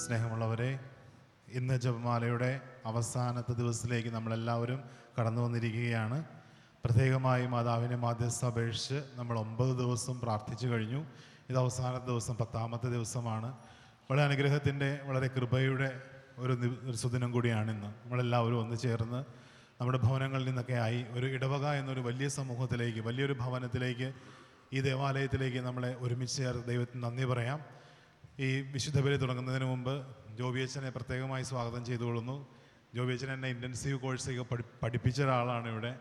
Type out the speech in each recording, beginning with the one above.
സ്നേഹമുള്ളവരെ, ഇന്ന് ജപമാലയുടെ അവസാനത്തെ ദിവസത്തിലേക്ക് നമ്മളെല്ലാവരും കടന്നു വന്നിരിക്കുകയാണ്. പ്രത്യേകമായി മാതാവിനെ മാധ്യസ്ഥ അപേക്ഷിച്ച് നമ്മൾ 9 ദിവസം പ്രാർത്ഥിച്ചു കഴിഞ്ഞു. ഇത് അവസാനത്തെ ദിവസം, 10ാമത്തെ ദിവസമാണ്. വളരെ അനുഗ്രഹത്തിൻ്റെ, വളരെ കൃപയുടെ ഒരു സുദിനം കൂടിയാണിന്ന്. നമ്മളെല്ലാവരും ഒന്ന് ചേർന്ന് നമ്മുടെ ഭവനങ്ങളിൽ നിന്നൊക്കെ ആയി ഒരു ഇടവക എന്നൊരു വലിയ സമൂഹത്തിലേക്ക്, വലിയൊരു ഭവനത്തിലേക്ക്, ഈ ദേവാലയത്തിലേക്ക് നമ്മളെ ഒരുമിച്ച് ചേർത്ത് ദൈവത്തിന് നന്ദി പറയാം. ഈ വിശുദ്ധ ബലി തുടങ്ങുന്നതിന് മുമ്പ് ജോബിയച്ചനെ പ്രത്യേകമായി സ്വാഗതം ചെയ്തുകൊള്ളുന്നു. ജോബിയച്ചൻ എന്നെ ഇൻറ്റൻസീവ് കോഴ്സൊക്കെ പഠിപ്പിച്ച ഒരാളാണ് ഇവിടെ.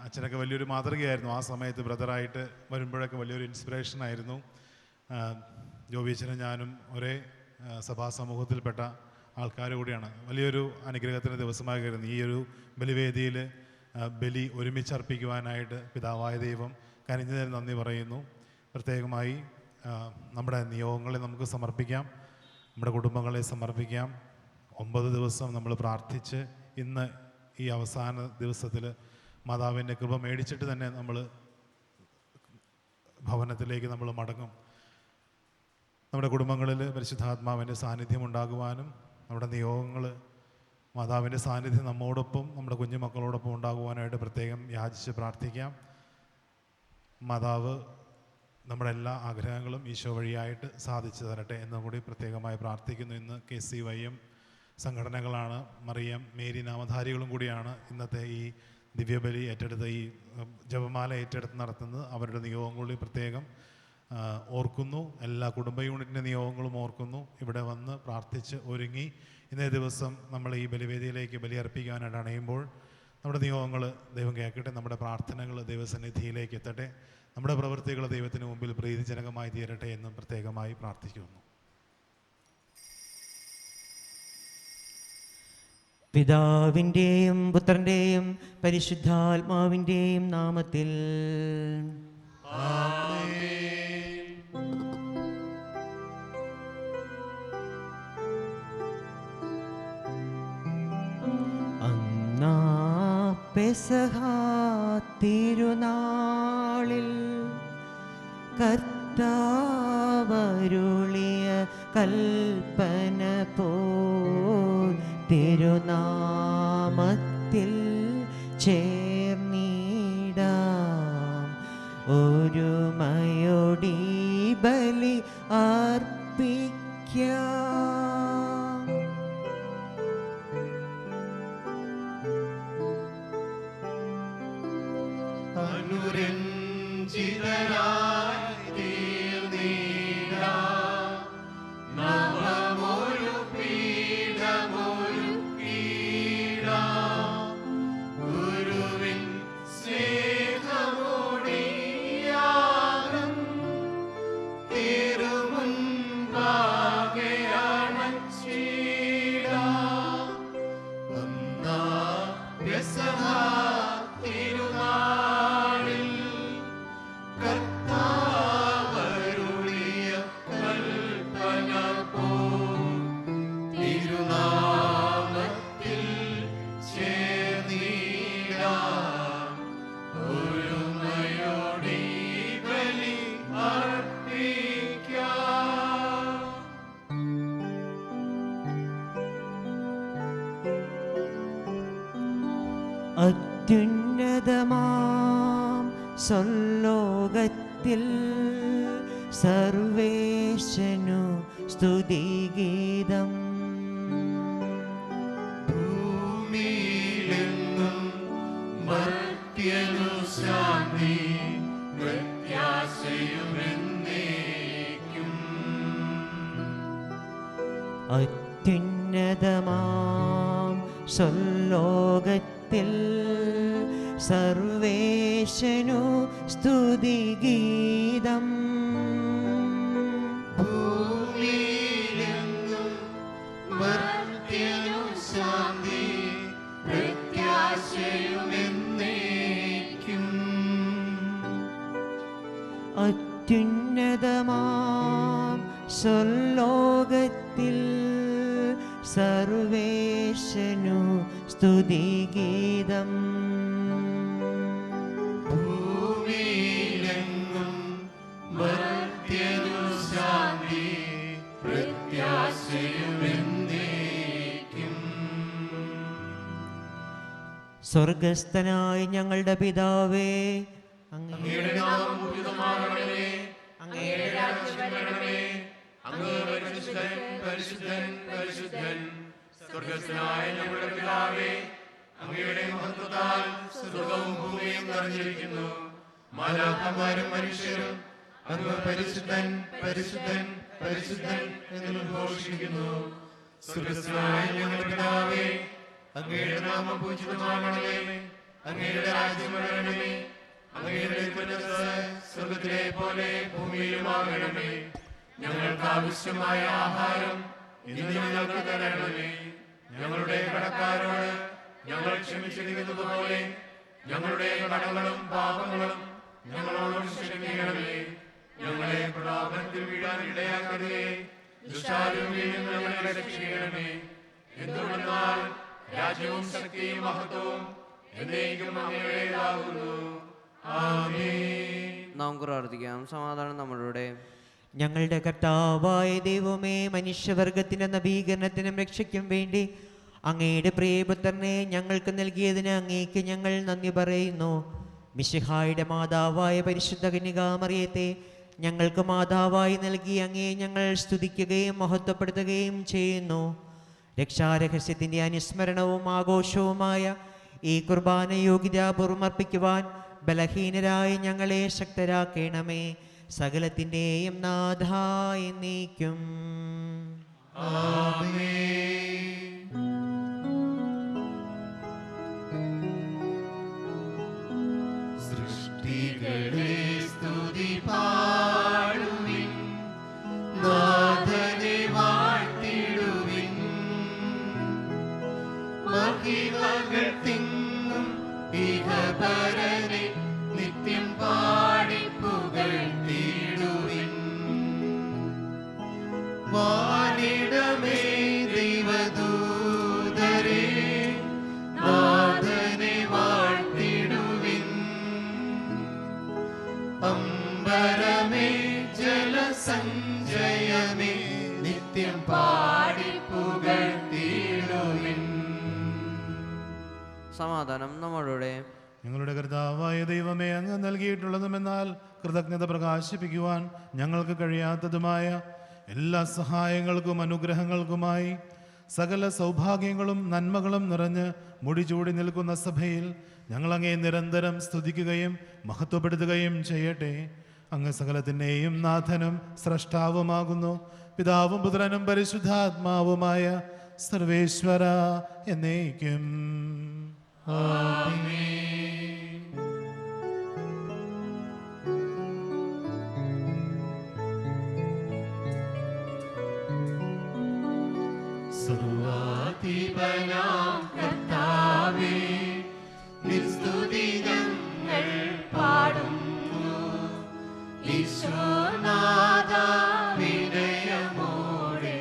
അച്ഛനൊക്കെ വലിയൊരു മാതൃകയായിരുന്നു. ആ സമയത്ത് ബ്രദറായിട്ട് വരുമ്പോഴൊക്കെ വലിയൊരു ഇൻസ്പിറേഷനായിരുന്നു. ജോബിയച്ചനും ഞാനും ഒരേ സഭാ സമൂഹത്തിൽപ്പെട്ട ആൾക്കാർ കൂടിയാണ്. വലിയൊരു അനുഗ്രഹത്തിൻ്റെ ദിവസമായി കരുതുന്നു. ഈ ഒരു ബലിവേദിയിൽ ബലി ഒരുമിച്ചർപ്പിക്കുവാനായിട്ട് പിതാവായ ദൈവം കനിഞ്ഞതിന് നന്ദി പറയുന്നു. പ്രത്യേകമായി നമ്മുടെ നിയോഗങ്ങളെ നമുക്ക് സമർപ്പിക്കാം, നമ്മുടെ കുടുംബങ്ങളെ സമർപ്പിക്കാം. 9 ദിവസം നമ്മൾ പ്രാർത്ഥിച്ച് ഇന്ന് ഈ അവസാന ദിവസത്തിൽ മാതാവിൻ്റെ കൃപ മേടിച്ചിട്ട് തന്നെ നമ്മൾ ഭവനത്തിലേക്ക് നമ്മൾ മടങ്ങും. നമ്മുടെ കുടുംബങ്ങളിൽ പരിശുദ്ധാത്മാവിൻ്റെ സാന്നിധ്യം ഉണ്ടാകുവാനും നമ്മുടെ നിയോഗങ്ങൾ, മാതാവിൻ്റെ സാന്നിധ്യം നമ്മോടൊപ്പം നമ്മുടെ കുഞ്ഞുമക്കളോടൊപ്പം ഉണ്ടാകുവാനായിട്ട് പ്രത്യേകം യാചിച്ച് പ്രാർത്ഥിക്കാം. മാതാവ് നമ്മുടെ എല്ലാ ആഗ്രഹങ്ങളും ഈശോ വഴിയായിട്ട് സാധിച്ചു തരട്ടെ എന്നും കൂടി പ്രത്യേകമായി പ്രാർത്ഥിക്കുന്നു. ഇന്ന് KCYM സംഘടനകളാണ്, മറിയം മേരി നാമധാരികളും കൂടിയാണ് ഇന്നത്തെ ഈ ദിവ്യബലി ഏറ്റെടുത്ത്, ഈ ജപമാല ഏറ്റെടുത്ത് നടത്തുന്നത്. അവരുടെ നിയോഗം കൂടി പ്രത്യേകം ഓർക്കുന്നു. എല്ലാ കുടുംബ യൂണിറ്റിൻ്റെ നിയോഗങ്ങളും ഓർക്കുന്നു. ഇവിടെ വന്ന് പ്രാർത്ഥിച്ച് ഒരുങ്ങി ഇന്നേ ദിവസം നമ്മൾ ഈ ബലിവേദിയിലേക്ക് ബലിയർപ്പിക്കാനായിട്ട് അണയുമ്പോൾ നമ്മുടെ നിയോഗങ്ങൾ ദൈവം കേൾക്കട്ടെ. നമ്മുടെ പ്രാർത്ഥനകൾ ദൈവസന്നിധിയിലേക്ക് എത്തട്ടെ. നമ്മുടെ പ്രവൃത്തികൾ ദൈവത്തിന് മുമ്പിൽ പ്രീതിജനകമായി തീരട്ടെ എന്നും പ്രത്യേകമായി പ്രാർത്ഥിക്കുന്നു. പിതാവിൻ്റെയും പുത്രൻ്റെയും പരിശുദ്ധാത്മാവിൻ്റെയും നാമത്തിൽ അന്നാ പെസഹ തിരുനാളിൽ കർത്താവരുളിയ കൽപ്പന പോൽ തിരുനാമത്തിൽ ചേർന്നിടാം ഒരുമയോടി ബലി അർപ്പിക്കാം. അനുരഞ്ജിതരായി തീർന്നിടാം നവമൊരു പീഠമൊരുക്കിടാം ഗുരുവിൻ സ്നേഹമോടിയാകും തിരുമുൻപാകെ അണച്ചിടാം. അന്നാ പെസഹ തിരുനാളിൽ കർത്താവരുളിയ കൽപ്പന പോൽ തിരുനാമത്തിൽ ചേർന്നിടാം ഒരുമയോടെ ബലി അർപ്പിക്കാം. അത്യുന്നതമാം സ്വർലോകത്തിൽ സർവേശനു സ്തുതിഗീതം. ഭൂമിയിലെങ്ങും മർത്യനു ശാന്തി പ്രത്യാശയുമെന്നേക്കും. അത്യുന്നതമാം സ്വർലോകത്തിൽ സർവേശനു സ്തുതിഗീതം. ഭൂമിയിലെങ്ങും മർത്യനു ശാന്തി പ്രത്യാശയുമെന്നേക്കും. അത്യുന്നതമാം സ്വർലോകത്തിൽ സർവേശനു സ്തുതിഗീതം. ഭൂമിയിലെങ്ങും മർത്യനു ശാന്തി പ്രത്യാശയുമെന്നേക്കും. സ്വർഗസ്ഥനായ ഞങ്ങളുടെ പിതാവേ, അങ്ങയുടെ നാമം പൂജിതമാകണമേ. അങ്ങയുടെ രാജ്യം വരണമേ. അങ്ങ് പരിശുദ്ധൻ പരിശുദ്ധൻ പരിശുദ്ധൻ. സ്വർഗ്ഗസ്ഥനായ ഞങ്ങളുടെ പിതാവേ, അങ്ങയുടെ മഹത്വത്താൽ സ്വർഗ്ഗവും ഭൂമിയും നിറഞ്ഞിരിക്കുന്നു. മാലാഖമാരും മനുഷ്യരും അങ്ങ് പരിശുദ്ധൻ പരിശുദ്ധൻ പരിശുദ്ധൻ എന്ന് ഘോഷിക്കുന്നു. സ്വർഗ്ഗസ്ഥനായ ഞങ്ങളുടെ പിതാവേ, അങ്ങയുടെ നാമം പൂജിതമാകണമേ. അങ്ങയുടെ രാജ്യം വരണമേ. അങ്ങയുടെ മനസ്സ് സ്വർഗ്ഗത്തിലെ പോലെ ഭൂമിയിലുമാകണമേ. ഞങ്ങൾക്ക് ആവശ്യമായ ആഹാരം ഇന്ന് ഞങ്ങൾക്ക് തരണമേ. ഞങ്ങളുടെ കടക്കാരോട് ഞങ്ങൾ ക്ഷമിച്ചിരിക്കുന്നത് പോലെ ഞങ്ങളുടെ കടങ്ങളും പാപങ്ങളും ഞങ്ങളോട് ക്ഷമിക്കണമേ. ഞങ്ങളെ പ്രലോഭനത്തിൽ വീഴാൻ ഇടയാക്കരുതേ. ദുഷ്ടാരൂപിയിൽ നിന്ന് ഞങ്ങളെ രക്ഷിക്കണമേ. എന്തുകൊണ്ടെന്നാൽ രാജ്യവും ശക്തിയും മഹത്വവും എന്നേക്കും അങ്ങയുടേതാകുന്നു. ആമേൻ. നാം പ്രാർത്ഥിക്കാം. സമാധാനം നമ്മളുടെ. ഞങ്ങളുടെ കർത്താവായ ദൈവമേ, മനുഷ്യവർഗത്തിന്റെ നവീകരണത്തിനും രക്ഷയ്ക്കും വേണ്ടി അങ്ങയുടെ പ്രിയപുത്രനെ ഞങ്ങൾക്ക് നൽകിയതിന് അങ്ങേക്ക് ഞങ്ങൾ നന്ദി പറയുന്നു. മിശിഹായുടെ മാതാവായ പരിശുദ്ധ കന്യകാമറിയത്തെ ഞങ്ങൾക്ക് മാതാവായി നൽകി അങ്ങേ ഞങ്ങൾ സ്തുതിക്കുകയും മഹത്വപ്പെടുത്തുകയും ചെയ്യുന്നു. രക്ഷാരഹസ്യത്തിൻ്റെ അനുസ്മരണവും ആഘോഷവുമായ ഈ കുർബാന യോഗ്യതാപൂർവ്വം അർപ്പിക്കുവാൻ ബലഹീനരായി ഞങ്ങളെ ശക്തരാക്കണമേ. സകലത്തിൻ്റെയും നാഥ എന്നേക്കും. സൃഷ്ടികളെ സ്തുതി പാടുവിൻ, നാഥനെ വാഴ്ത്തിടുവിൻ. മഹിമകൾ തിങ്ങും ഇഹപരനെ നിത്യം പാടി പുകഴ്ത്തിടുവിൻ. വാനിടമേ ദൈവദൂതരെ നാഥനെ വാഴ്ത്തിടുവിൻ. അമ്പരമേ ജലസഞ്ചയമേ നിത്യം പാടി പുകഴ്ത്തിടുവിൻ. സമാധാനം നമ്മളോടെ. ഞങ്ങളുടെ കർത്താവായ ദൈവമേ, അങ്ങ് നൽകിയിട്ടുള്ളതുമെന്നാൽ കൃതജ്ഞത പ്രകാശിപ്പിക്കുവാൻ ഞങ്ങൾക്ക് കഴിയാത്തതുമായ എല്ലാ സഹായങ്ങൾക്കും അനുഗ്രഹങ്ങൾക്കുമായി സകല സൗഭാഗ്യങ്ങളും നന്മകളും നിറഞ്ഞ് മുടിചൂടി നിൽക്കുന്ന സഭയിൽ ഞങ്ങളങ്ങേ നിരന്തരം സ്തുതിക്കുകയും മഹത്വപ്പെടുത്തുകയും ചെയ്യട്ടെ. അങ്ങ് സകലത്തിൻ്റെയും നാഥനും സ്രഷ്ടാവുമാകുന്നു. പിതാവും പുത്രനും പരിശുദ്ധാത്മാവുമായ സർവേശ്വര എന്നേക്കും. സർവാധിപനാം കർത്താവേ, നിസ്തുതി ഞങ്ങൾ പാടുന്നു. ഈശോനാഥാ, വിനയമോടെ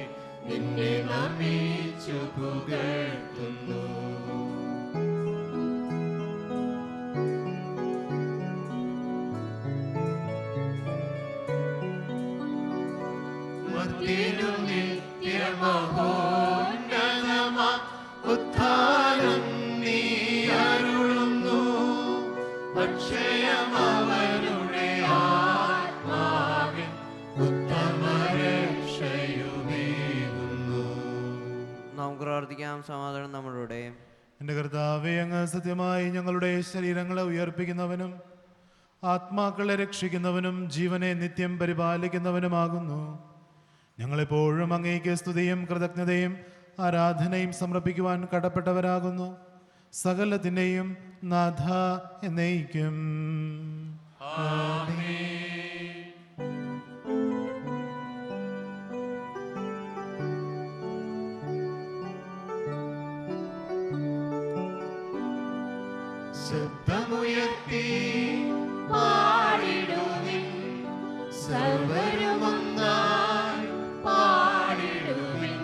നിന്നെ നമിച്ചു പുകഴ്ത്തുന്നു. മർത്യനു നിത്യമഹോന്നതമാ ഉത്ഥാനം നീ അരുളുന്നു. അക്ഷയമവരുടെ ആത്മാവിൻ ഉത്തമരക്ഷയുമേകുന്നു. നമുക്ക് പ്രാർത്ഥിക്കാം. സമാധാനം നമ്മളോടെ. എൻ്റെ കർത്താവേ, അങ്ങ് സത്യമായി ഞങ്ങളുടെ ശരീരങ്ങളെ ഉയർപ്പിക്കുന്നവനും ആത്മാക്കളെ രക്ഷിക്കുന്നവനും ജീവനെ നിത്യം പരിപാലിക്കുന്നവനുമാകുന്നു. ഞങ്ങളെപ്പോഴും അങ്ങേക്ക് സ്തുതിയും കൃതജ്ഞതയും ആരാധനയും സമർപ്പിക്കുവാൻ കടപ്പെട്ടവരാകുന്നു. സകലത്തിൻ്റെയും നാഥ എന്നേക്കും. ശബ്ദമുയർത്തി പാടിടുവിൻ, സർവരുമൊന്നായി പാടിടുവിൻ.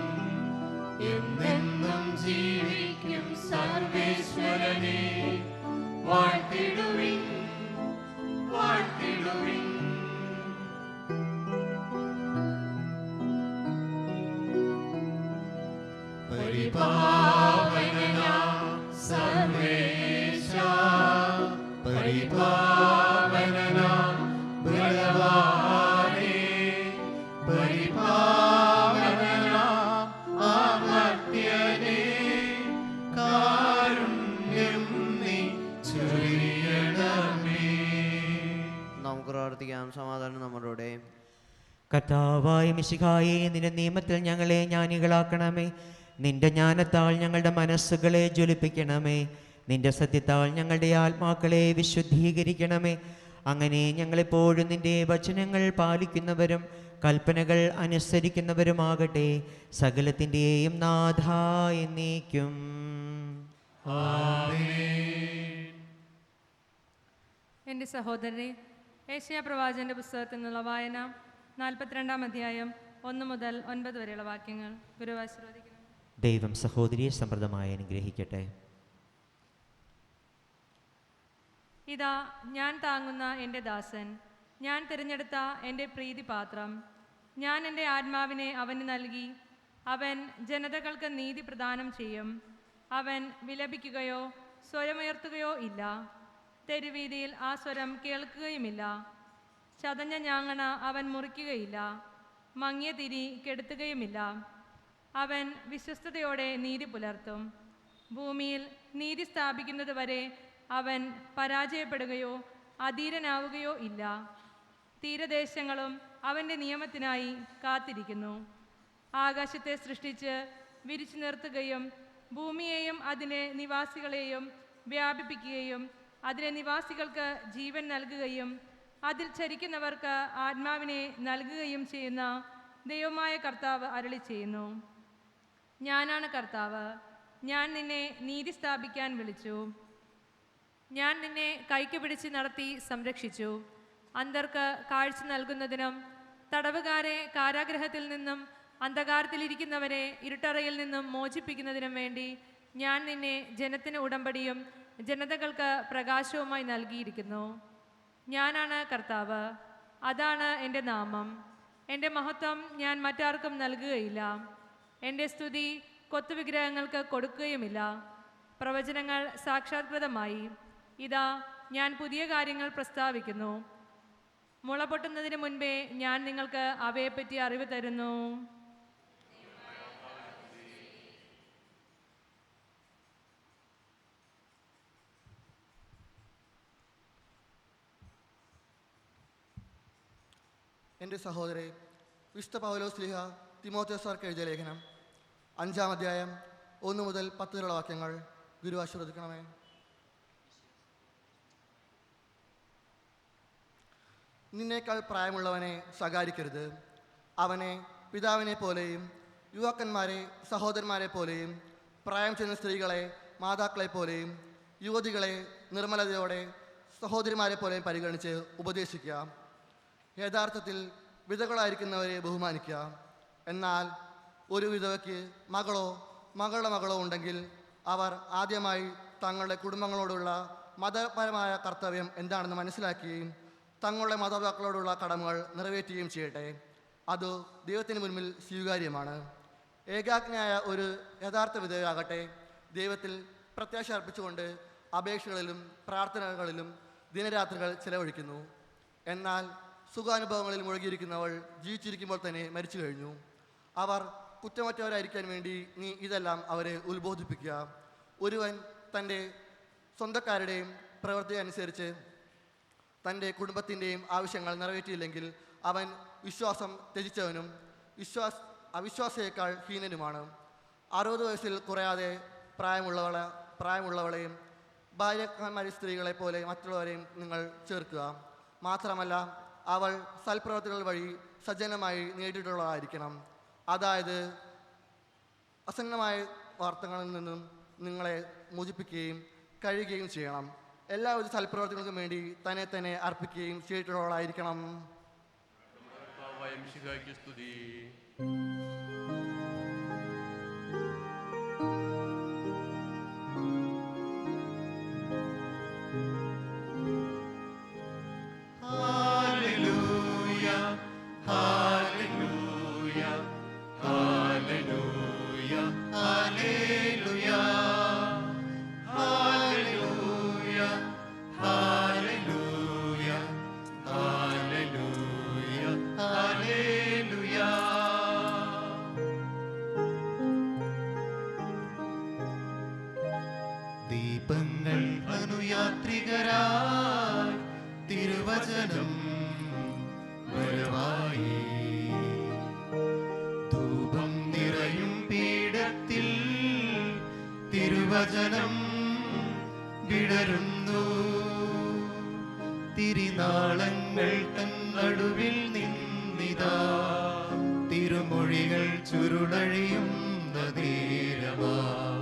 എന്നെന്നും ജീവിക്കും സർവേശ്വരനെ വാഴ്ത്തിടുവിൻ, വാഴ്ത്തിടുവിൻ. പരിപാവനനാം സർവേശ, പരിപാവനനാം ബലവാനേ, പരിപാവനനാം അമർത്യനേ, കാരുണ്യം നീ ചൊരിയണമേ. നമുക്ക് പ്രാർത്ഥിക്കാം. സമാധാനം നമ്മളോടെ. കർത്താവായ മിശിഹായേ, നിന്റെ നിയമത്തിൽ ഞങ്ങളെ ജ്ഞാനികളാക്കണമേ. നിന്റെ ജ്ഞാനത്താൽ ഞങ്ങളുടെ മനസ്സുകളെ ജ്വലിപ്പിക്കണമേ. നിന്റെ സത്യത്താൽ ഞങ്ങളുടെ ആത്മാക്കളെ വിശുദ്ധീകരിക്കണമേ. അങ്ങനെ ഞങ്ങളെപ്പോഴും നിന്റെ വചനങ്ങൾ പാലിക്കുന്നവരും കൽപ്പനകൾ അനുസരിക്കുന്നവരുമാകട്ടെ. സകലത്തിൻ്റെയും നാഥ എന്നേക്കും. എൻ്റെ സഹോദരനെ, ഏശയ്യാ പ്രവാചകന്റെ പുസ്തകത്തിൽ നിന്നുള്ള വായന 42-ാം അധ്യായം 1 മുതൽ 9 വരെയുള്ള വാക്യങ്ങൾ ഗുരുവ് ആശീർവദിക്കുന്നു. ദൈവം സഹോദരിയെ സമൃദ്ധമായി അനുഗ്രഹിക്കട്ടെ. ഇതാ ഞാൻ താങ്ങുന്ന എൻ്റെ ദാസൻ, ഞാൻ തിരഞ്ഞെടുത്ത എൻ്റെ പ്രീതിപാത്രം. ഞാൻ എൻ്റെ ആത്മാവിനെ അവന് നൽകി. അവൻ ജനതകൾക്ക് നീതി പ്രദാനം ചെയ്യും. അവൻ വിലപിക്കുകയോ സ്വരമുയർത്തുകയോ ഇല്ല. തെരുവീതിയിൽ ആ സ്വരം കേൾക്കുകയുമില്ല. ചതഞ്ഞ ഞാങ്ങണ അവൻ മുറിക്കുകയില്ല. മങ്ങിയ തിരി കെടുത്തുകയുമില്ല. അവൻ വിശ്വസ്തയോടെ നീതി പുലർത്തും. ഭൂമിയിൽ നീതി സ്ഥാപിക്കുന്നത് വരെ അവൻ പരാജയപ്പെടുകയോ അധീരനാവുകയോ ഇല്ല. തീരദേശങ്ങളും അവൻ്റെ നിയമത്തിനായി കാത്തിരിക്കുന്നു. ആകാശത്തെ സൃഷ്ടിച്ച് വിരിച്ചു നിർത്തുകയും ഭൂമിയെയും അതിലെ നിവാസികളെയും വ്യാപിപ്പിക്കുകയും അതിലെ നിവാസികൾക്ക് ജീവൻ നൽകുകയും അതിൽ ചരിക്കുന്നവർക്ക് ആത്മാവിനെ നൽകുകയും ചെയ്യുന്ന ദൈവമായ കർത്താവ് അരുളി ചെയ്യുന്നു. ഞാനാണ് കർത്താവ്, ഞാൻ നിന്നെ നീതി സ്ഥാപിക്കാൻ വിളിച്ചു. ഞാൻ നിന്നെ കൈക്ക് പിടിച്ച് നടത്തി സംരക്ഷിച്ചു. അന്ധർക്ക് കാഴ്ച നൽകുന്നതിനും തടവുകാരെ കാരാഗൃഹത്തിൽ നിന്നും അന്ധകാരത്തിലിരിക്കുന്നവരെ ഇരുട്ടറയിൽ നിന്നും മോചിപ്പിക്കുന്നതിനും വേണ്ടി ഞാൻ നിന്നെ ജനത്തിന് ഉടമ്പടിയും ജനതകൾക്ക് പ്രകാശവുമായി നൽകിയിരിക്കുന്നു. ഞാനാണ് കർത്താവ്, അതാണ് എൻ്റെ നാമം. എൻ്റെ മഹത്വം ഞാൻ മറ്റാർക്കും നൽകുകയില്ല. എൻ്റെ സ്തുതി കൊത്തുവിഗ്രഹങ്ങൾക്ക് കൊടുക്കുകയുമില്ല. പ്രവചനങ്ങൾ സാക്ഷാത്കൃതമായി. ഇതാ, ഞാൻ പുതിയ കാര്യങ്ങൾ പ്രസ്താവിക്കുന്നു. മുള പൊട്ടുന്നതിന് മുൻപേ ഞാൻ നിങ്ങൾക്ക് അവയെപ്പറ്റി അറിവ് തരുന്നു. എൻ്റെ സഹോദരേ, വിശുദ്ധ പൗലോസ് ശ്ലീഹ തിമോഥെയോസാർക്ക് എഴുതിയ ലേഖനം 5-ാം അധ്യായം 1 മുതൽ 10 വരെയുള്ള വാക്യങ്ങൾ ഗുരു ആശീർവദിക്കണമേ. നിന്നേക്കാൾ പ്രായമുള്ളവനെ ശകാരിക്കരുത്. അവനെ പിതാവിനെ പോലെയും യുവാക്കന്മാരെ സഹോദരന്മാരെ പോലെയും പ്രായം ചെന്ന സ്ത്രീകളെ മാതാക്കളെ പോലെയും യുവതികളെ നിർമ്മലതയോടെ സഹോദരിമാരെ പോലെയും പരിഗണിച്ച് ഉപദേശിക്കുക. യഥാർത്ഥത്തിൽ വിധകളായിരിക്കുന്നവരെ ബഹുമാനിക്കുക. എന്നാൽ ഒരു വിധവയ്ക്ക് മകളോ മകളുടെ മകളോ ഉണ്ടെങ്കിൽ അവർ ആദ്യമായി തങ്ങളുടെ കുടുംബങ്ങളോടുള്ള മതപരമായ കർത്തവ്യം എന്താണെന്ന് മനസ്സിലാക്കുകയും തങ്ങളുടെ മാതാപിതാക്കളോടുള്ള കടമകൾ നിറവേറ്റുകയും ചെയ്യട്ടെ. അത് ദൈവത്തിന് മുൻപിൽ സ്വീകാര്യമാണ്. ഏകാജ്ഞയായ ഒരു യഥാർത്ഥ വിധവയാകട്ടെ ദൈവത്തിൽ പ്രത്യാശ അർപ്പിച്ചുകൊണ്ട് അപേക്ഷകളിലും പ്രാർത്ഥനകളിലും ദിനരാത്രികൾ ചെലവഴിക്കുന്നു. എന്നാൽ സുഖാനുഭവങ്ങളിൽ മുഴുകിയിരിക്കുന്നവൾ ജീവിച്ചിരിക്കുമ്പോൾ തന്നെ മരിച്ചു കഴിഞ്ഞു. അവർ കുറ്റമറ്റവരായിരിക്കാൻ വേണ്ടി നീ ഇതെല്ലാം അവരെ ഉത്ബോധിപ്പിക്കുക. ഒരുവൻ തൻ്റെ സ്വന്തക്കാരുടെയും പ്രവൃത്തി അനുസരിച്ച് തൻ്റെ കുടുംബത്തിൻ്റെയും ആവശ്യങ്ങൾ നിറവേറ്റിയില്ലെങ്കിൽ അവൻ വിശ്വാസം ത്യജിച്ചവനും അവിശ്വാസിയേക്കാൾ ഹീനനുമാണ്. 60 വയസ്സിൽ കുറയാതെ പ്രായമുള്ളവളെയും ഭാര്യക്കാന്മാരി സ്ത്രീകളെ പോലെ മറ്റുള്ളവരെയും നിങ്ങൾ ചേർക്കുക. മാത്രമല്ല അവൾ സൽപ്രവർത്തികൾ വഴി സജ്ജനമായി നേടിയിട്ടുള്ളതായിരിക്കണം. അതായത് അസന്നമായ വാർത്തകളിൽ നിന്നും നിങ്ങളെ മോചിപ്പിക്കുകയും കഴിയുകയും ചെയ്യണം. എല്ലാവിധ സൽപ്രവർത്തികൾക്കും വേണ്ടി തന്നെ അർപ്പിക്കുകയും ചെയ്തിട്ടുള്ളവളായിരിക്കണം. ദീപങ്ങൾ അനുയാത്രികരായി തിരുവചനം വരവായി ധൂപം നിറയും പീഠത്തിൽ തിരുവചനം വിടരുന്നു. തിരുനാളങ്ങൾ തൻ നടുവിൽ നിന്നിതാ തിരുമൊഴികൾ ചുരുളഴിയുന്ന നേരമായി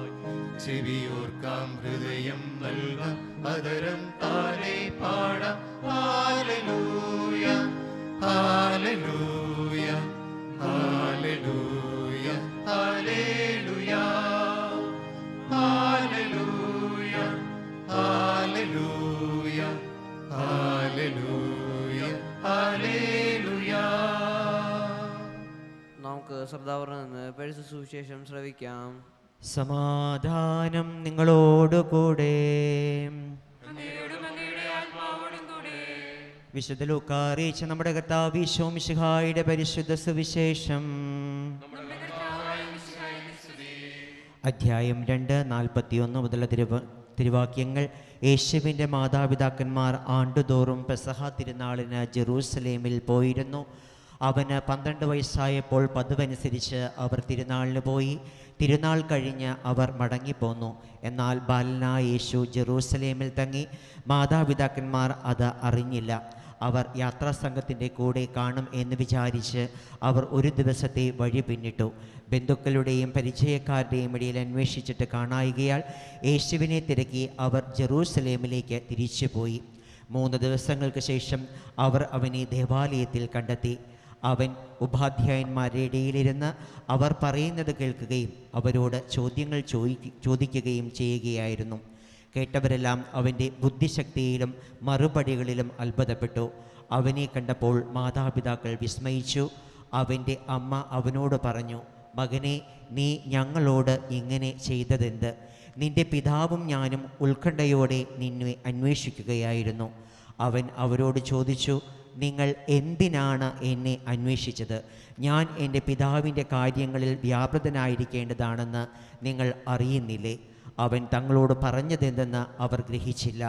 ചെവിയോർക്കാം ഹൃദയം നൽകാം അതരം താനെ പാടാം. Hallelujah hallelujah hallelujah hallelujah hallelujah hallelujah hallelujah hallelujah. നമുക്ക് ശ്രദ്ധാപൂർവ്വം നിന്ന് പരിശുദ്ധ സുവിശേഷം ശ്രവിക്കാം. സമാധാനം നിങ്ങളോടുകൂടെ. വിശുദ്ധ ലൂക്കാ അറിയിച്ച നമ്മുടെ കർത്താവ് ഈശോ മിശിഹായുടെ പരിശുദ്ധ സുവിശേഷം അധ്യായം 2 41 മുതൽ തിരുവാക്യങ്ങൾ: യേശുവിൻ്റെ മാതാപിതാക്കന്മാർ ആണ്ടുതോറും പെസഹ തിരുനാളിന് ജെറൂസലേമിൽ പോയിരുന്നു. അവന് 12 വയസ്സായപ്പോൾ പതിവനുസരിച്ച് അവർ തിരുനാളിന് പോയി. തിരുനാൾ കഴിഞ്ഞ് അവർ മടങ്ങിപ്പോന്നു. എന്നാൽ ബാലനായ യേശു ജെറൂസലേമിൽ തങ്ങി. മാതാപിതാക്കന്മാർ അത് അറിഞ്ഞില്ല. അവർ യാത്രാസംഘത്തിൻ്റെ കൂടെ കാണും എന്ന് വിചാരിച്ച് അവർ ഒരു ദിവസത്തെ വഴി പിന്നിട്ടു. ബന്ധുക്കളുടെയും പരിചയക്കാരുടെയും ഇടയിൽ അന്വേഷിച്ചിട്ട് കാണായികയാൽ യേശുവിനെ തിരക്കി അവർ ജെറൂസലേമിലേക്ക് തിരിച്ചുപോയി. 3 ദിവസങ്ങൾക്ക് ശേഷം അവർ അവനെ ദേവാലയത്തിൽ കണ്ടെത്തി. അവൻ ഉപാധ്യായന്മാരുടെ ഇടയിലിരുന്ന് അവർ പറയുന്നത് കേൾക്കുകയും അവരോട് ചോദ്യങ്ങൾ ചോദിക്കുകയും ചെയ്യുകയായിരുന്നു. കേട്ടവരെല്ലാം അവൻ്റെ ബുദ്ധിശക്തിയിലും മറുപടികളിലും അത്ഭുതപ്പെട്ടു. അവനെ കണ്ടപ്പോൾ മാതാപിതാക്കൾ വിസ്മയിച്ചു. അവൻ്റെ അമ്മ അവനോട് പറഞ്ഞു: മകനെ, നീ ഞങ്ങളോട് ഇങ്ങനെ ചെയ്തതെന്ത്? നിന്റെ പിതാവും ഞാനും ഉത്കണ്ഠയോടെ നിന്നെ അന്വേഷിക്കുകയായിരുന്നു. അവൻ അവരോട് ചോദിച്ചു: നിങ്ങൾ എന്തിനാണ് എന്നെ അന്വേഷിച്ചത്? ഞാൻ എൻ്റെ പിതാവിൻ്റെ കാര്യങ്ങളിൽ വ്യാപൃതനായിരിക്കേണ്ടതാണെന്ന് നിങ്ങൾ അറിയുന്നില്ലേ? അവൻ തങ്ങളോട് പറഞ്ഞതെന്തെന്ന് അവർ ഗ്രഹിച്ചില്ല.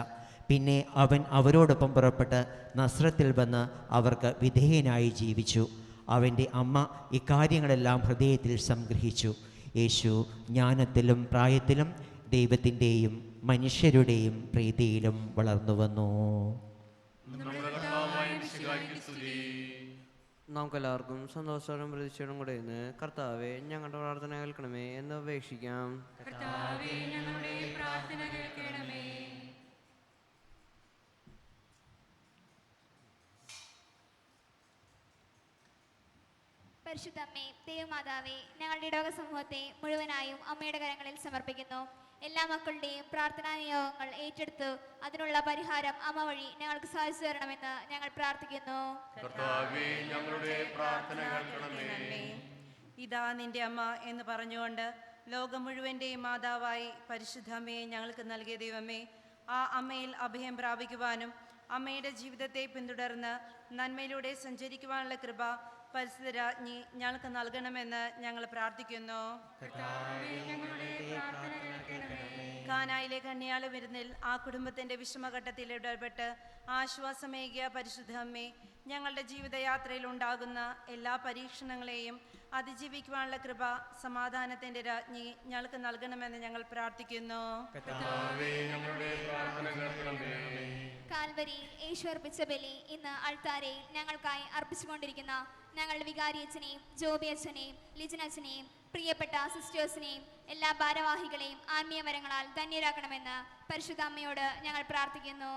പിന്നെ അവൻ അവരോടൊപ്പം പുറപ്പെട്ട് നസ്രത്തിൽ വന്ന് അവർക്ക് വിധേയനായി ജീവിച്ചു. അവൻ്റെ അമ്മ ഇക്കാര്യങ്ങളെല്ലാം ഹൃദയത്തിൽ സംഗ്രഹിച്ചു. യേശു ജ്ഞാനത്തിലും പ്രായത്തിലും ദൈവത്തിൻ്റെയും മനുഷ്യരുടെയും പ്രീതിയിലും വളർന്നു വന്നു. നമുക്കെല്ലാവർക്കും സന്തോഷത്തോടും പ്രതീക്ഷയോടും കൂടെ ഇന്ന് കർത്താവെ ഞങ്ങളുടെ പ്രാർത്ഥന കേൾക്കണമേ എന്ന് അപേക്ഷിക്കാം. കർത്താവേ, ഞങ്ങളുടെ പ്രാർത്ഥന കേൾക്കണമേ. പരിശുദ്ധമ്മേ, ദൈവമാതാവേ, ഞങ്ങളുടെ ഇടവക സമൂഹത്തെ മുഴുവനായും അമ്മയുടെ കരങ്ങളിൽ സമർപ്പിക്കുന്നു. എല്ലാ മക്കളുടെയും പ്രാർത്ഥനാ നിയോഗങ്ങൾ ഏറ്റെടുത്ത് അതിനുള്ള പരിഹാരം അമ്മ വഴി ഞങ്ങൾക്ക് സാധിച്ചു തരണമെന്ന് ഞങ്ങൾ പ്രാർത്ഥിക്കുന്നു. ഇതാ നിന്റെ അമ്മ എന്ന് പറഞ്ഞുകൊണ്ട് ലോകം മുഴുവൻ്റെയും മാതാവായി പരിശുദ്ധ അമ്മയെ ഞങ്ങൾക്ക് നൽകിയ ദൈവമേ, ആ അമ്മയിൽ അഭയം പ്രാപിക്കുവാനും അമ്മയുടെ ജീവിതത്തെ പിന്തുടർന്ന് നന്മയിലൂടെ സഞ്ചരിക്കുവാനുള്ള കൃപ പരിശുദ്ധ രാജ്ഞി ഞങ്ങൾക്ക് നൽകണമെന്ന് ഞങ്ങൾ പ്രാർത്ഥിക്കുന്നു. കാനായിലെ കന്യാള വിരുന്നിൽ ആ കുടുംബത്തിൻ്റെ വിഷമഘട്ടത്തിൽ ഇടപെട്ട് ആശ്വാസമേകിയ പരിശുദ്ധ അമ്മേ, ഞങ്ങളുടെ ജീവിതയാത്രയിൽ ഉണ്ടാകുന്ന എല്ലാ പരീക്ഷണങ്ങളെയും അതിജീവിക്കുവാനുള്ള കൃപ സമാധാനത്തിൻ്റെ രാജ്ഞി ഞങ്ങൾക്ക് നൽകണമെന്ന് ഞങ്ങൾ പ്രാർത്ഥിക്കുന്നു. കാൽവരിയിൽ യേശു അർപ്പിച്ച ബലി ഇന്ന് അൾത്താരയിൽ ഞങ്ങൾക്കായി അർപ്പിച്ചുകൊണ്ടിരിക്കുന്ന ഞങ്ങളുടെ വികാരിയച്ഛനെയും ജോബി അച്ഛനെയും ലിജൻ അച്ഛനെയും പ്രിയപ്പെട്ട സിസ്റ്റേഴ്സിനെയും എല്ലാ ഭാരവാഹികളെയും ആത്മീയമരങ്ങളാൽ ധന്യരാക്കണമെന്ന് പരിശുദ്ധ അമ്മയോട് ഞങ്ങൾ പ്രാർത്ഥിക്കുന്നു.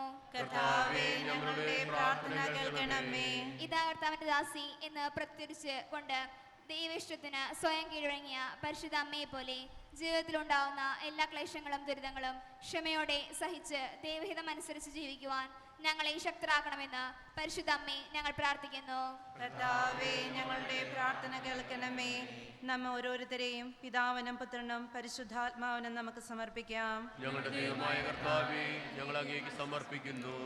ഇതാ കർത്താവിന്റെ ദാസി എന്ന് പ്രത്യേകിച്ച് കൊണ്ട് ദൈവേഷ്ടത്തിന് സ്വയം കീഴടങ്ങിയ പരിശുദ്ധ അമ്മയെ പോലെ ജീവിതത്തിലുണ്ടാവുന്ന എല്ലാ ക്ലേശങ്ങളും ദുരിതങ്ങളും ക്ഷമയോടെ സഹിച്ച് ദൈവഹിതം അനുസരിച്ച് ജീവിക്കുവാൻ ഞങ്ങളെ ശക്തരാക്കണമെന്ന് പരിശുദ്ധ അമ്മേ ഞങ്ങൾ പ്രാർത്ഥിക്കുന്നു. കർത്താവേ, ഞങ്ങളുടെ പ്രാർത്ഥന കേൾക്കണമേ. നമ്മ ഓരോരുത്തരെയും പിതാവിനും പുത്രനും പരിശുദ്ധാത്മാവിനും നമുക്ക് സമർപ്പിക്കാം. ഞങ്ങളുടെ ദൈവമായ കർത്താവേ, ഞങ്ങൾ അങ്ങേക്ക് സമർപ്പിക്കുന്നു.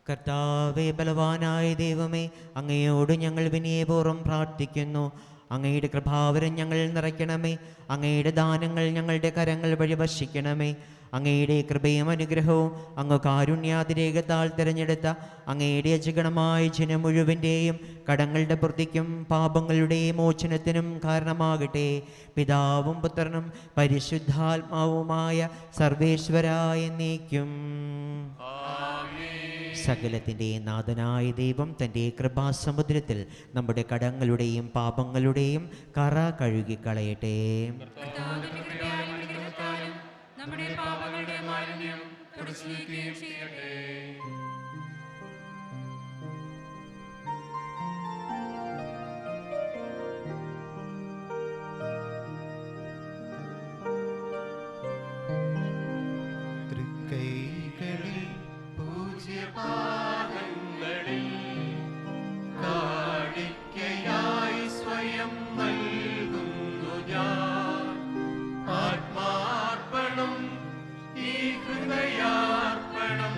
കർത്താവേ, ബലവാനായ ദൈവമേ, അങ്ങയോട് ഞങ്ങൾ വിനയപൂർവ്വം പ്രാർത്ഥിക്കുന്നു. അങ്ങയുടെ കൃപാവരം ഞങ്ങൾ നിറയ്ക്കണമേ. അങ്ങയുടെ ദാനങ്ങൾ ഞങ്ങളുടെ കരങ്ങൾ വഴി വർഷിക്കണമേ. അങ്ങയുടെ കൃപയും അനുഗ്രഹവും അങ്ങ് കാരുണ്യാതിരേകത്താൽ തിരഞ്ഞെടുത്ത അങ്ങയുടെ അജഗണമായ ജനം മുഴുവൻ്റെയും കടങ്ങളുടെ വൃത്തിക്കും പാപങ്ങളുടെ മോചനത്തിനും കാരണമാകട്ടെ. പിതാവും പുത്രനും പരിശുദ്ധാത്മാവുമായ സർവേശ്വരായ എന്നേക്കും. സകലത്തിൻ്റെ നാഥനായ ദൈവം തൻ്റെ കൃപാസമുദ്രത്തിൽ നമ്മുടെ കടങ്ങളുടെയും പാപങ്ങളുടെയും കറ കഴുകിക്കളയട്ടെ. നമ്മുടെ പാപങ്ങളുടെ മാലിന്യം തുടച്ചു നീക്കുകയും ചെയ്യട്ടെ. തൃക്കൈകളിൽ പൂജ്യപാദങ്ങളിൽ കാണിക്കയായി സ്വയം നൽകുന്നു ഞാൻ. ആത്മാർപ്പണം, ഈ ഹൃദയാർപ്പണം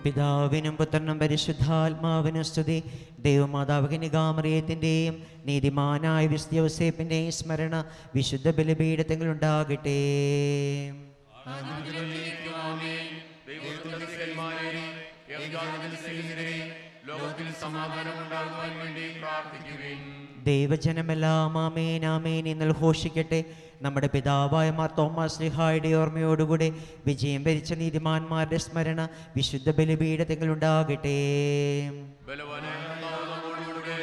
പിതാവിനും പുത്രനും പരിശുദ്ധാത്മാവിനും സ്തുതി. ദൈവമാതാവ് കന്യകാമറിയത്തിൻ്റെയും നീതിമാനായ വിശുദ്ധ യോസേപ്പിൻ്റെയും സ്മരണ വിശുദ്ധ ബലിപീഠത്തിൽ ഉണ്ടാകട്ടെ. ലോകത്തിൽ സമാധാനം ഉണ്ടാകുവാൻ വേണ്ടി പ്രാർത്ഥിക്കുവിൻ. ദൈവജനമെല്ലാം ആമേൻ ആമേൻ എന്ന് ഘോഷിക്കട്ടെ. നമ്മുടെ പിതാവായ മാർ തോമസ് ശ്ലീഹായുടെ ഓർമ്മയോടുകൂടെ വിജയം വരിച്ച നീതിമാന്മാരുടെ സ്മരണ വിശുദ്ധ ബലിപീഠത്തിൽ ഉണ്ടാകട്ടെ. ബലവാനായ കർത്താവ് നമ്മോടുകൂടെ,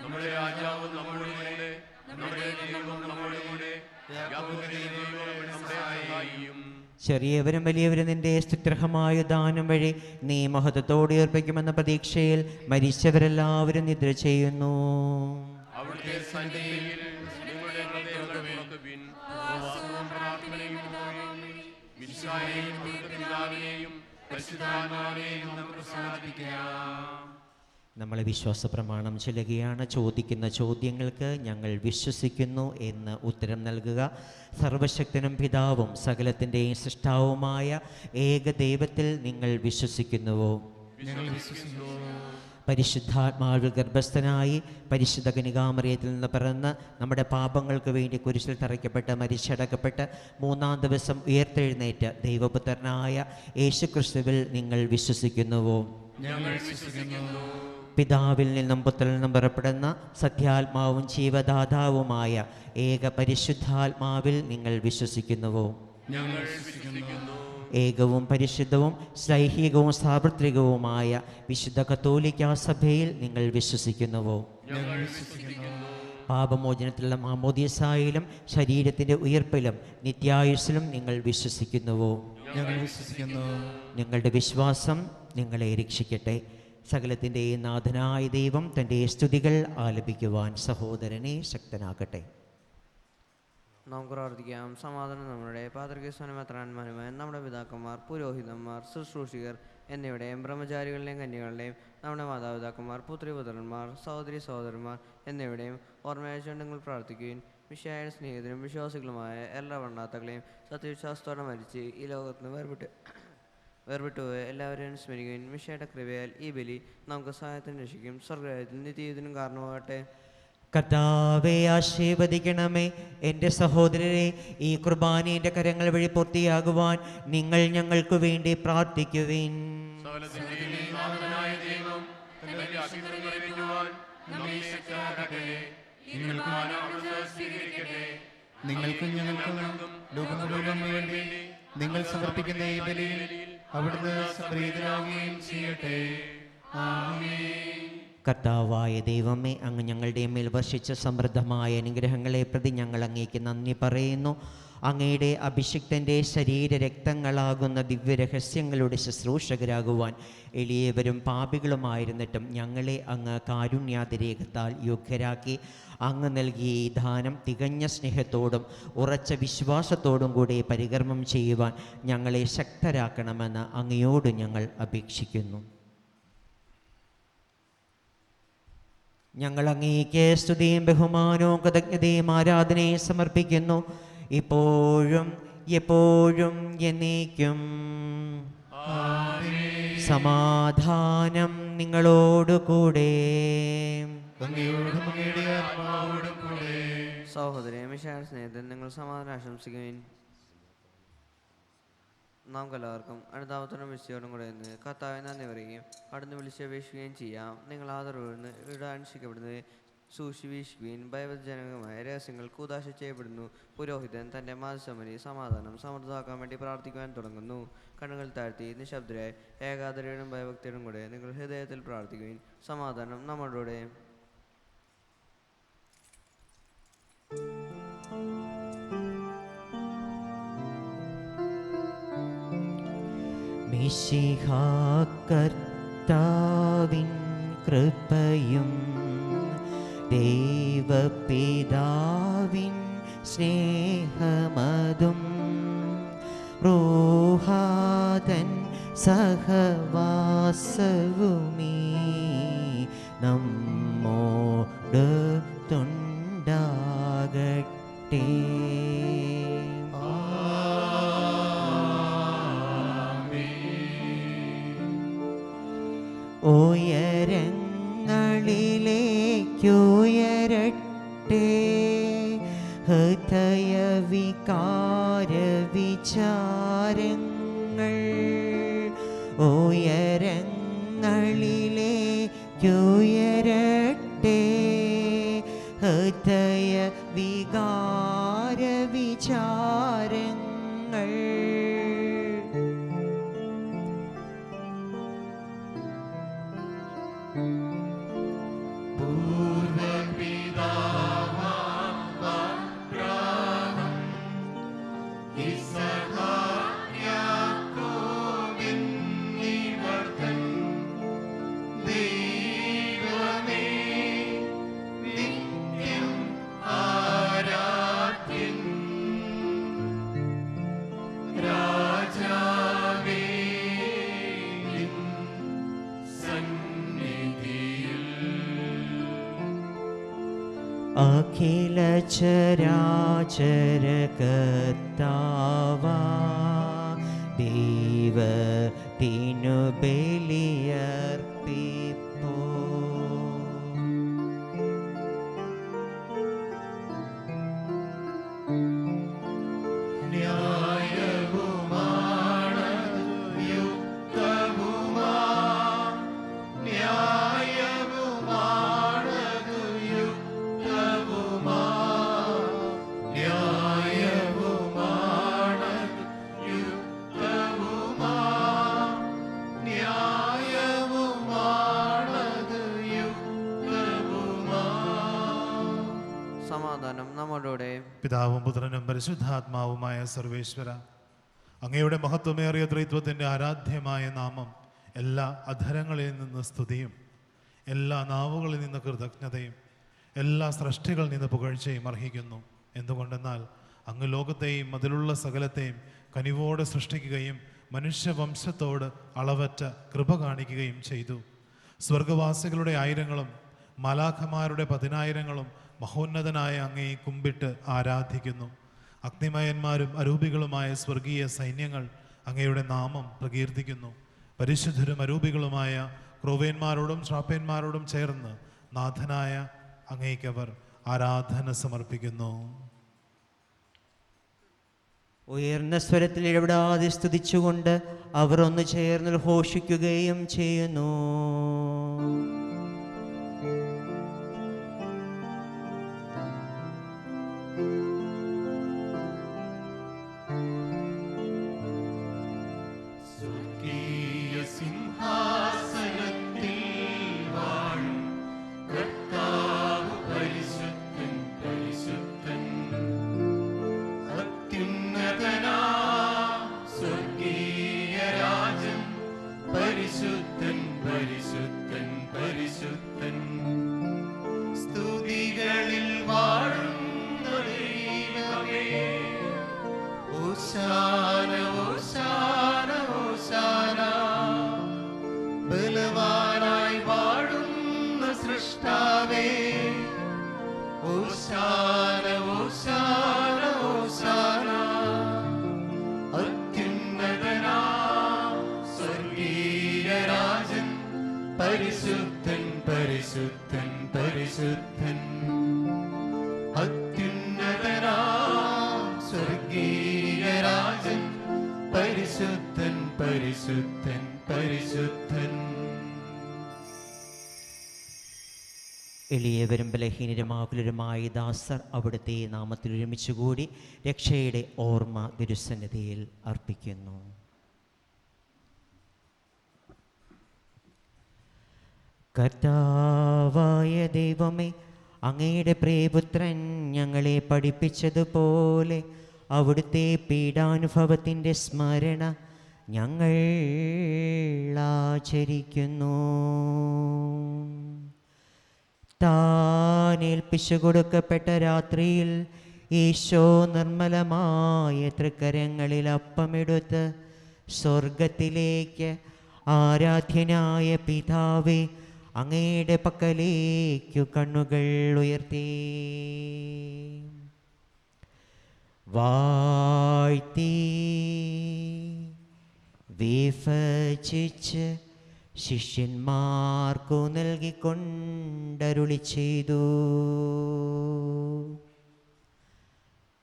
നമ്മുടെ രാജാവ് നമ്മോടുകൂടെ, നമ്മുടെ ദൈവം നമ്മോടുകൂടെ, യാക്കോബിന്റെ ദൈവം നമ്മുടെ സഹായിയും. ചെറിയവരും വലിയവരും നിന്റെ സ്തുത്യർഹമായ ദാനം വഴി നീ മഹത്വത്തോടെ ഏർപ്പിക്കുമെന്ന പ്രതീക്ഷയിൽ മരിച്ചവരെല്ലാവരും നിദ്ര ചെയ്യുന്നു. അവിടുത്തെ സന്നിധിയിൽ നിങ്ങളുടെ ഹൃദയങ്ങൾ തുറക്കുവിൻ. ഉപവാസവും പ്രാർത്ഥനയും വിശ്വാസത്തെയും പിതാവിനെയും പരിശുദ്ധാത്മാവിനെയും നമുക്ക് പ്രസാദിപ്പിക്കാം. നമ്മൾ വിശ്വാസ പ്രമാണം ചൊല്ലുകയാണ്. ചോദിക്കുന്ന ചോദ്യങ്ങൾക്ക് ഞങ്ങൾ വിശ്വസിക്കുന്നു എന്ന് ഉത്തരം നൽകുക. സർവശക്തനും പിതാവും സകലത്തിൻ്റെയും സൃഷ്ടാവുമായ ഏക ദൈവത്തിൽ നിങ്ങൾ വിശ്വസിക്കുന്നുവോ? പരിശുദ്ധാത്മാവിൽ ഗർഭസ്ഥനായി പരിശുദ്ധ കന്യകാമറിയത്തിൽ നിന്ന് പിറന്ന് നമ്മുടെ പാപങ്ങൾക്ക് വേണ്ടി കുരിശിൽ തറയ്ക്കപ്പെട്ട് മരിച്ചടക്കപ്പെട്ട് മൂന്നാം ദിവസം ഉയർത്തെഴുന്നേറ്റ് ദൈവപുത്രനായ യേശുക്രിസ്തുവിൽ നിങ്ങൾ വിശ്വസിക്കുന്നുവോ? പിതാവിൽ നിന്നും പുത്രനിൽ നിന്നും പുറപ്പെടുന്ന സത്യാത്മാവും ജീവദാതാവുമായ ഏക പരിശുദ്ധാത്മാവിൽ നിങ്ങൾ വിശ്വസിക്കുന്നുവോ? ഏകവും പരിശുദ്ധവും ശ്ലൈഹികവും സാർവത്രികവുമായ വിശുദ്ധ കത്തോലിക്കാ സഭയിൽ നിങ്ങൾ വിശ്വസിക്കുന്നുവോ? പാപമോചനത്തിലുള്ള മാമോദീസായിലും ശരീരത്തിൻ്റെ ഉയർപ്പിലും നിത്യായുസ്സിലും നിങ്ങൾ വിശ്വസിക്കുന്നുവോ? നിങ്ങളുടെ വിശ്വാസം നിങ്ങളെ രക്ഷിക്കട്ടെ. സകലത്തിൻ്റെയും നാഥനായ ദൈവം തൻ്റെ സ്തുതികൾ ആലപിക്കുവാൻ സഹോദരനെ ശക്തനാക്കട്ടെ. നമുക്ക് പ്രാർത്ഥിക്കാം. സമാധാനം നമ്മുടെ പാത്രികസ്വനമെത്രാന്മാരുമായ നമ്മുടെ പിതാക്കന്മാർ, പുരോഹിതന്മാർ, ശുശ്രൂഷികർ എന്നിവരുടെയും ബ്രഹ്മചാരികളുടെയും കന്യകളുടെയും നമ്മുടെ മാതാപിതാക്കന്മാർ, പുത്രിപുത്രന്മാർ, സഹോദരി സഹോദരന്മാർ എന്നിവരുടെയും ഓർമ്മയാഴ്ച പ്രാർത്ഥിക്കുകയും മിശിഹായുടെ സ്നേഹിതരും വിശ്വാസികളുമായ എല്ലാ വണ്ണാത്തകളെയും സത്യവിശ്വാസത്തോടെ മരിച്ച് ഈ ലോകത്ത് നിന്ന് വേർവിട്ടുപോയ എല്ലാവരെയും സ്മരിക്കുകയും മിശിഹായുടെ കൃപയാൽ ഈ ബലി നമുക്ക് സഹായത്തിന് രക്ഷിക്കും സ്വർഗ്ഗരാജ്യത്തിൽ നിത്യജീവത്തിനും കാരണമാകട്ടെ. കർത്താവെ ആശീർവദിക്കണമേ. എൻ്റെ സഹോദരരെ, ഈ കുർബാനയുടെ കരങ്ങൾ വഴി പൂർത്തിയാകുവാൻ നിങ്ങൾ ഞങ്ങൾക്ക് വേണ്ടി പ്രാർത്ഥിക്കുവിൻ. നിങ്ങൾക്കും ഞങ്ങൾക്കും ലോകം മുഴുവനും വേണ്ടി നിങ്ങൾ സമർപ്പിക്കുന്ന ഈ ബലിയിൽ അവിടുന്ന് സംപ്രീതനാവുകയും ചെയ്യട്ടെ. ആമേൻ. കർത്താവായ ദൈവമേ, അങ്ങ് ഞങ്ങളുടെ മേൽ വർഷിച്ച സമൃദ്ധമായ അനുഗ്രഹങ്ങളെ പ്രതി ഞങ്ങൾ അങ്ങേക്ക് നന്ദി പറയുന്നു. അങ്ങയുടെ അഭിഷിക്തൻ്റെ ശരീരരക്തങ്ങളാകുന്ന ദിവ്യരഹസ്യങ്ങളുടെ ശുശ്രൂഷകരാകുവാൻ എളിയവരും പാപികളുമായിരുന്നിട്ടും ഞങ്ങളെ അങ്ങ് കാരുണ്യാതിരേകത്താൽ യോഗ്യരാക്കി. അങ്ങ് നൽകിയ ഈ ദാനം തികഞ്ഞ സ്നേഹത്തോടും ഉറച്ച വിശ്വാസത്തോടും കൂടി പരികർമ്മം ചെയ്യുവാൻ ഞങ്ങളെ ശക്തരാക്കണമെന്ന് അങ്ങയോട് ഞങ്ങൾ അപേക്ഷിക്കുന്നു. ഞങ്ങൾ അങ്ങേക്ക് സ്തുതിയും ബഹുമാനവും കൃതജ്ഞതയും ആരാധനയും സമർപ്പിക്കുന്നു, ഇപ്പോഴും എപ്പോഴും എന്നേക്കും. സമാധാനം നിങ്ങളോടുകൂടെ. സഹോദരൻ മിശിഹായുടെ സ്നേഹത്തിൽ നിങ്ങൾ സമാധാനം ആശംസിക്കുകയും നമുക്കെല്ലാവർക്കും അനുതാപത്തോടും വിശയോടും കൂടെ നിന്ന് കർത്താവെ നന്ദി പറയുകയും അവിടുന്ന് വിളിച്ചപേക്ഷിക്കുകയും ചെയ്യാം. നിങ്ങൾ ആദരവിടുന്ന് ഇവിടെ അനുഷ്ഠിക്കപ്പെടുന്നത് സൂക്ഷിക്കുകയും ഭയജനകമായ രഹസ്യങ്ങൾ കൂതാശ ചെയ്യപ്പെടുന്നു. പുരോഹിതൻ തൻ്റെ മാതൃസമരി സമാധാനം സമൃദ്ധമാക്കാൻ വേണ്ടി പ്രാർത്ഥിക്കുവാൻ തുടങ്ങുന്നു. കണ്ണുകൾ താഴ്ത്തി നിശബ്ദരായി ഏകാഗ്രതയോടും ഭയഭക്തിയോടും കൂടെ നിങ്ങൾ ഹൃദയത്തിൽ പ്രാർത്ഥിക്കുകയും സമാധാനം നമ്മളുടെ മിശിഹാ കർത്താവിൻ കൃപയും ദൈവപിതാവിൻ സ്നേഹമതും റൂഹാതൻ സഹവാസവുമീ നമ്മോട് തുണ്ടാകട്ടെ. ഉയരങ്ങളിലേക്കുയരട്ടെ ഹൃദയവികാര വിചാരങ്ങൾ ഉയരങ്ങളിലേക്കുയരട്ടെ ഹൃദയ വികാര വിചാരങ്ങൾ അഖില ചരാചര കർത്താവാ ദൈവത്തിനു ബലിയർപ്പിപ്പോ സമാധാനം നമ്മോടുകൂടെ. പിതാവും പുത്രനും പരിശുദ്ധാത്മാവുമായ സർവേശ്വര, അങ്ങയുടെ മഹത്വമേറിയ ത്രിത്വത്തിൻ്റെ ആരാധ്യമായ നാമം എല്ലാ അധരങ്ങളിൽ നിന്ന് സ്തുതിയും എല്ലാ നാവുകളിൽ നിന്ന് കൃതജ്ഞതയും എല്ലാ സൃഷ്ടികളിൽ നിന്ന് പുകഴ്ചയും അർഹിക്കുന്നു. എന്തുകൊണ്ടെന്നാൽ അങ്ങ് ലോകത്തെയും അതിലുള്ള സകലത്തെയും കനിവോടെ സൃഷ്ടിക്കുകയും മനുഷ്യവംശത്തോട് അളവറ്റ കൃപ കാണിക്കുകയും ചെയ്തു. സ്വർഗവാസികളുടെ ആയിരങ്ങളും മാലാഖമാരുടെ 10,000ങ്ങളും മഹോന്നതനായ അങ്ങയെ കുമ്പിട്ട് ആരാധിക്കുന്നു. അഗ്നിമയന്മാരും അരൂപികളുമായ സ്വർഗീയ സൈന്യങ്ങൾ അങ്ങയുടെ നാമം പ്രകീർത്തിക്കുന്നു. പരിശുദ്ധരും അരൂപികളുമായ ക്രോവേന്മാരോടും ശ്രാപ്പേന്മാരോടും ചേർന്ന് നാഥനായ അങ്ങേക്കവർ ആരാധന സമർപ്പിക്കുന്നു. ഉയർന്ന സ്വരത്തിൽ ഇടപെടാതെ സ്തുതിച്ചുകൊണ്ട് അവർ ഒന്ന് ചേർന്ന് ഘോഷിക്കുകയും ചെയ്യുന്നു. പരിശുദ്ധൻ പരിശുദ്ധൻ പരിശുദ്ധൻ അത്യുന്നതനാം സ്വർഗീയ രാജൻ പരിശുദ്ധൻ പരിശുദ്ധൻ പരിശുദ്ധൻ. എളിയവരും ബലഹീനരുമാകുലരുമായ ദാസർ അവിടുത്തെ നാമത്തിൽ ഒരുമിച്ചുകൂടി രക്ഷയുടെ ഓർമ്മ തിരുസന്നിധിയിൽ അർപ്പിക്കുന്നു. കർത്താവായ ദൈവമേ, അങ്ങയുടെ പ്രിയപുത്രൻ ഞങ്ങളെ പഠിപ്പിച്ചതുപോലെ അവിടുത്തെ പീഡാനുഭവത്തിൻ്റെ സ്മരണ ഞങ്ങൾ ആചരിക്കുന്നു. താൻ ഏൽപ്പിച്ചു കൊടുക്കപ്പെട്ട രാത്രിയിൽ ഈശോ നിർമ്മലമായ തൃക്കരങ്ങളിൽ അപ്പമെടുത്ത് സ്വർഗത്തിലേക്ക് ആരാധ്യനായ പിതാവേ അങ്ങയുടെ പക്കലേക്കു കണ്ണുകൾ ഉയർത്തി വാഴ്ത്തി വിഭജിച്ച് ശിഷ്യന്മാർക്കു നൽകിക്കൊണ്ടരുളി ചെയ്തു,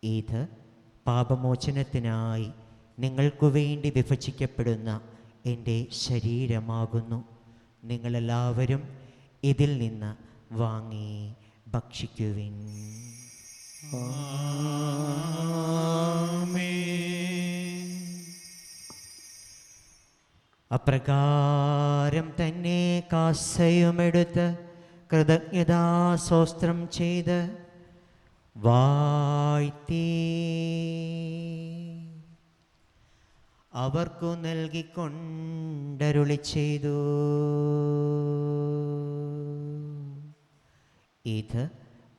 ഇത് പാപമോചനത്തിനായി നിങ്ങൾക്കു വേണ്ടി വിഭജിക്കപ്പെടുന്ന എൻ്റെ ശരീരമാകുന്നു. നിങ്ങളെല്ലാവരും ഇതിൽ നിന്ന് വാങ്ങി ഭക്ഷിക്കുവിൻ. അപ്രകാരം തന്നെ കാസയുമെടുത്ത് കൃതജ്ഞതാസ്തോത്രം ചെയ്ത് വാഴ്ത്തി അവർക്കു നൽകിക്കൊണ്ടരുളി ചെയ്തു, ഇത്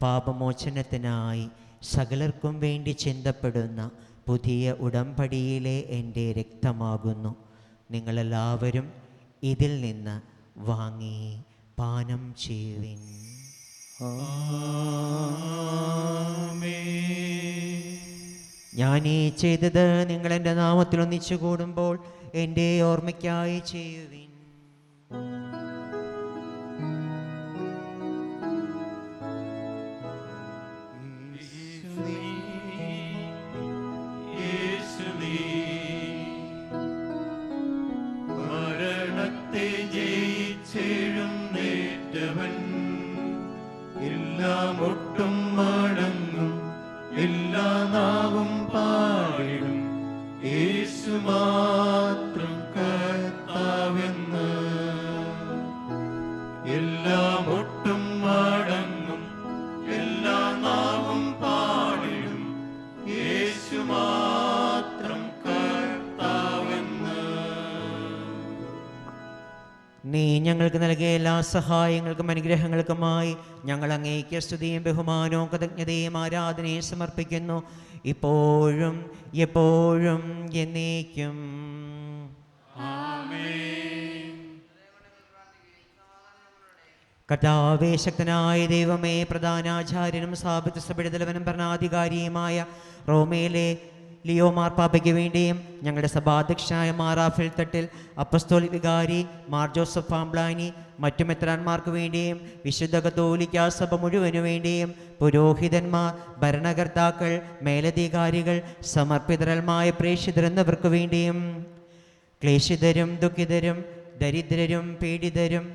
പാപമോചനത്തിനായി സകലർക്കും വേണ്ടി ചിന്തപ്പെടുന്ന പുതിയ ഉടമ്പടിയിലെ എൻ്റെ രക്തമാകുന്നു. നിങ്ങളെല്ലാവരും ഇതിൽ നിന്ന് വാങ്ങി പാനം ചെയ്യുവിൻ. ഞാനീ ചെയ്തത് നിങ്ങൾ എൻ്റെ നാമത്തിൽ ഒന്നിച്ചു കൂടുമ്പോൾ എൻ്റെ ഓർമ്മയ്ക്കായി ചെയ്യുവിൻ. മരണത്തെ ജയിച്ചെഴുന്നേറ്റവൻ, എല്ലാം ഒട്ടും മടങ്ങും, എല്ലാ നാവും പാടിടും, യേശു മാത്രം കർത്താവെന്ന്. എല്ലാം ഒട്ടും മടങ്ങും, എല്ലാ നാവും പാടിടും, യേശു മാത്രം കർത്താവെന്ന്. നീ ഞങ്ങൾക്ക് നൽകിയ എല്ലാ സഹായങ്ങൾക്കും അനുഗ്രഹങ്ങൾക്കുമായി ഞങ്ങൾ അങ്ങേക്ക് സ്തുതിയും ബഹുമാനവും കൃതജ്ഞതയും ആരാധനയും സമർപ്പിക്കുന്നു, ഇപ്പോഴും എപ്പോഴും എന്നേക്കും. കർത്താവേ, ശക്തനായ ദൈവമേ, പ്രധാനാചാര്യനും സാബത്ത് സഭയുടെ തലവനും ഭരണാധികാരിയുമായ റോമയിലെ ലിയോ മാർപ്പാപ്പയ്ക്ക് വേണ്ടിയും ഞങ്ങളുടെ സഭാധ്യക്ഷനായ മാറാഫിൽ തട്ടിൽ അപ്പസ്തോലിക് വികാരി മാർ ജോസഫ് പാംബ്ലാനി, മറ്റു മെത്രാന്മാർക്ക് വേണ്ടിയും വിശുദ്ധ കത്തോലിക്കാ സഭ മുഴുവനു വേണ്ടിയും പുരോഹിതന്മാർ, ഭരണകർത്താക്കൾ, മേലധികാരികൾ, സമർപ്പിതരമായ പ്രേക്ഷിതർ എന്നിവർക്ക് വേണ്ടിയും ക്ലേശിതരും ദുഃഖിതരും ദരിദ്രരും പീഡിതരും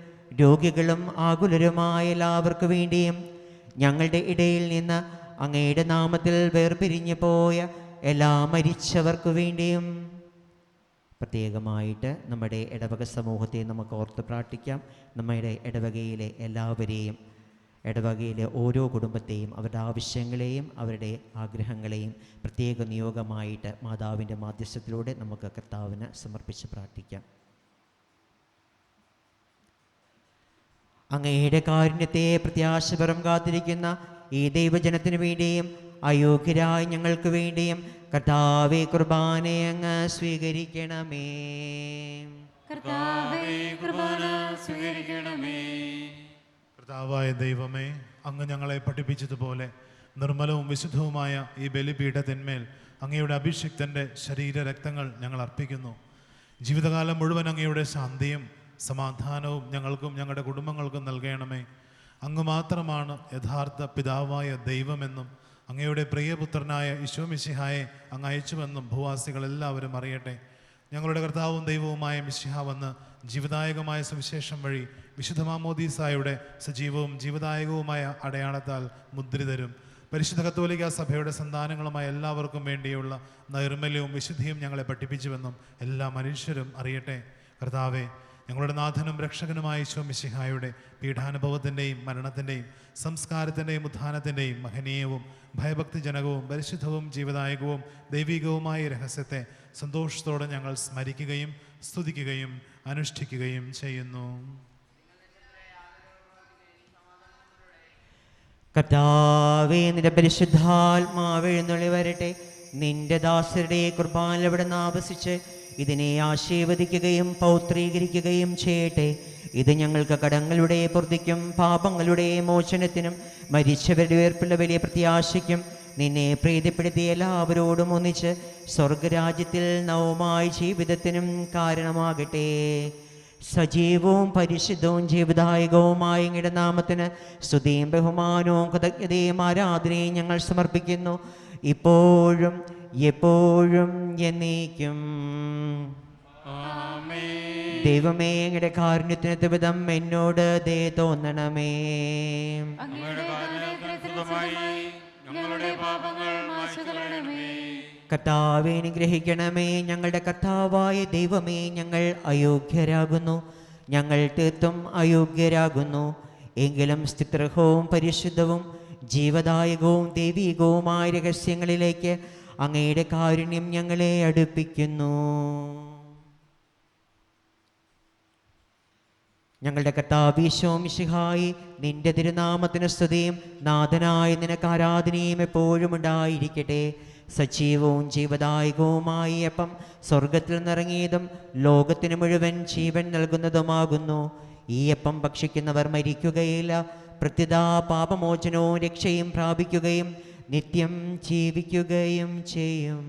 രോഗികളും ആകുലരുമായ എല്ലാവർക്കു വേണ്ടിയും ഞങ്ങളുടെ ഇടയിൽ നിന്ന് അങ്ങയുടെ നാമത്തിൽ വേർപിരിഞ്ഞു പോയ എല്ലാ മരിച്ചവർക്കു വേണ്ടിയും പ്രത്യേകമായിട്ട് നമ്മുടെ ഇടവക സമൂഹത്തെ നമുക്ക് ഓർത്ത് പ്രാർത്ഥിക്കാം. നമ്മുടെ ഇടവകയിലെ എല്ലാവരെയും, ഇടവകയിലെ ഓരോ കുടുംബത്തെയും, അവരുടെ ആവശ്യങ്ങളെയും അവരുടെ ആഗ്രഹങ്ങളെയും പ്രത്യേക നിയോഗമായിട്ട് മാതാവിൻ്റെ മാധ്യസ്ഥത്തിലൂടെ നമുക്ക് കർത്താവിന് സമർപ്പിച്ച് പ്രാർത്ഥിക്കാം. അങ്ങയുടെ കാരുണ്യത്തെ പ്രത്യാശപരം കാത്തിരിക്കുന്ന ഈ ദൈവജനത്തിനു വേണ്ടിയും അയോഗ്യരായ ഞങ്ങൾക്ക് വേണ്ടിയും കർത്താവേ, കുർബാനയെ അങ്ങ് സ്വീകരിക്കണമേ. കർത്താവായ ദൈവമേ, അങ്ങ് ഞങ്ങളെ പഠിപ്പിച്ചതുപോലെ നിർമ്മലവും വിശുദ്ധവുമായ ഈ ബലിപീഠത്തിന്മേൽ അങ്ങയുടെ അഭിഷിക്തൻ്റെ ശരീരരക്തങ്ങൾ ഞങ്ങൾ അർപ്പിക്കുന്നു. ജീവിതകാലം മുഴുവൻ അങ്ങയുടെ ശാന്തിയും സമാധാനവും ഞങ്ങൾക്കും ഞങ്ങളുടെ കുടുംബങ്ങൾക്കും നൽകണമേ. അങ്ങ് മാത്രമാണ് യഥാർത്ഥ പിതാവായ ദൈവമെന്നും അങ്ങയുടെ പ്രിയപുത്രനായ ഈശോ മിശിഹായെ അങ്ങ് അയച്ചുവെന്നും ഭൂവാസികളെല്ലാവരും അറിയട്ടെ. ഞങ്ങളുടെ കർത്താവും ദൈവവുമായ മിശിഹ വന്ന് ജീവദായകമായ സുവിശേഷം വഴി വിശുദ്ധ മാമോദീസായുടെ സജീവവും ജീവദായകവുമായ അടയാളത്താൽ മുദ്രിതരും പരിശുദ്ധ കത്തോലിക്ക സഭയുടെ സന്താനങ്ങളുമായ എല്ലാവർക്കും വേണ്ടിയുള്ള നൈർമല്യവും വിശുദ്ധിയും ഞങ്ങളെ പഠിപ്പിച്ചുവെന്നും എല്ലാ മനുഷ്യരും അറിയട്ടെ. കർത്താവെ, ഞങ്ങളുടെ നാഥനും രക്ഷകനുമായ ഈശോ മിശിഹായുടെ പീഠാനുഭവത്തിൻ്റെയും മരണത്തിൻ്റെയും സംസ്കാരത്തിൻ്റെയും ഉത്ഥാനത്തിൻ്റെയും മഹനീയവും ഭയഭക്തിജനകവും പരിശുദ്ധവും ജീവദായകവും ദൈവികവുമായ രഹസ്യത്തെ സന്തോഷത്തോടെ ഞങ്ങൾ സ്മരിക്കുകയും സ്തുതിക്കുകയും അനുഷ്ഠിക്കുകയും ചെയ്യുന്നു. കർത്താവേ, നിന്റെ പരിശുദ്ധാത്മാവ് എഴുന്നള്ളി വരട്ടെ. നിന്റെ ദാസരുടെ കുർബാന എവിടുന്ന് ആവസിച്ച് ഇതിനെ ആശീർവദിക്കുകയും പൗത്രീകരിക്കുകയും ചെയ്യട്ടെ. ഇത് ഞങ്ങൾക്ക് കടങ്ങളുടെ പൂർത്തിക്കും പാപങ്ങളുടെ മോചനത്തിനും മരിച്ചവരുടെ ഉയർപ്പുള്ള വലിയ പ്രത്യാശയ്ക്കും നിന്നെ പ്രീതിപ്പെടുത്തിയ എല്ലാവരോടും ഒന്നിച്ച് സ്വർഗരാജ്യത്തിൽ നവമായ ജീവിതത്തിനും കാരണമാകട്ടെ. സജീവവും പരിശുദ്ധവും ജീവദായകവുമായ അങ്ങയുടെ നാമത്തിന് സ്തുതിയും ബഹുമാനവും കൃതജ്ഞതയും ആരാധനയും ഞങ്ങൾ സമർപ്പിക്കുന്നു, ഇപ്പോഴും എപ്പോഴും എന്നേക്കും. ദൈവമേ, അങ്ങയുടെ കാരുണ്യത്തിന് വിധം എന്നോട് ദയ തോന്നണമേ. ഞങ്ങളുടെ പാപങ്ങൾ മായ്ച്ചുകളയണമേ. കർത്താവേ, അനുഗ്രഹിക്കണമേ. ഞങ്ങളുടെ കർത്താവായ ദൈവമേ, ഞങ്ങൾ അയോഗ്യരാകുന്നു, ഞങ്ങൾ തീർത്തും അയോഗ്യരാകുന്നു. എങ്കിലും സ്തുത്യർഹവും പരിശുദ്ധവും ജീവദായകവും ദൈവികവുമായ രഹസ്യങ്ങളിലേക്ക് അങ്ങയുടെ കാരുണ്യം ഞങ്ങളെ അടുപ്പിക്കുന്നു. ഞങ്ങളുടെ കർത്താവീശോ മിശിഹായി, നിന്റെ തിരുനാമത്തിന് സ്തുതിയും നാഥനായ നിനക്ക് ആരാധനയും എപ്പോഴും ഉണ്ടായിരിക്കട്ടെ. സജീവവും ജീവദായകവുമായി അപ്പം സ്വർഗത്തിൽ നിറങ്ങിയതും ലോകത്തിന് മുഴുവൻ ജീവൻ നൽകുന്നതുമാകുന്നു. ഈ അപ്പം ഭക്ഷിക്കുന്നവർ മരിക്കുകയില്ല, പ്രത്യുത പാപമോചനവും രക്ഷയും പ്രാപിക്കുകയും നിത്യം ജീവിക്കുകയും ചെയ്യും.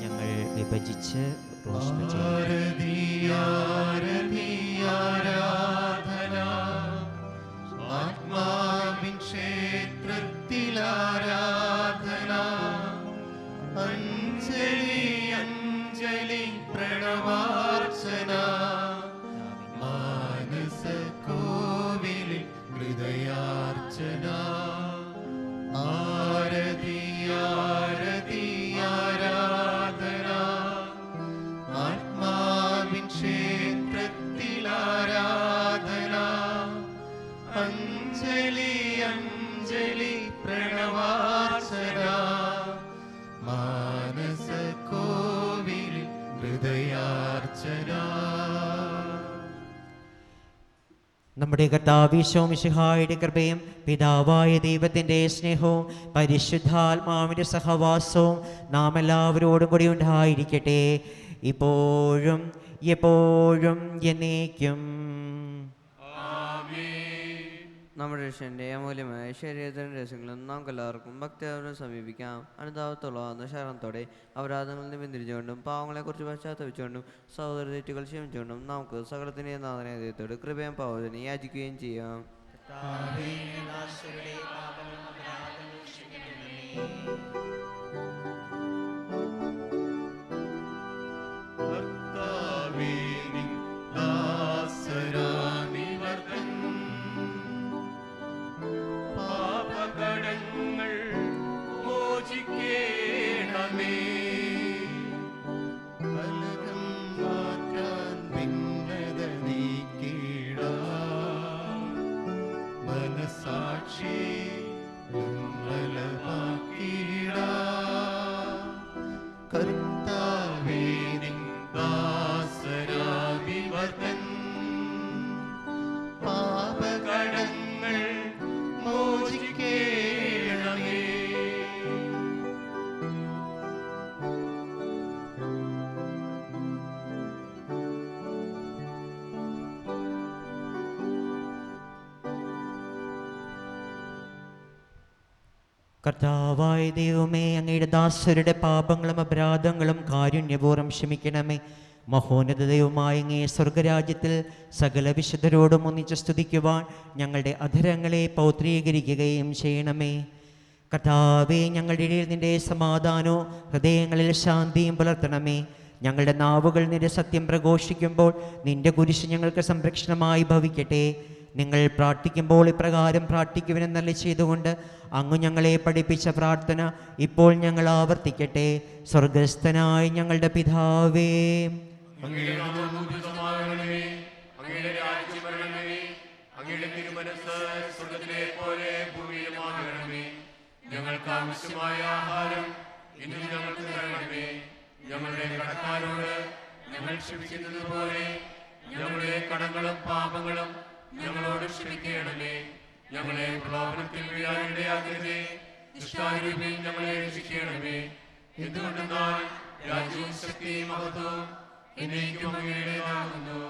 ഞങ്ങൾ വിഭജിച്ച് റോസ്റ്റ് ചെയ്യും. ആരാധന ആത്മാവിൻ ക്ഷേത്രത്തിൽ ആരാധന. അഞ്ജലി അഞ്ജലി പ്രണവാർച്ചന. മാനസ കോവിലിൽ ഹൃദയാർച്ചന. ആരതി ആരതി ആരാധന ആത്മാവിൻ ക്ഷേത്രത്തിൽ ആരാധന. അഞ്ജലി അഞ്ജലി പ്രണവാർച്ചന. മാനസ കോവിലിൽ ഹൃദയാർച്ചന. നമ്മുടെ കർത്താവീശോ മിശിഹായുടെ കൃപയും പിതാവായ ദൈവത്തിൻ്റെ സ്നേഹവും പരിശുദ്ധാത്മാവിൻ്റെ സഹവാസവും നാം എല്ലാവരോടും കൂടി ഉണ്ടായിരിക്കട്ടെ, ഇപ്പോഴും എപ്പോഴും എന്നേക്കും. നമ്മുടെ രക്ഷൻ്റെ അമൂല്യമായ ശരീരത്തിൻ്റെ രഹസ്യങ്ങളും നമുക്ക് എല്ലാവർക്കും ഭക്തിയോടെ സമീപിക്കാം. അനുതാപത്തോളം ശരണത്തോടെ അപരാധങ്ങളിൽ നിന്ന് പിന്തിരിച്ചുകൊണ്ടും പാവങ്ങളെക്കുറിച്ച് പശ്ചാത്തപിച്ചുകൊണ്ടും സഹോദര തെറ്റുകൾ ക്ഷമിച്ചുകൊണ്ടും നമുക്ക് സകലത്തിൻ്റെ നാഥനെ ദൈവത്തോട് കൃപയും പാവത്തിനെ യാചിക്കുകയും ചെയ്യാം. കർത്താവേ, നിൻ ദാസരാനിവർത്തൻ പാപകടങ്ങൾ മോചിക്കേണമേ. കലഹം മാറ്റാൻ ഭിന്നത നീക്കിടാൻ മനസാക്ഷി നിർമ്മലമാക്കിടാൻ. കർത്താവേ, നിൻ ദാസരാനിവർത്തൻ പാപകടങ്ങൾ മോചിക്കേണമേ. കർത്താവായ ദൈവമേ, അങ്ങയുടെ ദാസരുടെ പാപങ്ങളും അപരാധങ്ങളും കാരുണ്യപൂർവ്വം ക്ഷമിക്കണമേ. മഹോന്നത ദൈവമായ അങ്ങേ സ്വർഗരാജ്യത്തിൽ സകല വിശുദ്ധരോടും ഒന്നിച്ച് സ്തുതിക്കുവാൻ ഞങ്ങളുടെ അധരങ്ങളെ പൗത്രീകരിക്കുകയും ചെയ്യണമേ. കർത്താവേ, ഞങ്ങളുടെ ഇടയിൽ നിന്റെ സമാധാനവും ഹൃദയങ്ങളിൽ ശാന്തിയും പുലർത്തണമേ. ഞങ്ങളുടെ നാവുകൾ നിന്റെ സത്യം പ്രഘോഷിക്കുമ്പോൾ നിന്റെ കുരിശ് ഞങ്ങൾക്ക് സംരക്ഷണമായി ഭവിക്കട്ടെ. നിങ്ങൾ പ്രാർത്ഥിക്കുമ്പോൾ ഇപ്രകാരം പ്രാർത്ഥിക്കുവിനെന്നല്ല ചെയ്തുകൊണ്ട് അങ്ങ് ഞങ്ങളെ പഠിപ്പിച്ച പ്രാർത്ഥന ഇപ്പോൾ ഞങ്ങൾ ആവർത്തിക്കട്ടെ. സ്വർഗസ്ഥനായ ഞങ്ങളുടെ പിതാവേ, അങ്ങയുടെ നാമം പൂജിതമാകണമേ. അങ്ങയുടെ രാജ്യം വരണമേ. അങ്ങയുടെ തിരുമനസ്സ് സ്വർഗ്ഗത്തിലെ പോലെ ഭൂമിയിലുമാകണമേ. ഞങ്ങൾക്ക് ആവശ്യമായ ആഹാരം ഇന്ന് ഞങ്ങൾക്ക് തരണമേ. ഞങ്ങളുടെ കടക്കാരോട് ഞങ്ങൾ ക്ഷമിക്കുന്നത് പോലെ ഞങ്ങളുടെ കടങ്ങളും പാപങ്ങളും ഞങ്ങളോട് ക്ഷമിക്കണമേ. ഞങ്ങളെ പ്രലോഭനത്തിൽ വീഴാനിടയാകരുതേ. ദുഷ്ടാരൂപിയിൽ ഞങ്ങളെ രക്ഷിക്കണമേ. എന്തുകൊണ്ടെന്നാൽ രാജ്യവും ശക്തിയും മഹത്വവും എന്നേക്കും അങ്ങയുടേതാകുന്നു.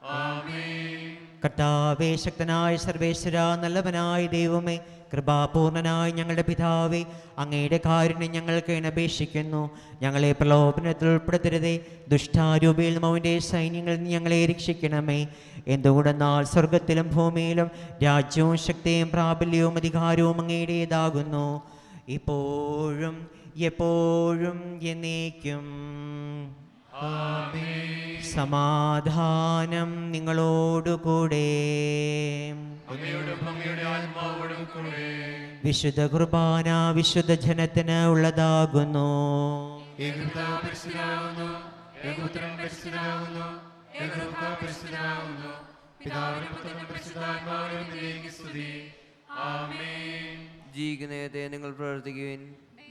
ആമേൻ. കർത്താവേ, ശക്തനായ സർവേശ്വര, നല്ലവനായ ദൈവമേ, കൃപാപൂർണനായ ഞങ്ങളുടെ പിതാവേ, അങ്ങയുടെ കാരുണ്യം ഞങ്ങൾക്ക് അപേക്ഷിക്കുന്നു. ഞങ്ങളെ പ്രലോഭനത്തിൽ ഉൾപ്പെടുത്തരുതേ, ദുഷ്ടാരൂപിയിൽ നിന്നും അവൻ്റെ സൈന്യങ്ങളിൽ നിന്ന് ഞങ്ങളെ രക്ഷിക്കണമേ. എന്തുകൊണ്ടെന്നാൽ സ്വർഗത്തിലും ഭൂമിയിലും രാജ്യവും ശക്തിയും പ്രാബല്യവും അധികാരവും അങ്ങയുടേതാകുന്നു, ഇപ്പോഴും എപ്പോഴും എന്നേക്കും. സമാധാനം നിങ്ങളോടുകൂടെ. വിശുദ്ധ കുർബാന വിശുദ്ധ ജനത്തിന് ഉള്ളതാകുന്നു. ജീവിക്കുന്നതേ നിങ്ങൾ പ്രവർത്തിക്കുവിൻ.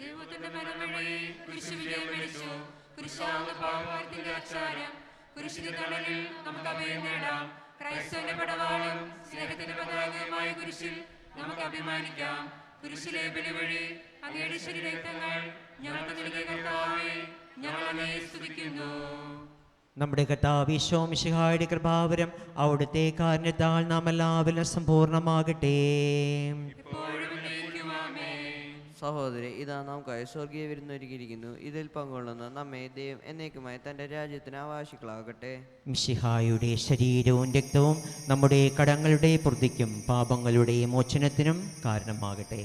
ദൈവത്തിന്റെ മരമഴയെ കുരിശ് വിജയം വരിച്ചു. കുരിശാവുന്ന പാപത്തിന്റെ അച്ചാരം, കുരിശിന്റെ തണലിൽ നമുക്ക് അഭയം നേടാം. ക്രൈസ്തവന്റെ പടവാളും സ്നേഹത്തിന്റെ പതാകയുമായ കുരിശിൽ നമുക്ക് അഭിമാനിക്കാം. കുരിശിലെ ബലി വഴി അങ്ങയുടെ ശരീരങ്ങൾ ഞങ്ങൾക്ക് നൽകിയ കർത്താവേ, ഞങ്ങൾ അങ്ങയെ സ്തുതിക്കുന്നു. നമ്മുടെ കർത്താവ് ഈശോ മിശിഹായുടെ കൃപാവരം അവിടുത്തെ കാരുണ്യത്താൽ നാം എല്ലാവരും സമ്പൂർണ്ണമാകട്ടെ. സഹോദരി, ഇതാ നമുക്കായി സ്വർഗീയ വിരുന്നൊരുക്കിയിരിക്കുന്നു. ഇതിൽ പങ്കുകൊള്ളുന്ന നമ്മെ ദൈവം എന്നേക്കുമായി തൻ്റെ രാജ്യത്തിന് അവകാശികളാകട്ടെ. മിശിഹായുടെ ശരീരവും രക്തവും നമ്മുടെ കടങ്ങളുടെ പൂർത്തിക്കും പാപങ്ങളുടെ മോചനത്തിനും കാരണമാകട്ടെ.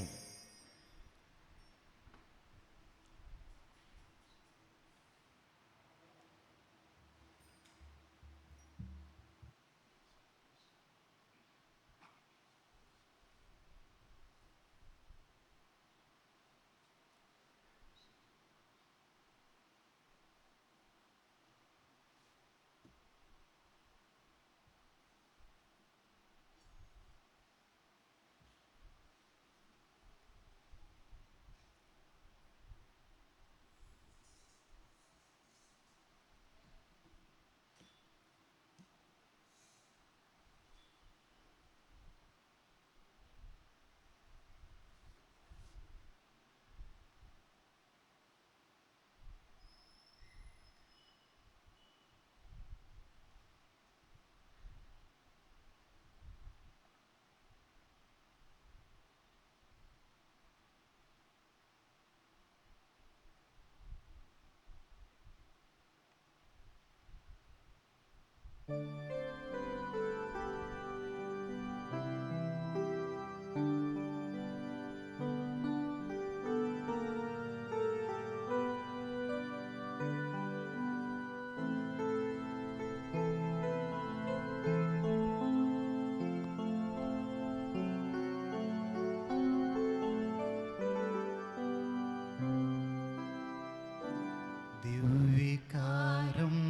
ദിവ്യകാരുണ്യമേ,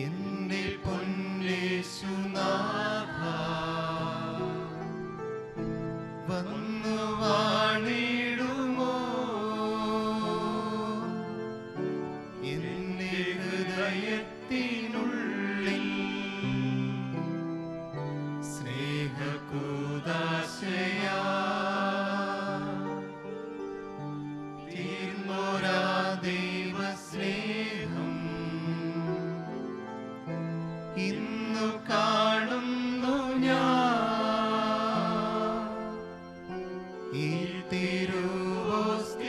എന്റെ പൊന്നേശുനാഥാ, വന്നു വാണിടുമോ എന്റെ ഹൃദയത്തിനുള്ളിൽ സ്നേഹകൂദാശയാ ദൈവസ്നേഹം ഇന്നു കാണുന്നു ഞാൻ ഈ തിരുവോസ്തിയിൽ.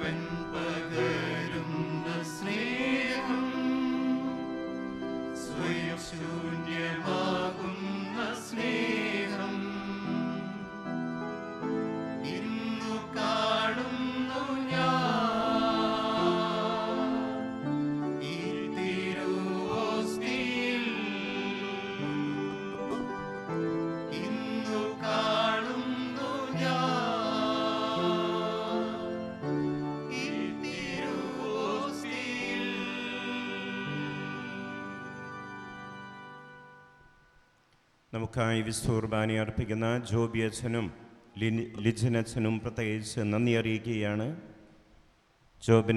ജീവൻ പകരുന്ന സ്നേഹം സ്വയം ശൂന്യമാകുന്ന സ്നേഹം ഇന്നു കാണുന്നു ഞാൻ ഈ തിരുവോസ്തിയിൽ ഇന്നു കാണുന്നു ഞാൻ ഈ തിരുവോസ്തിയിൽ. നമുക്കായി വിസ്തുർബാനി അർപ്പിക്കുന്ന ജോബി അച്ഛനും ലിജനച്ഛനും പ്രത്യേകിച്ച് നന്ദി അറിയിക്കുകയാണ്. ജോബി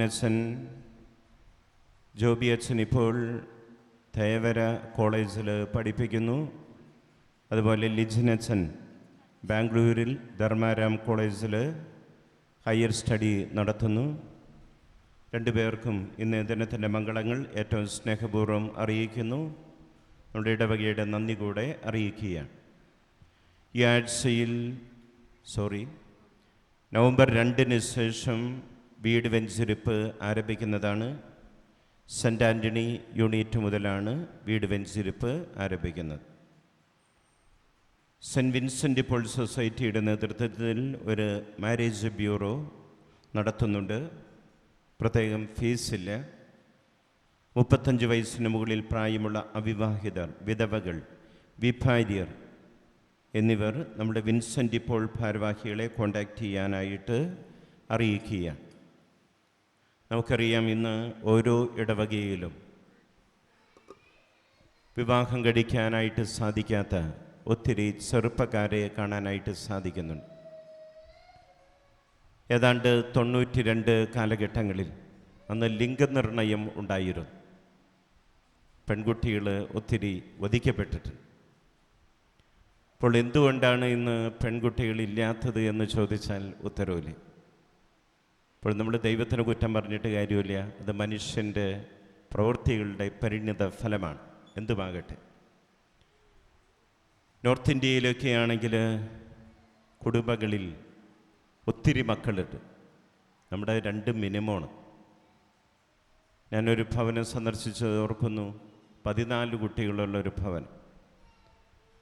അച്ഛൻ ഇപ്പോൾ തേവര കോളേജിൽ പഠിപ്പിക്കുന്നു. അതുപോലെ ലിജനച്ഛൻ ബാംഗ്ലൂരിൽ ധർമാരാം കോളേജിൽ ഹയർ സ്റ്റഡി നടത്തുന്നു. രണ്ടുപേർക്കും ഇന്ന് ദിനത്തിൻ്റെ മംഗളങ്ങൾ ഏറ്റവും സ്നേഹപൂർവ്വം അറിയിക്കുന്നു. നമ്മുടെ ഇടവകയുടെ നന്ദി കൂടെ അറിയിക്കുകയാണ്. ഈ ആഴ്ചയിൽ നവംബർ 2-ന് ശേഷം വീട് വെഞ്ചിരിപ്പ് ആരംഭിക്കുന്നതാണ്. സെൻറ്റ് ആൻ്റണി യൂണിറ്റ് മുതലാണ് വീട് വെഞ്ചിരിപ്പ് ആരംഭിക്കുന്നത്. സെൻറ്റ് വിൻസെൻ്റ് പോൾ സൊസൈറ്റിയുടെ നേതൃത്വത്തിൽ ഒരു മാരേജ് ബ്യൂറോ നടത്തുന്നുണ്ട്. പ്രത്യേകം ഫീസില്ല. 35 വയസ്സിന് മുകളിൽ പ്രായമുള്ള അവിവാഹിതർ, വിധവകൾ, വിഭാര്യർ എന്നിവർ നമ്മുടെ വിൻസെൻ്റ് പോൾ ഭാരവാഹികളെ കോൺടാക്റ്റ് ചെയ്യാനായിട്ട് അറിയിക്കുക. നമുക്കറിയാം, ഇന്ന് ഓരോ ഇടവകയിലും വിവാഹം കഴിക്കാനായിട്ട് സാധിക്കാത്ത ഒത്തിരി ചെറുപ്പക്കാരെ കാണാനായിട്ട് സാധിക്കുന്നുണ്ട്. ഏതാണ്ട് 92 കാലഘട്ടങ്ങളിൽ അന്ന് ലിംഗനിർണയം ഉണ്ടായിരുന്നു. പെൺകുട്ടികൾ ഒത്തിരി വധിക്കപ്പെട്ടിട്ടുണ്ട്. അപ്പോൾ എന്തുകൊണ്ടാണ് ഇന്ന് പെൺകുട്ടികളില്ലാത്തത് എന്ന് ചോദിച്ചാൽ ഉത്തരവില്ല. അപ്പോൾ നമ്മൾ ദൈവത്തിന് കുറ്റം പറഞ്ഞിട്ട് കാര്യമില്ല. അത് മനുഷ്യൻ്റെ പ്രവൃത്തികളുടെ പരിണിത ഫലമാണ്. എന്തുമാകട്ടെ, നോർത്ത് ഇന്ത്യയിലൊക്കെ ആണെങ്കിൽ കുടുംബങ്ങളിൽ ഒത്തിരി മക്കളുണ്ട്. നമ്മുടെ 2 മിനിമമാണ്. ഞാനൊരു ഭവനം സന്ദർശിച്ച് ഓർക്കുന്നു, 14 കുട്ടികളുള്ളൊരു ഭവനം.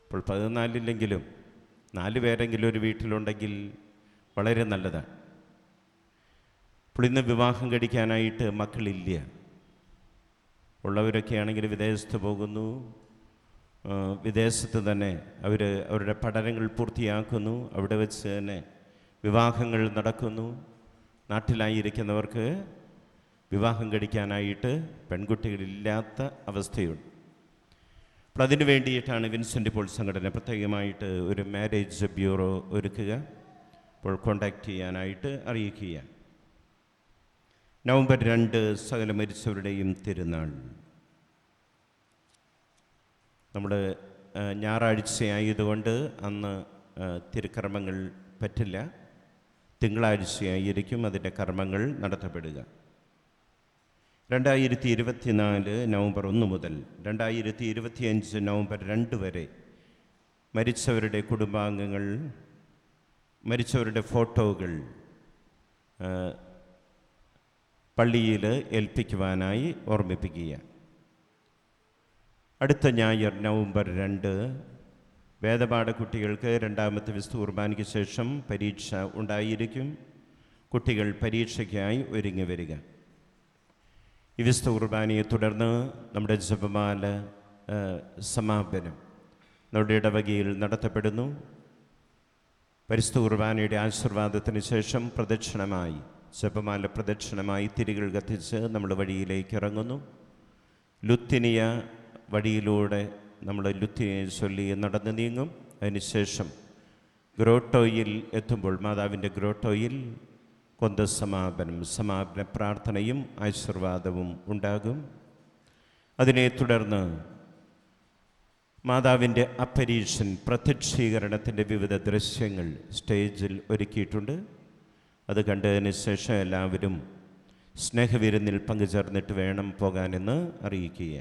അപ്പോൾ 14 4 പേരെങ്കിലും ഒരു വീട്ടിലുണ്ടെങ്കിൽ വളരെ നല്ലതാണ്. അപ്പോൾ ഇന്ന് വിവാഹം കഴിക്കാനായിട്ട് മക്കളില്ല. ഉള്ളവരൊക്കെ ആണെങ്കിൽ വിദേശത്ത് പോകുന്നു. വിദേശത്ത് തന്നെ അവരുടെ പഠനങ്ങൾ പൂർത്തിയാക്കുന്നു. അവിടെ വെച്ച് തന്നെ വിവാഹങ്ങൾ നടക്കുന്നു. നാട്ടിലായിരിക്കുന്നവർക്ക് വിവാഹം കഴിക്കാനായിട്ട് പെൺകുട്ടികളില്ലാത്ത അവസ്ഥയുണ്ട്. അപ്പോൾ അതിനു വേണ്ടിയിട്ടാണ് വിൻസെൻ്റ് പോൾ സംഘടന പ്രത്യേകമായിട്ട് ഒരു മാരേജ് ബ്യൂറോ ഒരുക്കുക. അപ്പോൾ കോൺടാക്റ്റ് ചെയ്യാനായിട്ട് അറിയിക്കുക. നവംബർ 2 സകല മരിച്ചവരുടെയും തിരുനാൾ. നമ്മൾ ഞായറാഴ്ചയായതുകൊണ്ട് അന്ന് തിരുക്കർമ്മങ്ങൾ പറ്റില്ല. തിങ്കളാഴ്ചയായിരിക്കും അതിൻ്റെ കർമ്മങ്ങൾ നടത്തപ്പെടുക. 2024 നവംബർ 1 മുതൽ 2025 നവംബർ 2 വരെ മരിച്ചവരുടെ കുടുംബാംഗങ്ങൾ, മരിച്ചവരുടെ ഫോട്ടോകൾ പള്ളിയിൽ ഏൽപ്പിക്കുവാനായി ഓർമ്മിപ്പിക്കുക. അടുത്ത ഞായർ നവംബർ 2 വേദപാഠ കുട്ടികൾക്ക് 2ാമത്തെ വിസ്തു കുർബാനയ്ക്ക് ശേഷം പരീക്ഷ ഉണ്ടായിരിക്കും. കുട്ടികൾ പരീക്ഷയ്ക്കായി ഒരുങ്ങി വരിക. ഈ വിസ്തു കുർബാനയെ തുടർന്ന് നമ്മുടെ ജപമാല സമാപനം നമ്മുടെ ഇടവകയിൽ നടത്തപ്പെടുന്നു. പരിശുദ്ധ കുർബാനയുടെ ആശീർവാദത്തിന് ശേഷം പ്രദക്ഷിണമായി, ജപമാല പ്രദക്ഷിണമായി തിരികൾ കത്തിച്ച് നമ്മൾ വഴിയിലേക്ക് ഇറങ്ങുന്നു. ലുത്തിനിയ വഴിയിലൂടെ നമ്മൾ ലുത്തിനിയെ ചൊല്ലി നടന്നു നീങ്ങും. അതിനുശേഷം ഗ്രോട്ടോയിൽ എത്തുമ്പോൾ മാതാവിൻ്റെ ഗ്രോട്ടോയിൽ സമാപന പ്രാർത്ഥനയും ആശീർവാദവും ഉണ്ടാകും. അതിനെ തുടർന്ന് മാതാവിൻ്റെ അപ്പരീഷൻ പ്രത്യക്ഷീകരണത്തിൻ്റെ വിവിധ ദൃശ്യങ്ങൾ സ്റ്റേജിൽ ഒരുക്കിയിട്ടുണ്ട്. അത് കണ്ടതിന് ശേഷം എല്ലാവരും സ്നേഹവിരുന്നിൽ പങ്കുചേർന്നിട്ട് വേണം പോകാനെന്ന് അറിയിക്കുക.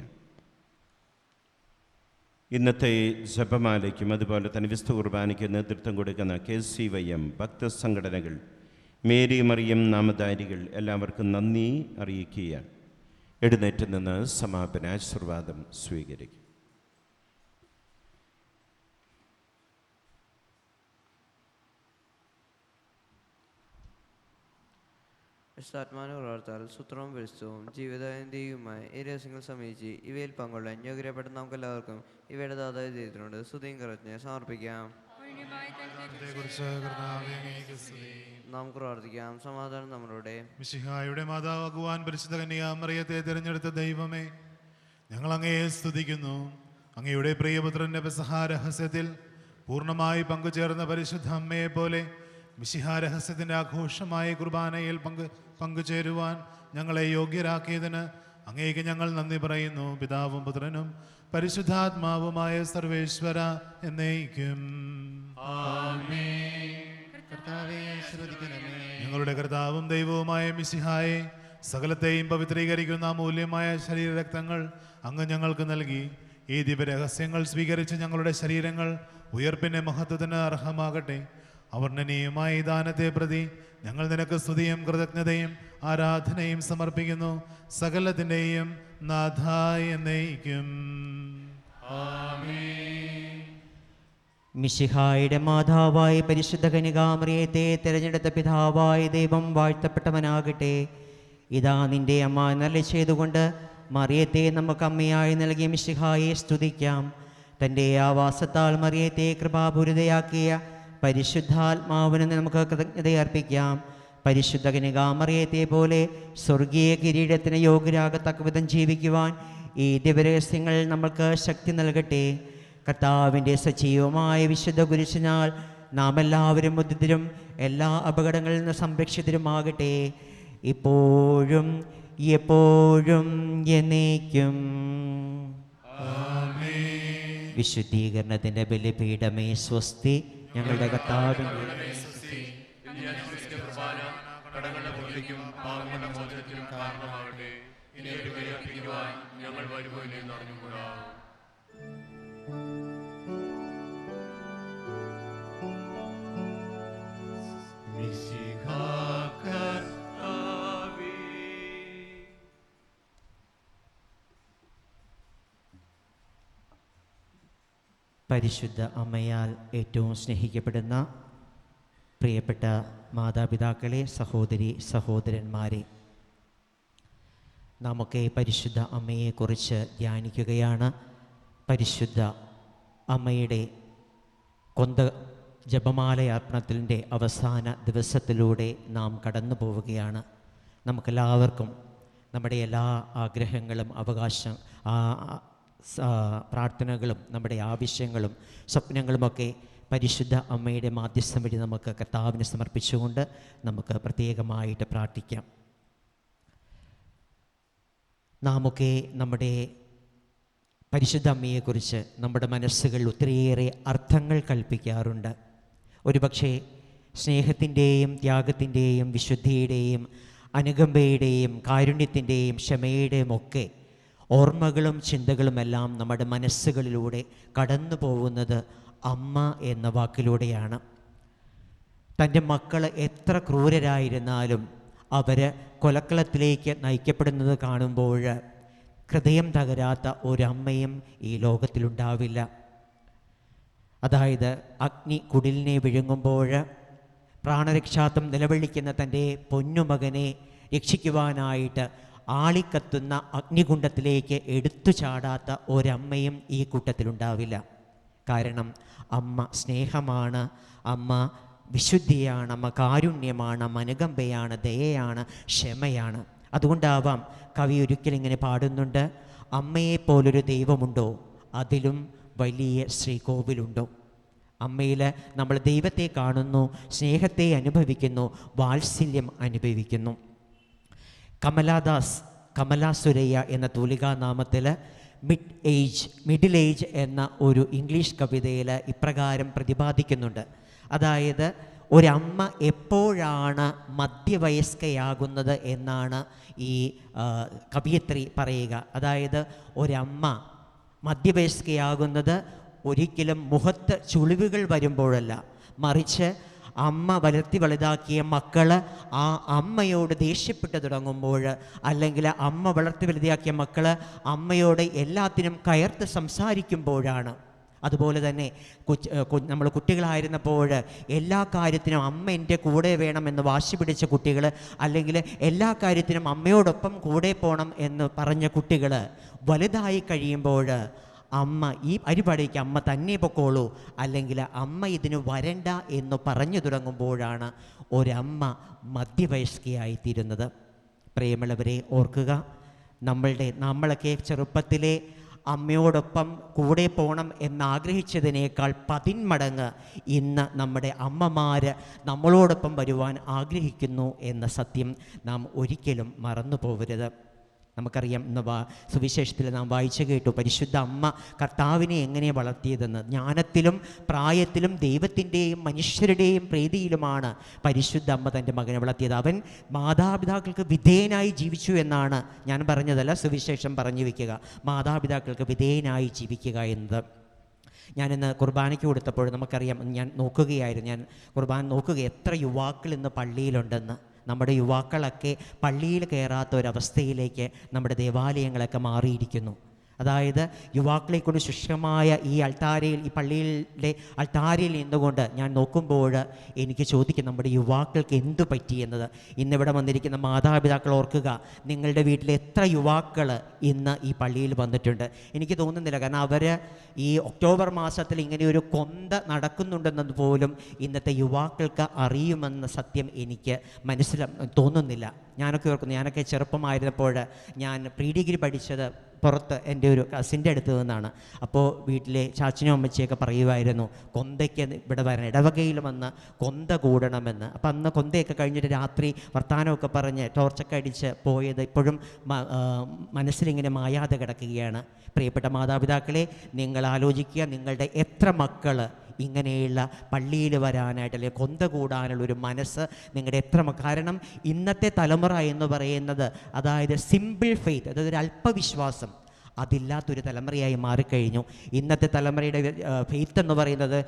ഇന്നത്തെ ജപമാലയ്ക്കും അതുപോലെ തന്നെ വിസ്തു കുർബാനയ്ക്ക് നേതൃത്വം കൊടുക്കുന്ന KCYM ഭക്തസംഘടനകൾ മേരി മറിയം നാമധാരികൾ എല്ലാവർക്കും നന്ദി അറിയിക്കുകയാണ്. എഴുന്നേറ്റ് നിന്ന് സമാപന ആശീർവാദം സ്വീകരിക്കും. വിശുദ്ധാത്മാവിന്റെ പ്രവർത്താൽ സൂത്രവും വെളിച്ചവും ജീവിതന്റെയുമായി ഈ രഹസ്യങ്ങൾ സമീപിച്ച് ഇവയിൽ പങ്കൊള്ളാൻ യോഗ്യപ്പെട്ട നമുക്ക് എല്ലാവർക്കും ഇവയുടെ ദാതാവ് ചെയ്തിട്ടുണ്ട്. സ്തുതിയും കരജ്ഞയെ സമർപ്പിക്കാം. നമുക്ക് പ്രാർത്ഥിക്കാം. സമാധാനം നമ്മളോടെ. മിശിഹായുടെ മാതാവാകുവാൻ പരിശുദ്ധ കന്യാമറിയത്തെ തിരഞ്ഞെടുത്ത ദൈവമേ, ഞങ്ങൾ അങ്ങയെ സ്തുതിക്കുന്നു. അങ്ങയുടെ പ്രിയപുത്രന്റെ പെസഹാ രഹസ്യത്തിൽ പൂർണ്ണമായി പങ്കുചേർന്ന പരിശുദ്ധ അമ്മയെ പോലെ മിശിഹാ രഹസ്യത്തിന്റെ ആഘോഷമായ കുർബാനയിൽ പങ്കുചേരുവാൻ ഞങ്ങളെ യോഗ്യരാക്കിയതിന് അങ്ങേക്ക് ഞങ്ങൾ നന്ദി പറയുന്നു. പിതാവും പുത്രനും പരിശുദ്ധാത്മാവുമായ സർവേശ്വര എന്നേക്കും. ഞങ്ങളുടെ കർത്താവും ദൈവവുമായ മിശിഹായെ, സകലത്തെയും പവിത്രീകരിക്കുന്ന അമൂല്യമായ ശരീരരക്തങ്ങൾ അങ്ങ് ഞങ്ങൾക്ക് നൽകി. ഈ ദിവ്യരഹസ്യങ്ങൾ സ്വീകരിച്ച് ഞങ്ങളുടെ ശരീരങ്ങൾ ഉയർപ്പിന്റെ മഹത്വത്തിന് അർഹമാകട്ടെ. അവർണ്ണനീയമായ ഈ ദാനത്തെ പ്രതി ഞങ്ങൾ നിനക്ക് സ്തുതിയും കൃതജ്ഞതയും ആരാധനയും സമർപ്പിക്കുന്നു. സകലത്തിൻ്റെയും നാഥായ എന്നേക്കും. മിശിഹായുടെ മാതാവായ പരിശുദ്ധ കന്യകാമറിയത്തെ തിരഞ്ഞെടുത്ത പിതാവായ ദൈവം വാഴ്ത്തപ്പെട്ടവനാകട്ടെ. ഇതാ നിന്റെ അമ്മ നല്ല ചെയ്തുകൊണ്ട് മറിയത്തെ നമുക്ക് അമ്മയായി നൽകിയ മിശിഹായെ സ്തുതിക്കാം. തൻ്റെ ആവാസത്താൽ മറിയത്തെ കൃപാപൂരിതയാക്കിയ പരിശുദ്ധാത്മാവിന് നമുക്ക് കൃതജ്ഞതയർപ്പിക്കാം. പരിശുദ്ധ കന്യകാമറിയത്തെ പോലെ സ്വർഗീയ കിരീടത്തിന് യോഗ്യരാകത്തക്ക വിധം ജീവിക്കുവാൻ ഈ ദിവ്യരഹസ്യങ്ങൾ നമ്മൾക്ക് ശക്തി നൽകട്ടെ. കർത്താവിൻ്റെ സജീവമായ വിശുദ്ധ കുരിശിനാൽ നാം എല്ലാവരും മുദ്രിതരും എല്ലാ അപകടങ്ങളിൽ നിന്ന് സംരക്ഷിതരുമാകട്ടെ, ഇപ്പോഴും എപ്പോഴും എന്നേക്കും. വിശുദ്ധീകരണത്തിൻ്റെ ബലിപീഠമേ സ്വസ്തി. ഞങ്ങളുടെ കർത്താവിൻ്റെ ഞങ്ങൾ വരുമ്പോഴേ അറിഞ്ഞുകൂടാ. പരിശുദ്ധ അമ്മയാൽ ഏറ്റവും സ്നേഹിക്കപ്പെടുന്ന പ്രിയപ്പെട്ട മാതാപിതാക്കളെ, സഹോദരി സഹോദരന്മാരെ, നമുക്ക് പരിശുദ്ധ അമ്മയെക്കുറിച്ച് ധ്യാനിക്കുകയാണ്. പരിശുദ്ധ അമ്മയുടെ ജപമാലയാർപ്പണത്തിൻ്റെ അവസാന ദിവസത്തിലൂടെ നാം കടന്നു പോവുകയാണ്. നമുക്കെല്ലാവർക്കും നമ്മുടെ എല്ലാ ആഗ്രഹങ്ങളും പ്രാർത്ഥനകളും നമ്മുടെ ആവശ്യങ്ങളും സ്വപ്നങ്ങളുമൊക്കെ പരിശുദ്ധ അമ്മയുടെ മാധ്യസ്ഥം വഴി നമുക്ക് കർത്താവിന് സമർപ്പിച്ചുകൊണ്ട് നമുക്ക് പ്രത്യേകമായിട്ട് പ്രാർത്ഥിക്കാം. നാമൊക്കെ നമ്മുടെ പരിശുദ്ധ അമ്മയെക്കുറിച്ച് നമ്മുടെ മനസ്സുകളിൽ ഒത്തിരിയേറെ അർത്ഥങ്ങൾ കൽപ്പിക്കാറുണ്ട്. ഒരുപക്ഷെ സ്നേഹത്തിൻ്റെയും ത്യാഗത്തിൻ്റെയും വിശുദ്ധിയുടെയും അനുകമ്പയുടെയും കാരുണ്യത്തിൻ്റെയും ക്ഷമയുടെയും ഒക്കെ ഓർമ്മകളും ചിന്തകളുമെല്ലാം നമ്മുടെ മനസ്സുകളിലൂടെ കടന്നു പോകുന്നത് അമ്മ എന്ന വാക്കിലൂടെയാണ്. തൻ്റെ മക്കൾ എത്ര ക്രൂരരായിരുന്നാലും അവർ കൊലക്കളത്തിലേക്ക് നയിക്കപ്പെടുന്നത് കാണുമ്പോൾ ഹൃദയം തകരാത്ത ഒരമ്മയും ഈ ലോകത്തിലുണ്ടാവില്ല. അതായത് അഗ്നി കുടിലിനെ വിഴുങ്ങുമ്പോൾ പ്രാണരക്ഷാർത്ഥം നിലവിളിക്കുന്ന തൻ്റെ പൊന്നുമകനെ രക്ഷിക്കുവാനായിട്ട് ആളിക്കത്തുന്ന അഗ്നികുണ്ഡത്തിലേക്ക് എടുത്തു ചാടാത്ത ഒരമ്മയും ഈ കൂട്ടത്തിലുണ്ടാവില്ല. കാരണം അമ്മ സ്നേഹമാണ്, അമ്മ വിശുദ്ധിയാണ്, അമ്മ കാരുണ്യമാണ്, അമ്മ അനുകമ്പയാണ്, ദയയാണ്, ക്ഷമയാണ്. അതുകൊണ്ടാവാം കവി ഒരിക്കലിങ്ങനെ പാടുന്നുണ്ട്, അമ്മയെപ്പോലൊരു ദൈവമുണ്ടോ, അതിലും വലിയ ശ്രീകോവിലുണ്ടോ. അമ്മയിൽ നമ്മൾ ദൈവത്തെ കാണുന്നു, സ്നേഹത്തെ അനുഭവിക്കുന്നു, വാത്സല്യം അനുഭവിക്കുന്നു. കമലാ സുരയ്യ എന്ന തൂലികാനാമത്തിൽ മിഡിൽ ഏജ് എന്ന ഒരു ഇംഗ്ലീഷ് കവിതയിൽ ഇപ്രകാരം പ്രതിപാദിക്കുന്നുണ്ട്. അതായത് ഒരമ്മ എപ്പോഴാണ് മധ്യവയസ്കയാകുന്നത് എന്നാണ് ഈ കവിയത്രി പറയുക. അതായത് ഒരമ്മ മധ്യവയസ്കയാകുന്നത് ഒരിക്കലും മുഖത്ത് ചുളിവുകൾ വരുമ്പോഴല്ല, മറിച്ച് അമ്മ വളർത്തി വലുതാക്കിയ മക്കൾ ആ അമ്മയോട് ദേഷ്യപ്പെട്ട് തുടങ്ങുമ്പോൾ, അല്ലെങ്കിൽ അമ്മ വളർത്തി വലുതാക്കിയ മക്കൾ അമ്മയോട് എല്ലാത്തിനും കയർത്ത് സംസാരിക്കുമ്പോഴാണ്. അതുപോലെ തന്നെ നമ്മൾ കുട്ടികളായിരുന്നപ്പോൾ എല്ലാ കാര്യത്തിനും അമ്മ എൻ്റെ കൂടെ വേണമെന്ന് വാശി പിടിച്ച കുട്ടികൾ, അല്ലെങ്കിൽ എല്ലാ കാര്യത്തിനും അമ്മയോടൊപ്പം കൂടെ പോകണം എന്ന് പറഞ്ഞ കുട്ടികൾ വലുതായി കഴിയുമ്പോൾ അമ്മ ഈ പരിപാടിക്ക് അമ്മ തന്നെ പൊക്കോളൂ, അല്ലെങ്കിൽ അമ്മ ഇതിന് വരണ്ട എന്ന് പറഞ്ഞു തുടങ്ങുമ്പോഴാണ് ഒരമ്മ മധ്യവയസ്കയായിത്തീരുന്നത്. പ്രിയമുള്ളവരെ ഓർക്കുക, നമ്മളൊക്കെ ചെറുപ്പത്തിലെ അമ്മയോടൊപ്പം കൂടെ പോകണം എന്നാഗ്രഹിച്ചതിനേക്കാൾ 10 മടങ്ങ് ഇന്ന് നമ്മുടെ അമ്മമാർ നമ്മളോടൊപ്പം വരുവാൻ ആഗ്രഹിക്കുന്നു എന്ന സത്യം നാം ഒരിക്കലും മറന്നു പോകരുത്. നമുക്കറിയാം, ഇന്ന് സുവിശേഷത്തിൽ നാം വായിച്ചു കേട്ടു പരിശുദ്ധ അമ്മ കർത്താവിനെ എങ്ങനെ വളർത്തിയതെന്ന്. ജ്ഞാനത്തിലും പ്രായത്തിലും ദൈവത്തിൻ്റെയും മനുഷ്യരുടെയും പ്രീതിയിലുമാണ് പരിശുദ്ധ അമ്മ തൻ്റെ മകനെ വളർത്തിയത്. അവൻ മാതാപിതാക്കൾക്ക് വിധേയനായി ജീവിച്ചു എന്നാണ് ഞാൻ പറഞ്ഞതല്ല, സുവിശേഷം പറഞ്ഞു വയ്ക്കുക, മാതാപിതാക്കൾക്ക് വിധേയനായി ജീവിക്കുക എന്നത്. ഞാനിന്ന് കുർബാനയ്ക്ക് കൊടുത്തപ്പോൾ നമുക്കറിയാം, ഞാൻ കുർബാന നോക്കുക എത്ര യുവാക്കൾ ഇന്ന് പള്ളിയിലുണ്ടെന്ന്. നമ്മുടെ യുവാക്കളൊക്കെ പള്ളിയിൽ കയറാത്ത ഒരവസ്ഥയിലേക്ക് നമ്മുടെ ദേവാലയങ്ങളൊക്കെ മാറിയിരിക്കുന്നു. അതായത് യുവാക്കളെ കൊണ്ട് ശുഷ്കമായ ഈ പള്ളിയിലെ അൾത്താരയിൽ നിന്നുകൊണ്ട് ഞാൻ നോക്കുമ്പോൾ എനിക്ക് ചോദിക്കും, നമ്മുടെ യുവാക്കൾക്ക് എന്തു പറ്റിയെന്നത്. ഇന്നിവിടെ വന്നിരിക്കുന്ന മാതാപിതാക്കൾ ഓർക്കുക, നിങ്ങളുടെ വീട്ടിൽ എത്ര യുവാക്കൾ ഇന്ന് ഈ പള്ളിയിൽ വന്നിട്ടുണ്ട്? എനിക്ക് തോന്നുന്നില്ല, കാരണം അവർ ഈ ഒക്ടോബർ മാസത്തിൽ ഇങ്ങനെ ഒരു കൊന്ത നടക്കുന്നുണ്ടെന്നത് പോലും ഇന്നത്തെ യുവാക്കൾക്ക് അറിയുമെന്ന സത്യം എനിക്ക് തോന്നുന്നില്ല. ഞാനൊക്കെ ഓർക്കുന്നു, ഞാനൊക്കെ ചെറുപ്പമായിരുന്നപ്പോൾ ഞാൻ പ്രീ ഡിഗ്രി പഠിച്ചത് പുറത്ത് എൻ്റെ ഒരു കസിൻ്റെ അടുത്ത് നിന്നാണ്. അപ്പോൾ വീട്ടിലെ ചാച്ചനും അമ്മച്ചിയൊക്കെ പറയുമായിരുന്നു, കൊന്തയ്ക്ക് ഇവിടെ വരണം, ഇടവകയിൽ വന്ന് കൊന്ത കൂടണമെന്ന്. അപ്പം അന്ന് കൊന്തയൊക്കെ കഴിഞ്ഞിട്ട് രാത്രി വർത്തമാനമൊക്കെ പറഞ്ഞ് ടോർച്ചൊക്കെ അടിച്ച് പോയത് ഇപ്പോഴും മനസ്സിലിങ്ങനെ മായാതെ കിടക്കുകയാണ്. പ്രിയപ്പെട്ട മാതാപിതാക്കളെ, നിങ്ങൾ ആലോചിക്കുക, നിങ്ങളുടെ എത്ര മക്കൾ ഇങ്ങനെയുള്ള പള്ളിയിൽ വരാനായിട്ട് അല്ലെങ്കിൽ കൊന്ത കൂടാനുള്ളൊരു മനസ്സ് നിങ്ങളുടെ എത്ര കാരണം ഇന്നത്തെ തലമുറ എന്ന് പറയുന്നത്, അതായത് സിമ്പിൾ ഫെയ്ത്ത്, അതായത് ഒരു അല്പവിശ്വാസം അതില്ലാത്തൊരു തലമുറയായി മാറിക്കഴിഞ്ഞു. ഇന്നത്തെ തലമുറയുടെ ഫെയ്ത്ത് എന്ന് പറയുന്നത്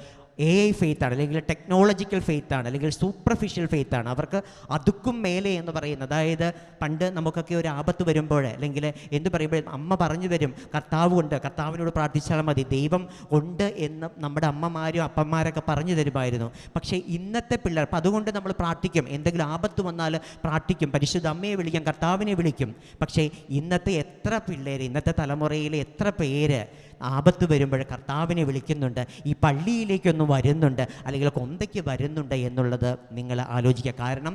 AI ഫെയ്ത്താണ്, അല്ലെങ്കിൽ ടെക്നോളജിക്കൽ ഫെയ്ത്താണ്, അല്ലെങ്കിൽ സൂപ്പർഫിഷ്യൽ ഫെയ്ത്താണ്. അവർക്ക് അതുക്കും മേലെ എന്ന് പറയുന്നത്, അതായത് പണ്ട് നമുക്കൊക്കെ ഒരു ആപത്ത് വരുമ്പോൾ അല്ലെങ്കിൽ എന്ത് പറയുമ്പോൾ അമ്മ പറഞ്ഞു വരും, കർത്താവ് ഉണ്ട്, കർത്താവിനോട് പ്രാർത്ഥിച്ചാൽ മതി, ദൈവം ഉണ്ട് എന്ന് നമ്മുടെ അമ്മമാരും അപ്പന്മാരൊക്കെ പറഞ്ഞു തരുമായിരുന്നു. പക്ഷേ ഇന്നത്തെ പിള്ളേർ, അപ്പം അതുകൊണ്ട് നമ്മൾ പ്രാർത്ഥിക്കും, എന്തെങ്കിലും ആപത്ത് വന്നാൽ പ്രാർത്ഥിക്കും, പരിശുദ്ധ അമ്മയെ വിളിക്കും, കർത്താവിനെ വിളിക്കും. പക്ഷേ ഇന്നത്തെ എത്ര പിള്ളേർ, ഇന്നത്തെ തലമുറയിലെ എത്ര പേര് ആപത്ത് വരുമ്പോൾ കർത്താവിനെ വിളിക്കുന്നുണ്ട്, ഈ പള്ളിയിലേക്കൊന്ന് വരുന്നുണ്ട്, അല്ലെങ്കിൽ കൊന്തയ്ക്ക് വരുന്നുണ്ട് എന്നുള്ളത് നിങ്ങൾ ആലോചിക്കുക. കാരണം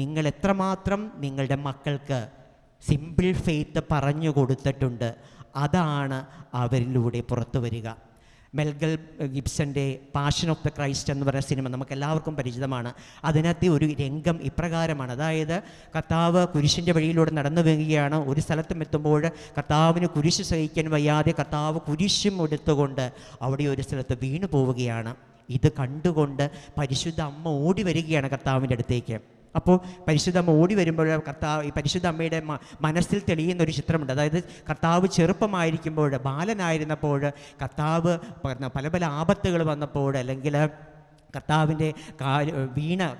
നിങ്ങൾ എത്രമാത്രം നിങ്ങളുടെ മക്കൾക്ക് സിമ്പിൾ ഫെയ്ത്ത് പറഞ്ഞു കൊടുത്തിട്ടുണ്ട്, അതാണ് അവരിലൂടെ പുറത്തു വരിക. മെൽഗൽ ഗിബ്സൻ്റെ പാഷൻ ഓഫ് ദ ക്രൈസ്റ്റ് എന്ന് പറയുന്ന സിനിമ നമുക്ക് എല്ലാവർക്കും പരിചിതമാണ്. അതിനകത്തെ ഒരു രംഗം ഇപ്രകാരമാണ്, അതായത് കർത്താവ് കുരിശിൻ്റെ വഴിയിലൂടെ നടന്നു വരികയാണ്. ഒരു സ്ഥലത്തും എത്തുമ്പോൾ കർത്താവിന് കുരിശ് സഹിക്കാൻ വയ്യാതെ കർത്താവ് കുരിശും എടുത്തുകൊണ്ട് അവിടെ ഒരു സ്ഥലത്ത് വീണു പോവുകയാണ്. ഇത് കണ്ടുകൊണ്ട് പരിശുദ്ധ അമ്മ ഓടി വരികയാണ് കർത്താവിൻ്റെ അടുത്തേക്ക്. അപ്പോൾ പരിശുദ്ധ അമ്മ ഓടി വരുമ്പോൾ ഈ പരിശുദ്ധ അമ്മയുടെ മനസ്സിൽ തെളിയുന്ന ഒരു ചിത്രമുണ്ട്. അതായത് കർത്താവ് ചെറുപ്പമായിരിക്കുമ്പോൾ, ബാലനായിരുന്നപ്പോൾ, കർത്താവ് പല പല ആപത്തുകൾ വന്നപ്പോൾ, അല്ലെങ്കിൽ കർത്താവിൻ്റെ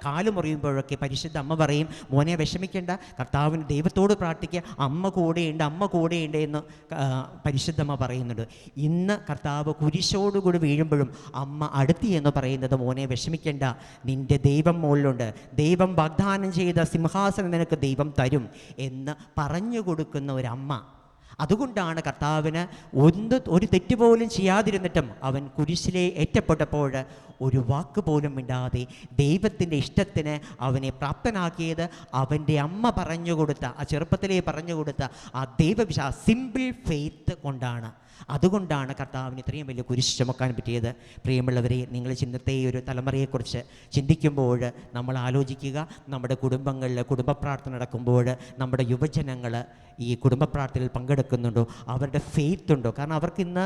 കാല് മുറിയുമ്പോഴൊക്കെ പരിശുദ്ധ അമ്മ പറയും, മോനെ വിഷമിക്കേണ്ട, കർത്താവിന് ദൈവത്തോട് പ്രാർത്ഥിക്കുക, അമ്മ കൂടെയുണ്ട് എന്ന് പരിശുദ്ധമ്മ പറയുന്നുണ്ട്. ഇന്ന് കർത്താവ് കുരിശോടുകൂടി വീഴുമ്പോഴും അമ്മ അടുത്തി എന്ന് പറയുന്നത്, മോനെ വിഷമിക്കേണ്ട, നിൻ്റെ ദൈവം മുകളിലുണ്ട്, ദൈവം വാഗ്ദാനം ചെയ്ത സിംഹാസനം നിനക്ക് ദൈവം തരും എന്ന് പറഞ്ഞു കൊടുക്കുന്ന ഒരമ്മ. അതുകൊണ്ടാണ് കർത്താവിന് ഒരു തെറ്റുപോലും ചെയ്യാതിരുന്നിട്ടും അവൻ കുരിശിലെ ഏറ്റപ്പെട്ടപ്പോൾ ഒരു വാക്ക് പോലും മിണ്ടാതെ ദൈവത്തിൻ്റെ ഇഷ്ടത്തിന് അവനെ പ്രാപ്തനാക്കിയത് അവൻ്റെ അമ്മ പറഞ്ഞുകൊടുത്ത, ആ ചെറുപ്പത്തിലേ പറഞ്ഞുകൊടുത്ത ആ സിമ്പിൾ ഫെയ്ത്ത് കൊണ്ടാണ്. അതുകൊണ്ടാണ് കർത്താവിന് ഇത്രയും വലിയ കുരിശ് ചുമക്കാൻ പറ്റിയത്. പ്രിയമുള്ളവരെ, നിങ്ങൾ ഇന്നത്തെ ഒരു തലമുറയെക്കുറിച്ച് ചിന്തിക്കുമ്പോൾ നമ്മൾ ആലോചിക്കുക, നമ്മുടെ കുടുംബങ്ങളിൽ കുടുംബ പ്രാർത്ഥന നടക്കുമ്പോൾ നമ്മുടെ യുവജനങ്ങൾ ഈ കുടുംബ പ്രാർത്ഥനയിൽ പങ്കെടുക്കുന്നുണ്ടോ, അവരുടെ ഫെയ്ത്ത് ഉണ്ടോ? കാരണം അവർക്ക് ഇന്ന്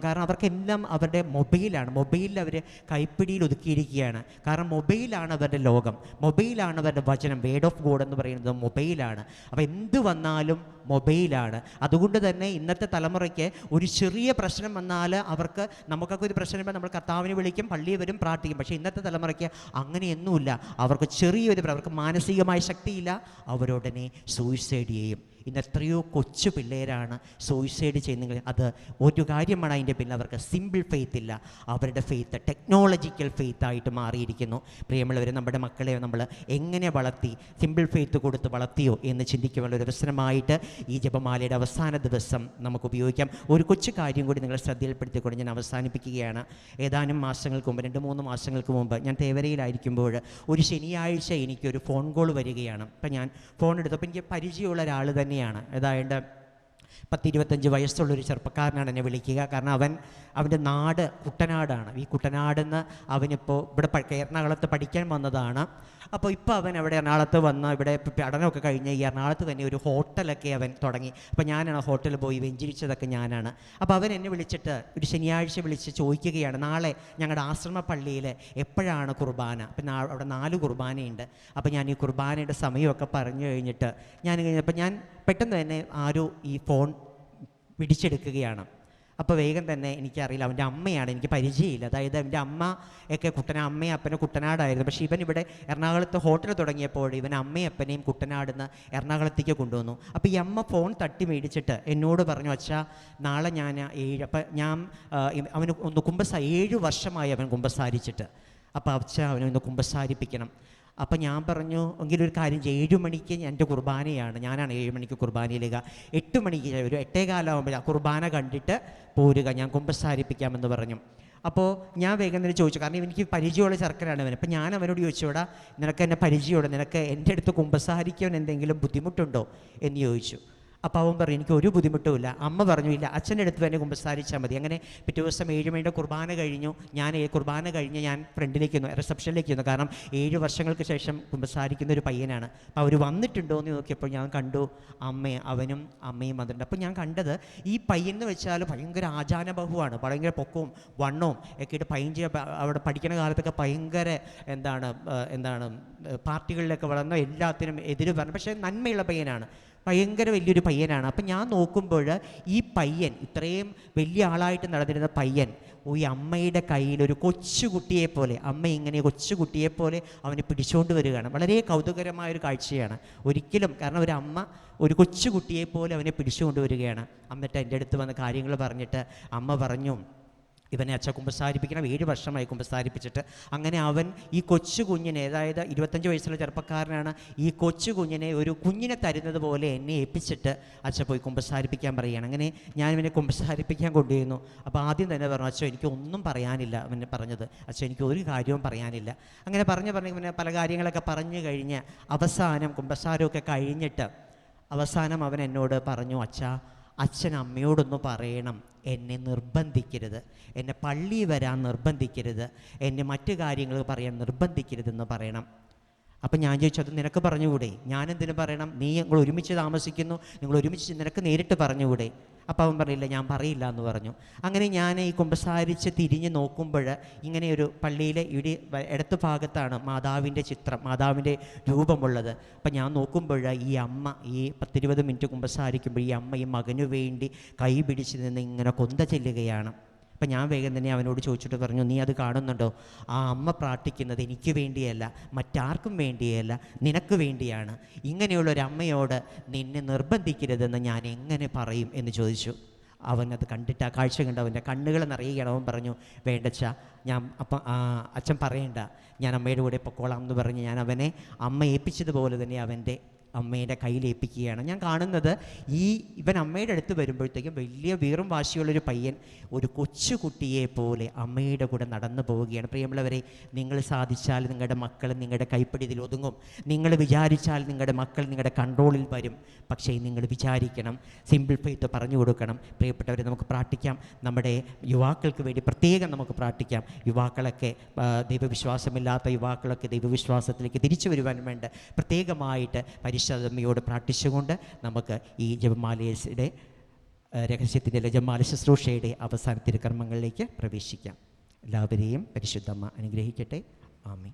കാരണം അവർക്കെല്ലാം അവരുടെ മൊബൈലിൽ അവർ കൈപ്പിടിയിൽ ഒതുക്കിയിരിക്കുകയാണ്. കാരണം മൊബൈലാണ് അവരുടെ ലോകം, മൊബൈലാണ് അവരുടെ വചനം, വേർഡ് ഓഫ് ഗോഡ് എന്ന് പറയുന്നത് മൊബൈലാണ്. അപ്പോൾ എന്ത് വന്നാലും മൊബൈലാണ്. അതുകൊണ്ട് തന്നെ ഇന്നത്തെ തലമുറയ്ക്ക് ഒരു ചെറിയ പ്രശ്നം വന്നാൽ അവർക്ക്, നമുക്കൊക്കെ ഒരു പ്രശ്നം വരുമ്പോൾ നമ്മൾ കർത്താവിനെ വിളിക്കും, പള്ളിയിൽ വരും, പ്രാർത്ഥിക്കും. പക്ഷേ ഇന്നത്തെ തലമുറയ്ക്ക് അങ്ങനെയൊന്നുമില്ല. അവർക്ക് അവർക്ക് മാനസികമായ ശക്തിയില്ല, അവരുടനെ സൂയിസൈഡ് ചെയ്യും. ഇന്ന് എത്രയോ കൊച്ചു പിള്ളേരാണ് സൂയിസൈഡ് ചെയ്യുന്നത്. അത് ഒരു കാര്യമാണ് അതിൻ്റെ പിന്നിൽ, അവർക്ക് സിമ്പിൾ ഫെയ്ത്ത് ഇല്ല, അവരുടെ ഫെയ്ത്ത് ടെക്നോളജിക്കൽ ഫെയ്ത്തായിട്ട് മാറിയിരിക്കുന്നു. പ്രിയമുള്ളവർ, നമ്മുടെ മക്കളെ നമ്മൾ എങ്ങനെ വളർത്തി, സിമ്പിൾ ഫെയ്ത്ത് കൊടുത്ത് വളർത്തിയോ എന്ന് ചിന്തിക്കുവാനുള്ള ഒരു അവസരമായിട്ട് ഈ ജപമാലയുടെ അവസാന ദിവസം നമുക്ക് ഉപയോഗിക്കാം. ഒരു കൊച്ചു കാര്യം കൂടി നിങ്ങളെ ശ്രദ്ധയിൽപ്പെടുത്തിക്കൊണ്ട് ഞാൻ അവസാനിപ്പിക്കുകയാണ്. ഏതാനും മാസങ്ങൾക്ക് മുമ്പ്, 2-3 മാസങ്ങൾക്ക് മുമ്പ് ഞാൻ തേവരയിലായിരിക്കുമ്പോൾ ഒരു ശനിയാഴ്ച എനിക്കൊരു ഫോൺ കോൾ വരികയാണ്. അപ്പം ഞാൻ ഫോൺ എടുത്തപ്പോൾ എനിക്ക് പരിചയമുള്ള ഒരാൾ തന്നെയാണ്. അതായത് 10-25 വയസ്സുള്ളൊരു ചെറുപ്പക്കാരനാണ് എന്നെ വിളിക്കുക. കാരണം അവൻ്റെ നാട് കുട്ടനാടാണ്. ഈ കുട്ടനാടെന്ന് അവനിപ്പോൾ ഇവിടെ എറണാകുളത്ത് പഠിക്കാൻ വന്നതാണ്. അപ്പോൾ ഇപ്പോൾ അവൻ അവിടെ എറണാകുളത്ത് വന്ന് ഇവിടെ പഠനമൊക്കെ കഴിഞ്ഞ് ഈ എറണാകുളത്ത് തന്നെ ഒരു ഹോട്ടലൊക്കെ അവൻ തുടങ്ങി. അപ്പോൾ ഞാനാണ് ഹോട്ടലിൽ പോയി വെഞ്ചരിച്ചതൊക്കെ ഞാനാണ്. അപ്പോൾ അവൻ എന്നെ വിളിച്ചിട്ട് ഒരു ശനിയാഴ്ച വിളിച്ച് ചോദിക്കുകയാണ്, നാളെ ഞങ്ങളുടെ ആശ്രമ പള്ളിയിൽ എപ്പോഴാണ് കുർബാന? അപ്പം അവിടെ 4 കുർബാനയുണ്ട്. അപ്പോൾ ഞാൻ ഈ കുർബാനയുടെ സമയമൊക്കെ പറഞ്ഞു കഴിഞ്ഞിട്ട് ഞാൻ പെട്ടെന്ന് തന്നെ ആരോ ഈ ഫോൺ പിടിച്ചെടുക്കുകയാണ്. അപ്പോൾ വേഗം തന്നെ, എനിക്കറിയില്ല, അവൻ്റെ അമ്മയാണ്, എനിക്ക് പരിചയമില്ല. അതായത് എൻ്റെ അമ്മയൊക്കെ അമ്മയും അപ്പനും കുട്ടനാടായിരുന്നു. പക്ഷേ ഇവൻ ഇവിടെ എറണാകുളത്ത് ഹോട്ടൽ തുടങ്ങിയപ്പോൾ ഇവൻ അമ്മയും അപ്പനെയും കുട്ടനാടുന്ന് എറണാകുളത്തേക്ക് കൊണ്ടുവന്നു. അപ്പോൾ ഈ അമ്മ ഫോൺ തട്ടി മേടിച്ചിട്ട് എന്നോട് പറഞ്ഞു, അച്ഛാ നാളെ ഞാൻ 7, അപ്പം ഞാൻ അവന് ഒന്ന് 7 വർഷമായി അവൻ കുമ്പസാരിച്ചിട്ട്. അപ്പോൾ അച്ഛാ അവനൊന്ന് കുമ്പസാരിപ്പിക്കണം. അപ്പം ഞാൻ പറഞ്ഞു, എങ്കിലൊരു കാര്യം ചെയ്യും, 7 മണിക്ക് എൻ്റെ കുർബാനയാണ്, ഞാനാണ് 7 മണിക്ക് കുർബാനയിലേക്ക്, 8 മണിക്ക് ഒരു 8:15 കുർബാന കണ്ടിട്ട് പോരുക, ഞാൻ കുമ്പസാരിപ്പിക്കാമെന്ന് പറഞ്ഞു. അപ്പോൾ ഞാൻ വേഗം തന്നെ ചോദിച്ചു, കാരണം എനിക്ക് പരിചയമുള്ള ചെറുക്കനാണ് അവൻ. അപ്പം ഞാൻ അവനോട് ചോദിച്ചോടാ, നിനക്ക് എന്നെ പരിചയമുണ്ടോ, നിനക്ക് എൻ്റെ അടുത്ത് കുമ്പസാരിക്കാൻ എന്തെങ്കിലും ബുദ്ധിമുട്ടുണ്ടോ എന്ന് ചോദിച്ചു. അപ്പോൾ അവൻ പറഞ്ഞു, എനിക്ക് ഒരു ബുദ്ധിമുട്ടുമില്ല. അമ്മ പറഞ്ഞു, ഇല്ല, അച്ഛൻ്റെ അടുത്ത് തന്നെ കുമ്പസാരിച്ചാൽ മതി. അങ്ങനെ പിറ്റേ ദിവസം 7 മണിയുടെ കുർബാന കഴിഞ്ഞു. കുർബാന കഴിഞ്ഞ് ഞാൻ ഫ്രണ്ടിലേക്ക് വന്നു, റിസപ്ഷനിലേക്ക് വന്നു. കാരണം 7 വർഷങ്ങൾക്ക് ശേഷം കുമ്പസാരിക്കുന്ന ഒരു പയ്യനാണ്. അപ്പോൾ അവർ വന്നിട്ടുണ്ടോ എന്ന് നോക്കിയപ്പോൾ ഞാൻ കണ്ടു അവനും അമ്മയും വന്നിട്ടുണ്ട്. അപ്പോൾ ഞാൻ കണ്ടത് ഈ പയ്യൻ എന്ന് വെച്ചാൽ ഭയങ്കര ആചാരബഹുവാണ്, ഭയങ്കര പൊക്കവും വണ്ണവും ഒക്കെ ഇട്ട് അവിടെ പഠിക്കുന്ന കാലത്തൊക്കെ ഭയങ്കര എന്താണ് പാർട്ടികളിലൊക്കെ വളർന്ന എല്ലാത്തിനും എതിര് പറഞ്ഞു. പക്ഷേ നന്മയുള്ള പയ്യനാണ്, ഭയങ്കര വലിയൊരു പയ്യനാണ്. അപ്പം ഞാൻ നോക്കുമ്പോൾ ഈ പയ്യൻ, ഇത്രയും വലിയ ആളായിട്ട് നടന്നിരുന്ന പയ്യൻ, ഈ അമ്മയുടെ കയ്യിൽ ഒരു കൊച്ചുകുട്ടിയെപ്പോലെ, അമ്മ ഇങ്ങനെ കൊച്ചുകുട്ടിയെപ്പോലെ അവനെ പിടിച്ചുകൊണ്ട് വരികയാണ്. വളരെ കൗതുകരമായൊരു കാഴ്ചയാണ്. ഒരിക്കലും, കാരണം ഒരു അമ്മ ഒരു കൊച്ചുകുട്ടിയെപ്പോലെ അവനെ പിടിച്ചുകൊണ്ട് വരികയാണ്. എന്നിട്ട് എൻ്റെ അടുത്ത് വന്ന കാര്യങ്ങൾ പറഞ്ഞിട്ട് അമ്മ പറഞ്ഞു, ഇവനെ അച്ഛ കുമ്പസാരിപ്പിക്കണം, 7 വർഷമായി കുമ്പസാരിപ്പിച്ചിട്ട്. അങ്ങനെ അവൻ ഈ കൊച്ചു കുഞ്ഞിനെ, അതായത് 25 വയസ്സുള്ള ചെറുപ്പക്കാരനാണ്, ഈ കൊച്ചു കുഞ്ഞിനെ ഒരു കുഞ്ഞിനെ തരുന്നത് പോലെ എന്നെ ഏൽപ്പിച്ചിട്ട് അച്ഛ പോയി കുമ്പസാരിപ്പിക്കാൻ പറയുകയാണ്. അങ്ങനെ ഞാൻ ഇവനെ കുമ്പസാരിപ്പിക്കാൻ കൊണ്ടുവരുന്നു. അപ്പോൾ ആദ്യം തന്നെ പറഞ്ഞു, അച്ഛൻ എനിക്ക് ഒന്നും പറയാനില്ല. അവനെ പറഞ്ഞത്, അച്ഛൻ എനിക്ക് ഒരു കാര്യവും പറയാനില്ല. അങ്ങനെ പറഞ്ഞ് ഇവനെ പല കാര്യങ്ങളൊക്കെ പറഞ്ഞു കഴിഞ്ഞ് അവസാനം കുമ്പസാരമൊക്കെ കഴിഞ്ഞിട്ട് അവസാനം അവൻ എന്നോട് പറഞ്ഞു, അച്ഛൻ അമ്മയോടൊന്ന് പറയണം, എന്നെ നിർബന്ധിക്കരുത്, എന്നെ പള്ളിയിൽ വരാൻ നിർബന്ധിക്കരുത്, എന്നെ മറ്റു കാര്യങ്ങൾ പറയാൻ നിർബന്ധിക്കരുതെന്ന് പറയണം. അപ്പം ഞാൻ ചോദിച്ചു, അത് നിനക്ക് പറഞ്ഞുകൂടെ? ഞാനെന്തിനു പറയണം? നിങ്ങൾ ഒരുമിച്ച് താമസിക്കുന്നു, നിങ്ങൾ ഒരുമിച്ച്, നിനക്ക് നേരിട്ട് പറഞ്ഞുകൂടെ? അപ്പോൾ അവൻ പറഞ്ഞില്ല, ഞാൻ പറയില്ല എന്ന് പറഞ്ഞു. അങ്ങനെ ഞാൻ ഈ കുമ്പസാരിച്ച് തിരിഞ്ഞ് നോക്കുമ്പോൾ ഇങ്ങനെ ഒരു പള്ളിയിലെ ഇവിടെ ഇടത്ത് ഭാഗത്താണ് മാതാവിൻ്റെ ചിത്രം, മാതാവിൻ്റെ രൂപമുള്ളത്. അപ്പം ഞാൻ നോക്കുമ്പോൾ ഈ അമ്മ ഈ 10-20 മിനിറ്റ് കുമ്പസാരിക്കുമ്പോൾ ഈ അമ്മ ഈ മകനു വേണ്ടി കൈ പിടിച്ച് നിന്ന് ഇങ്ങനെ കൊന്ത ചെല്ലുകയാണ്. അപ്പം ഞാൻ വേഗം തന്നെ അവനോട് ചോദിച്ചിട്ട് പറഞ്ഞു, നീ അത് കാണുന്നുണ്ടോ? ആ അമ്മ പ്രാർത്ഥിക്കുന്നത് എനിക്ക് വേണ്ടിയല്ല, മറ്റാർക്കും വേണ്ടിയല്ല, നിനക്ക് വേണ്ടിയാണ്. ഇങ്ങനെയുള്ളൊരമ്മയോട് നിന്നെ നിർബന്ധിക്കരുതെന്ന് ഞാൻ എങ്ങനെ പറയും എന്ന് ചോദിച്ചു. അവനത് കണ്ടിട്ട്, ആ കാഴ്ച കണ്ട് അവൻ്റെ കണ്ണുകൾ നിറയുകയാണ്. അവൻ പറഞ്ഞു, വേണ്ടച്ചാ, അച്ഛൻ പറയണ്ട, ഞാൻ അമ്മയുടെ കൂടെ പൊക്കോളാം എന്ന് പറഞ്ഞ് ഞാൻ അവനെ അമ്മ ഏൽപ്പിച്ചതുപോലെ തന്നെ അവൻ്റെ അമ്മയുടെ കയ്യിലേൽപ്പിക്കുകയാണ്. ഞാൻ കാണുന്നത് ഇവൻ അമ്മയുടെ അടുത്ത് വരുമ്പോഴത്തേക്കും വലിയ വീറും വാശിയുള്ളൊരു പയ്യൻ ഒരു കൊച്ചുകുട്ടിയെ പോലെ അമ്മയുടെ കൂടെ നടന്നു പോവുകയാണ്. പ്രിയമുള്ളവരെ, നിങ്ങൾ സാധിച്ചാൽ നിങ്ങളുടെ മക്കൾ നിങ്ങളുടെ കൈപ്പിടിയിൽ ഒതുങ്ങും. നിങ്ങൾ വിചാരിച്ചാൽ നിങ്ങളുടെ മക്കൾ നിങ്ങളുടെ കൺട്രോളിൽ വരും. പക്ഷേ നിങ്ങൾ വിചാരിക്കണം, സിമ്പിൾ ഫെയ്ത്ത് പറഞ്ഞു കൊടുക്കണം. പ്രിയപ്പെട്ടവരെ, നമുക്ക് പ്രാർത്ഥിക്കാം. നമ്മുടെ യുവാക്കൾക്ക് വേണ്ടി പ്രത്യേകം നമുക്ക് പ്രാർത്ഥിക്കാം. യുവാക്കളൊക്കെ, ദൈവവിശ്വാസമില്ലാത്ത യുവാക്കളൊക്കെ ദൈവവിശ്വാസത്തിലേക്ക് തിരിച്ചു വരുവാൻ വേണ്ട പ്രത്യേകമായിട്ട് പരിശുദ്ധമ്മയോട് പ്രാർത്ഥിച്ചുകൊണ്ട് നമുക്ക് ഈ ജപമാലയുടെ രഹസ്യത്തിൻ്റെ ലജമാല ശുശ്രൂഷയുടെ അവസാന തിരുക്കർമ്മങ്ങളിലേക്ക് പ്രവേശിക്കാം. എല്ലാവരെയും പരിശുദ്ധമ്മ അനുഗ്രഹിക്കട്ടെ. ആമേൻ.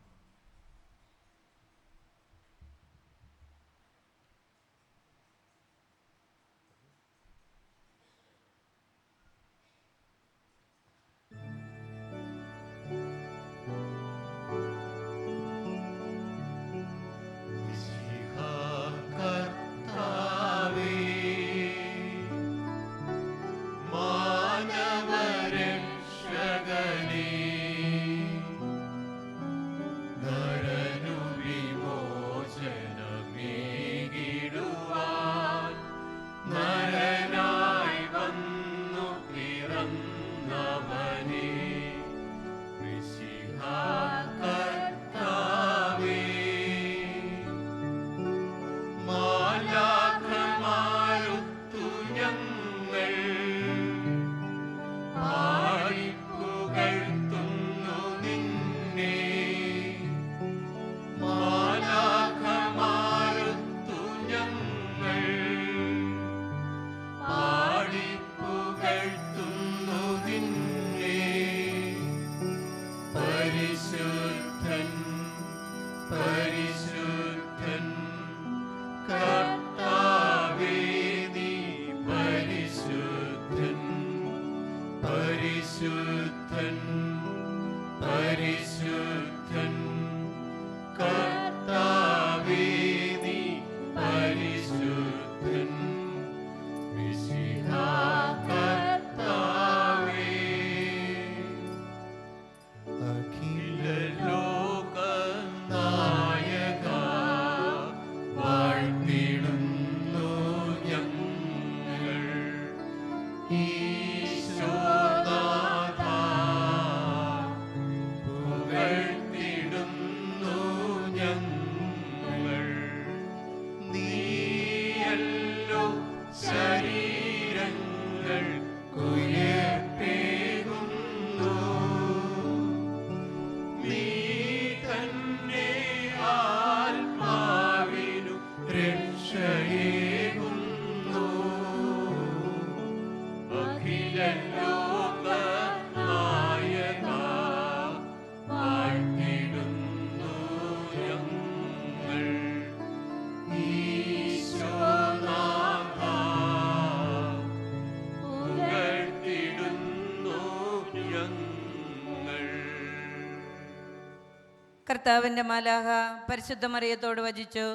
കർത്താവിൻ്റെ മാലാഹ പരിശുദ്ധ മറിയത്തോട് വചിച്ചു.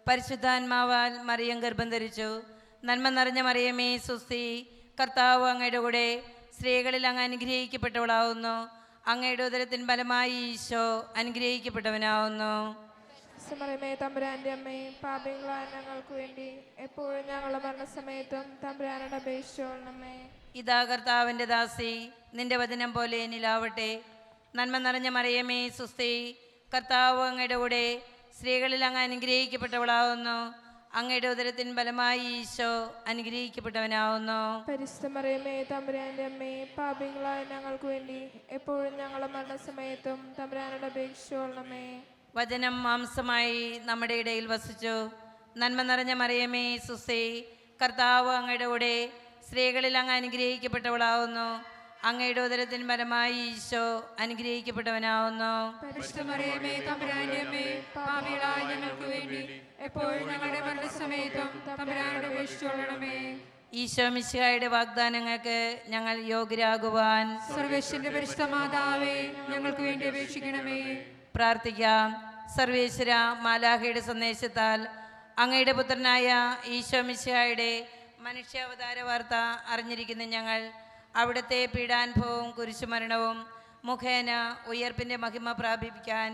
പരിശുദ്ധാത്മാവാൽ മറിയം ഗർഭം ധരിച്ചു. നന്മ നിറഞ്ഞ മറിയമേ സുസ്തി, കർത്താവ് അങ്ങയുടെ കൂടെ, സ്ത്രീകളിൽ അങ്ങ് അനുഗ്രഹിക്കപ്പെട്ടവളാവുന്നു. അങ്ങയുടെ ഉദരത്തിൻ ഫലമായി ഈശോ അനുഗ്രഹിക്കപ്പെട്ടവനാവുന്നു. തമ്പുരാന്റെ അമ്മയും പാപികളായ ഞങ്ങൾക്ക് വേണ്ടി എപ്പോഴും ഞങ്ങളുടെ മരണസമയത്തും തമ്പുരാനോട് അപേക്ഷിച്ചോളണമേ. ഇതാ കർത്താവിൻ്റെ ദാസി, നിന്റെ വചനം പോലെ എന്നിലാവട്ടെ. നന്മ നിറഞ്ഞ മറിയമേ സുസ്തി, കർത്താവ് അങ്ങയുടെ കൂടെ, സ്ത്രീകളിൽ അങ്ങ് അനുഗ്രഹിക്കപ്പെട്ടവളാവുന്നു. അങ്ങയുടെ ഉദരത്തിൻ ഫലമായി ഈശോ അനുഗ്രഹിക്കപ്പെട്ടവനാവുന്നു. പരിശുദ്ധ മറിയമേ തമ്പുരാന്റെ അമ്മയും പാപികളായ ഞങ്ങൾക്ക് വേണ്ടി എപ്പോഴും ഞങ്ങളുടെ മരണസമയത്തും തമ്പുരാനോട് അപേക്ഷിച്ചോളണമേ. വചനം മാംസമായി നമ്മുടെ ഇടയിൽ വസിച്ചു. നന്മ നിറഞ്ഞ മറിയമേ സുസ്തി, കർത്താവ് അങ്ങയുടെ കൂടെ, സ്ത്രീകളിൽ അങ്ങ് അനുഗ്രഹിക്കപ്പെട്ടവളാവുന്നു. അങ്ങയുടെ ഉദരത്തിൻ ഫലമായി ഈശോ അനുഗ്രഹിക്കപ്പെട്ടവനാവുന്നു. പരിശുദ്ധ മറിയമേ തമ്പുരാന്റെ അമ്മയും പാപികളായ ഞങ്ങൾക്ക് വേണ്ടി എപ്പോഴും ഞങ്ങളുടെ മരണസമയത്തും തമ്പുരാനോട് അപേക്ഷിച്ചോളണമേ. ഈശോ മിശിഹായുടെ വാഗ്ദാനങ്ങൾക്ക് ഞങ്ങൾ യോഗ്യരാകുവാൻ സർവേശ്വരന്റെ പരിശുദ്ധ മാതാവേ ഞങ്ങൾക്ക് വേണ്ടി അപേക്ഷിക്കണമേ. പ്രാർത്ഥിക്കാം. സർവേശ്വര മാലാഖയുടെ സന്ദേശത്താൽ അങ്ങയുടെ പുത്രനായ ഈശോ മിശിഹായുടെ മനുഷ്യാവതാര വാർത്ത അറിഞ്ഞിരിക്കുന്ന ഞങ്ങൾ അവിടുത്തെ പീഡാനുഭവവും കുരിശുമരണവും മുഖേന ഉയർപ്പിൻ്റെ മഹിമ പ്രാപിക്കാൻ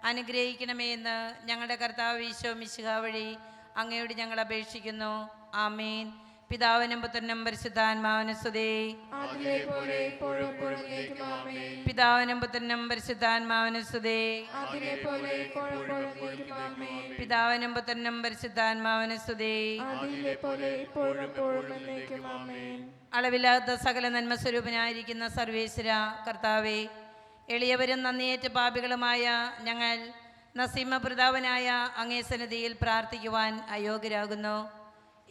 അനുഗ്രഹിക്കണമേ എന്ന് ഞങ്ങളുടെ കർത്താവ് ഈശോ മിശിഹാ വഴി അങ്ങയോട് ഞങ്ങൾ അപേക്ഷിക്കുന്നു. ആമേൻ. പിതാവിനും പുത്രനും പരിശുദ്ധാത്മാവിനും സ്തുതി. പിതാവിനും പുത്രനും പരിശുദ്ധാത്മാവിനും സ്തുതി. പിതാവിനും പുത്രനും പരിശുദ്ധാത്മാവിനും സ്തുതി. അളവില്ലാത്ത സകല നന്മ സ്വരൂപനായിരിക്കുന്ന സർവേശ്വര കർത്താവേ, എളിയവരും നന്ദിയേറ്റ പാപികളുമായ ഞങ്ങൾ നസീമപ്രതാപനായ അങ്ങേ സന്നിധിയിൽ പ്രാർത്ഥിക്കുവാൻ അയോഗ്യരാകുന്നു.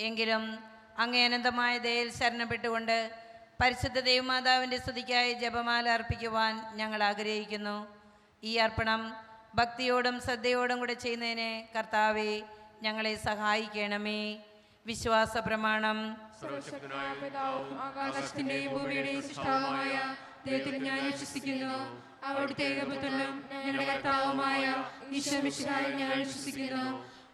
എങ്കിലും അങ്ങേ അനന്തമായ ദയയിൽ ശരണപ്പെട്ടുകൊണ്ട് പരിശുദ്ധ ദൈവമാതാവിൻ്റെ സ്തുതിക്കായി ജപമാല അർപ്പിക്കുവാൻ ഞങ്ങൾ ആഗ്രഹിക്കുന്നു. ഈ അർപ്പണം ഭക്തിയോടും ശ്രദ്ധയോടും കൂടെ ചെയ്യുന്നതിന് കർത്താവെ ഞങ്ങളെ സഹായിക്കണമേ. വിശ്വാസ പ്രമാണം. സർവശക്തനായ പിതാവും ആകാശത്തിന്റെയും ഭൂമിയുടെയും സൃഷ്ടാവുമായ ദൈവത്തിൽ ഞാൻ വിശ്വസിക്കുന്നു. അവിടുത്തെ ഏകപുത്രനും ഞങ്ങളുടെ കർത്താവുമായ ഈശോ മിശിഹായിൽ ഞാൻ വിശ്വസിക്കുന്നു.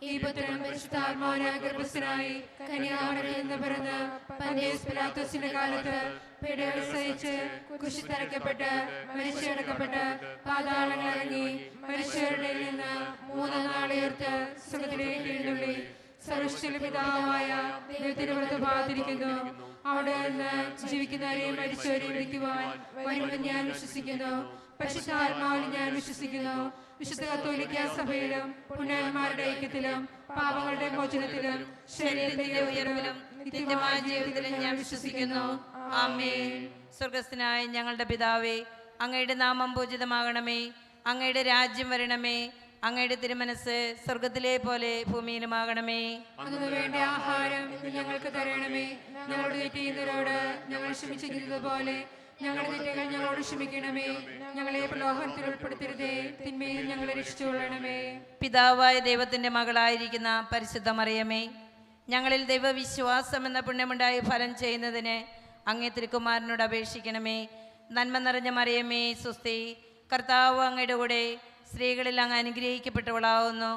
ഈ പുത്രൻ പരിശുദ്ധാത്മാവിനാൽ ഗർഭസ്ഥനായി കന്യാമറിയിൽ നിന്ന് പിറന്ന് പന്തിയോസ് പിലാത്തോസിന്റെ കാലത്ത് പീഡകൾ സഹിച്ച് കുരിശിൽ തറയ്ക്കപ്പെട്ട് മരിച്ചടക്കപ്പെട്ട് പാതാളങ്ങൾ ഇറങ്ങി മരിച്ചവരുടെ നിന്ന് മൂന്നാം നാൾ ഉയർത്ത് സ്വർഗ്ഗത്തിലേക്ക് എഴുന്നള്ളി സർവ്വശക്തിയുള്ള പിതാവായ ദൈവത്തിന്റെ വലത്തുഭാഗത്തിരിക്കുന്നു. അവിടെ നിന്ന് ജീവിക്കുന്നവരെയും മരിച്ചവരെയും വിളിക്കുവാൻ വരുമെന്ന് ഞാൻ വിശ്വസിക്കുന്നു. പരിശുദ്ധാത്മാവിൽ ഞാൻ വിശ്വസിക്കുന്നു. വിശുദ്ധ കത്തോലിക്ക സഭയിലും പുണ്യവാന്മാരുടെ ഐക്യത്തിലും പാപങ്ങളുടെ മോചനത്തിലും ശരീരത്തിന്റെ ഉയർവിലും നിത്യമായ ജീവിതത്തിലും ഞാൻ വിശ്വസിക്കുന്നു. ആമേൻ. സ്വർഗസ്ഥനായ ഞങ്ങളുടെ പിതാവേ, അങ്ങയുടെ നാമം പൂജിതമാകണമേ. അങ്ങയുടെ രാജ്യം വരണമേ. അങ്ങയുടെ തിരുമനസ് സ്വർഗത്തിലെ പോലെ ഭൂമിയിലുമാകണമേ. അന്നു വേണ്ട ആഹാരം ഇന്ന് ഞങ്ങൾക്ക് തരണമേ. ഞങ്ങളോട് തെറ്റ് ചെയ്യുന്നവരോട് ഞങ്ങൾ ക്ഷമിച്ചിരിക്കുന്നത് പോലെ ഞങ്ങളുടെ തെറ്റുകൾ ഞങ്ങളോട് ക്ഷമിക്കണമേ. ഞങ്ങളെ പ്രലോഭനത്തിൽ ഉൾപ്പെടുത്തരുതേ, തിന്മയിൽ ഞങ്ങളെ രക്ഷിച്ചുകൊള്ളണമേ. പിതാവായ ദൈവത്തിന്റെ മകളായിരിക്കുന്ന പരിശുദ്ധ മറിയമേ, ഞങ്ങളിൽ ദൈവവിശ്വാസം എന്ന പുണ്യമുണ്ടായി ഫലം ചെയ്യുന്നതിന് അങ്ങേ തിരുക്കുമാരനോട് അപേക്ഷിക്കണമേ. നന്മ നിറഞ്ഞ മറിയമേ സുസ്തി, കർത്താവ് അങ്ങയുടെ കൂടെ സ്ത്രീകളിൽ അങ്ങ് അനുഗ്രഹിക്കപ്പെട്ടവളാവുന്നു.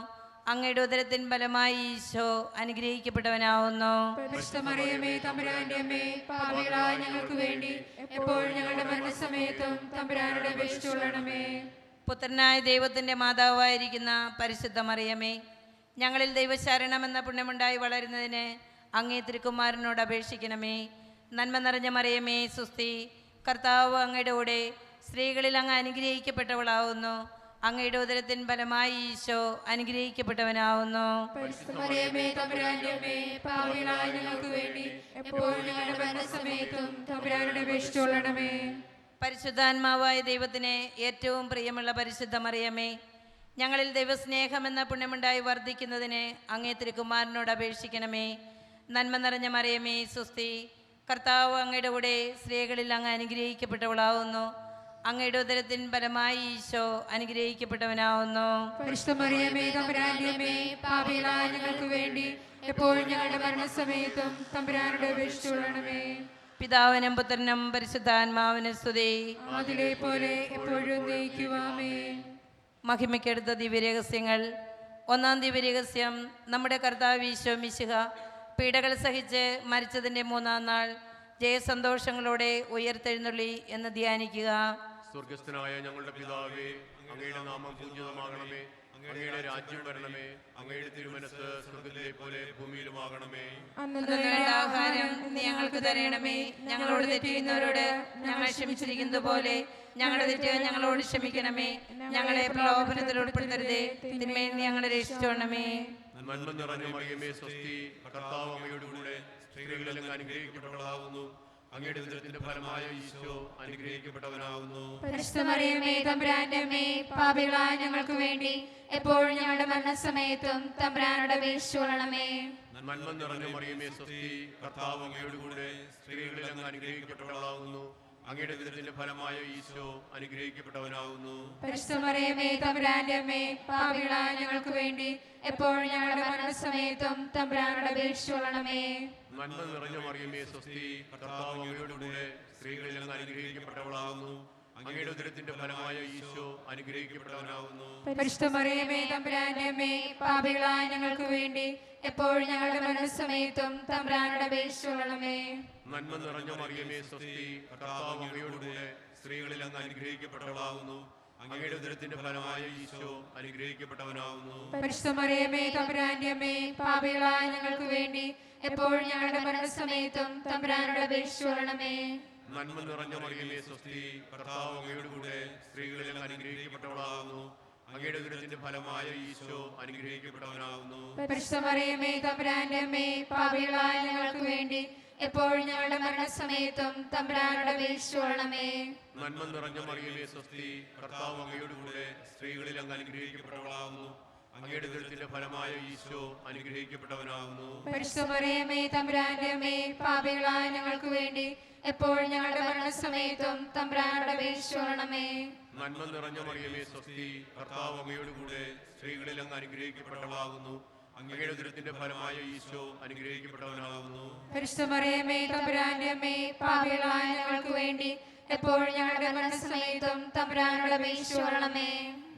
അങ്ങയുടെ ഉദരത്തിൻ ഫലമായി ഈശോ അനുഗ്രഹിക്കപ്പെട്ടവനാവുന്നു. പരിശുദ്ധ മറിയമേ തമ്പുരാന്റെ അമ്മേ, പാപികളായ ഞങ്ങൾക്ക് വേണ്ടി എപ്പോഴും ഞങ്ങളുടെ മരണസമയത്തും തമ്പുരാനോട് അപേക്ഷിച്ചുകൊള്ളണമേ. പുത്രനായ ദൈവത്തിന്റെ മാതാവായിരിക്കുന്ന പരിശുദ്ധ മറിയമേ, ഞങ്ങളിൽ ദൈവശരണമെന്ന പുണ്യമുണ്ടായി വളരുന്നതിന് അങ്ങേ തിരുക്കുമാരനോട് അപേക്ഷിക്കണമേ. നന്മ നിറഞ്ഞ മറിയമേ സുസ്തി, കർത്താവ് അങ്ങയുടെ കൂടെ സ്ത്രീകളിൽ അങ്ങ് അനുഗ്രഹിക്കപ്പെട്ടവളാവുന്നു. അങ്ങയുടെ ഉദരത്തിൻ ഫലമായി ഈശോ അനുഗ്രഹിക്കപ്പെട്ടവനാവുന്നു. പരിശുദ്ധ മറിയമേ തമ്പുരാന്റെ അമ്മേ, പാപികളായ ഞങ്ങൾക്ക് വേണ്ടി എപ്പോഴും ഞങ്ങളുടെ മരണസമയത്തും തമ്പുരാനോട് അപേക്ഷിച്ചുകൊള്ളണമേ. പരിശുദ്ധാത്മാവായ ദൈവത്തിന് ഏറ്റവും പ്രിയമുള്ള പരിശുദ്ധ മറിയമേ, ഞങ്ങളിൽ ദൈവസ്നേഹം എന്ന പുണ്യമുണ്ടായി വർദ്ധിക്കുന്നതിന് അങ്ങേ തിരുക്കുമാരനോട് അപേക്ഷിക്കണമേ. നന്മ നിറഞ്ഞ മറിയമേ സുസ്തി, കർത്താവ് അങ്ങയുടെ കൂടെ സ്ത്രീകളിൽ അങ്ങ് അനുഗ്രഹിക്കപ്പെട്ടവളാവുന്നു. അങ്ങയുടെ ഉദരത്തിൻ ഫലമായി ഈശോ അനുഗ്രഹിക്കപ്പെട്ടവനാവുന്നു. പരിശുദ്ധ മറിയമേ തമ്പുരാന്റെ അമ്മേ, പാപികളായ ഞങ്ങൾക്ക് വേണ്ടി എപ്പോഴും ഞങ്ങളുടെ മരണസമയത്തും തമ്പുരാനോട് അപേക്ഷിച്ചുകൊള്ളണമേ. പിതാവിനും പുത്രനും പരിശുദ്ധാത്മാവിനും സ്തുതി. അതിലെ പോലെ എപ്പോഴും നയിക്കുവാമേ. മഹിമയ്ക്കെടുത്ത ദിവ്യരഹസ്യങ്ങൾ. ഒന്നാം ദിവ്യരഹസ്യം, നമ്മുടെ കർത്താവ് ഈശോ മിശിഹ പീഡകൾ സഹിച്ച് മരിച്ചതിൻ്റെ മൂന്നാം നാൾ ജയസന്തോഷങ്ങളോടെ ഉയർത്തെഴുന്നള്ളി എന്ന് ധ്യാനിക്കുക. സ്വർഗസ്ഥനായ ഞങ്ങളുടെ പിതാവേ, അങ്ങയുടെ നാമം പൂജിതമാകണമേ. അങ്ങയുടെ രാജ്യം വരണമേ. അങ്ങയുടെ തിരുമനസ് സ്വർഗത്തിലെ പോലെ ഭൂമിയിലുമാകണമേ. അന്നത്തെ ആഹാരം ഇന്ന് ഞങ്ങൾക്ക് തരണമേ. ഞങ്ങളോട് തെറ്റ് ചെയ്യുന്നവരോട് ഞങ്ങൾ ക്ഷമിച്ചിരിക്കുന്നത് പോലെ ഞങ്ങളുടെ തെറ്റുകൾ ഞങ്ങളോട് ക്ഷമിക്കണമേ. ഞങ്ങളെ പ്രലോഭനത്തിൽ ഉൾപ്പെടുത്തരുതേ, തിന്മയിൽ ഞങ്ങളെ രക്ഷിച്ചോണമേ. നന്മ നിറഞ്ഞ മറിയമേ സ്വസ്തി, കർത്താവ് അങ്ങയുടെ കൂടെ സ്ത്രീകളിൽ അങ്ങ് അനുഗ്രഹിക്കപ്പെട്ടവളാകുന്നു. അങ്ങയുടെ ഉദരത്തിന്റെ ഫലമായ ഈശോ അനുഗ്രഹിക്കപ്പെട്ടവനാകുന്നു. പരിശുദ്ധ മറിയമേ തമ്പുരാന്റെ അമ്മേ, പാപികളായ ഞങ്ങൾക്ക് വേണ്ടി എപ്പോഴും ഞങ്ങളുടെ മരണസമയത്തും തമ്പുരാനോട് അപേക്ഷിച്ചുകൊള്ളണമേ. നന്മ നിറഞ്ഞ മറിയമേ സ്വസ്തി, കർത്താവ് അങ്ങയുടെ കൂടെ സ്ത്രീകളിൽ അങ്ങ് അനുഗ്രഹിക്കപ്പെട്ടവളാകുന്നു. അങ്ങയുടെ ഉദരത്തിന്റെ ഫലമായ ഈശോ അനുഗ്രഹിക്കപ്പെട്ടവനാകുന്നു. പരിശുദ്ധ മറിയമേ തമ്പുരാന്റെ അമ്മേ, പാപികളായ ഞങ്ങൾക്ക് വേണ്ടി എപ്പോഴും ഞങ്ങളുടെ മരണസമയത്തും തമ്പുരാനോട് അപേക്ഷിച്ചുകൊള്ളണമേ. നന്മ നിറഞ്ഞ മറിയമേ സ്വസ്തി, കർത്താവ് അങ്ങയുടെ കൂടെ സ്ത്രീകളിൽ അങ്ങ് അനുഗ്രഹിക്കപ്പെട്ടവളാകുന്നു. അങ്ങയുടെ ഉദരത്തിന്റെ ഫലമായ ഈശോ അനുഗ്രഹിക്കപ്പെട്ടവനാകുന്നു. പരിശുദ്ധ മറിയമേ തമ്പുരാന്റെ അമ്മേ, പാപികളായ ഞങ്ങൾക്ക് വേണ്ടി എപ്പോഴും ഞങ്ങളുടെ മരണസമയത്തും തമ്പുരാനോട് അപേക്ഷിച്ചുകൊള്ളണമേ. നന്മ നിറഞ്ഞ മറിയമേ സ്വസ്തി, കർത്താവ് അങ്ങയുടെ കൂടെ സ്ത്രീകളിൽ അങ്ങ് അനുഗ്രഹിക്കപ്പെട്ടവളാകുന്നു. അങ്ങയുടെ ഉദരത്തിന്റെ ഫലമായ ഈശോ അനുഗ്രഹിക്കപ്പെട്ടവനാകുന്നു. പരിശുദ്ധ മറിയമേ തമ്പുരാന്റെ അമ്മേ, പാപികളായ ഞങ്ങൾക്ക് വേണ്ടി എപ്പോഴും ഞങ്ങളുടെ മരണസമയത്തും തമ്പുരാനോട് അപേക്ഷിച്ചുകൊള്ളണമേ. നന്മ നിറഞ്ഞ മറിയമേ സ്വസ്തി, കർത്താവ് അങ്ങയുടെ കൂടെ സ്ത്രീകളിൽ അങ്ങ് അനുഗ്രഹിക്കപ്പെട്ടവളാകുന്നു. അങ്ങയുടെ ഉദരത്തിന്റെ ഫലമായ ഈശോ അനുഗ്രഹിക്കപ്പെട്ടവനാകുന്നു. പരിശുദ്ധ മറിയമേ തമ്പുരാന്റെ അമ്മേ, പാപികളായ ഞങ്ങൾക്ക് വേണ്ടി എപ്പോഴും ഞങ്ങളുടെ മരണസമയത്തും തമ്പുരാനോട് അപേക്ഷിച്ചുകൊള്ളണമേ. നന്മ നിറഞ്ഞ മറിയമേ സ്വസ്തി, കർത്താവ് അങ്ങയുടെ കൂടെ സ്ത്രീകളിൽ അങ്ങ് അനുഗ്രഹിക്കപ്പെട്ടവളാകുന്നു. അങ്ങയുടെ ഉദരത്തിന്റെ ഫലമായ ഈശോ അനുഗ്രഹിക്കപ്പെട്ടവനാകുന്നു. പരിശുദ്ധ മറിയമേ തമ്പുരാന്റെ അമ്മേ, പാപികളായ ഞങ്ങൾക്ക് വേണ്ടി എപ്പോഴും ഞങ്ങളുടെ മരണസമയത്തും തമ്പുരാനോട് അപേക്ഷിച്ചുകൊള്ളണമേ. നന്മ നിറഞ്ഞ മറിയമേ സ്വസ്തി, കർത്താവ് അങ്ങയോട് കൂടെ സ്ത്രീകളിൽ അങ്ങ് അനുഗ്രഹിക്കപ്പെട്ടവളാകുന്നു. അങ്ങയുടെ ഉദരത്തിന്റെ ഫലമായ ഈശോ അനുഗ്രഹിക്കപ്പെട്ടവനാകുന്നു. പരിശുദ്ധ മറിയമേ തമ്പുരാന്റെ അമ്മേ, പാപികളായ ഞങ്ങൾക്ക് വേണ്ടി എപ്പോഴും ഞങ്ങളുടെ മരണസമയത്തും തമ്പുരാനോട് അപേക്ഷിച്ചുകൊള്ളണമേ.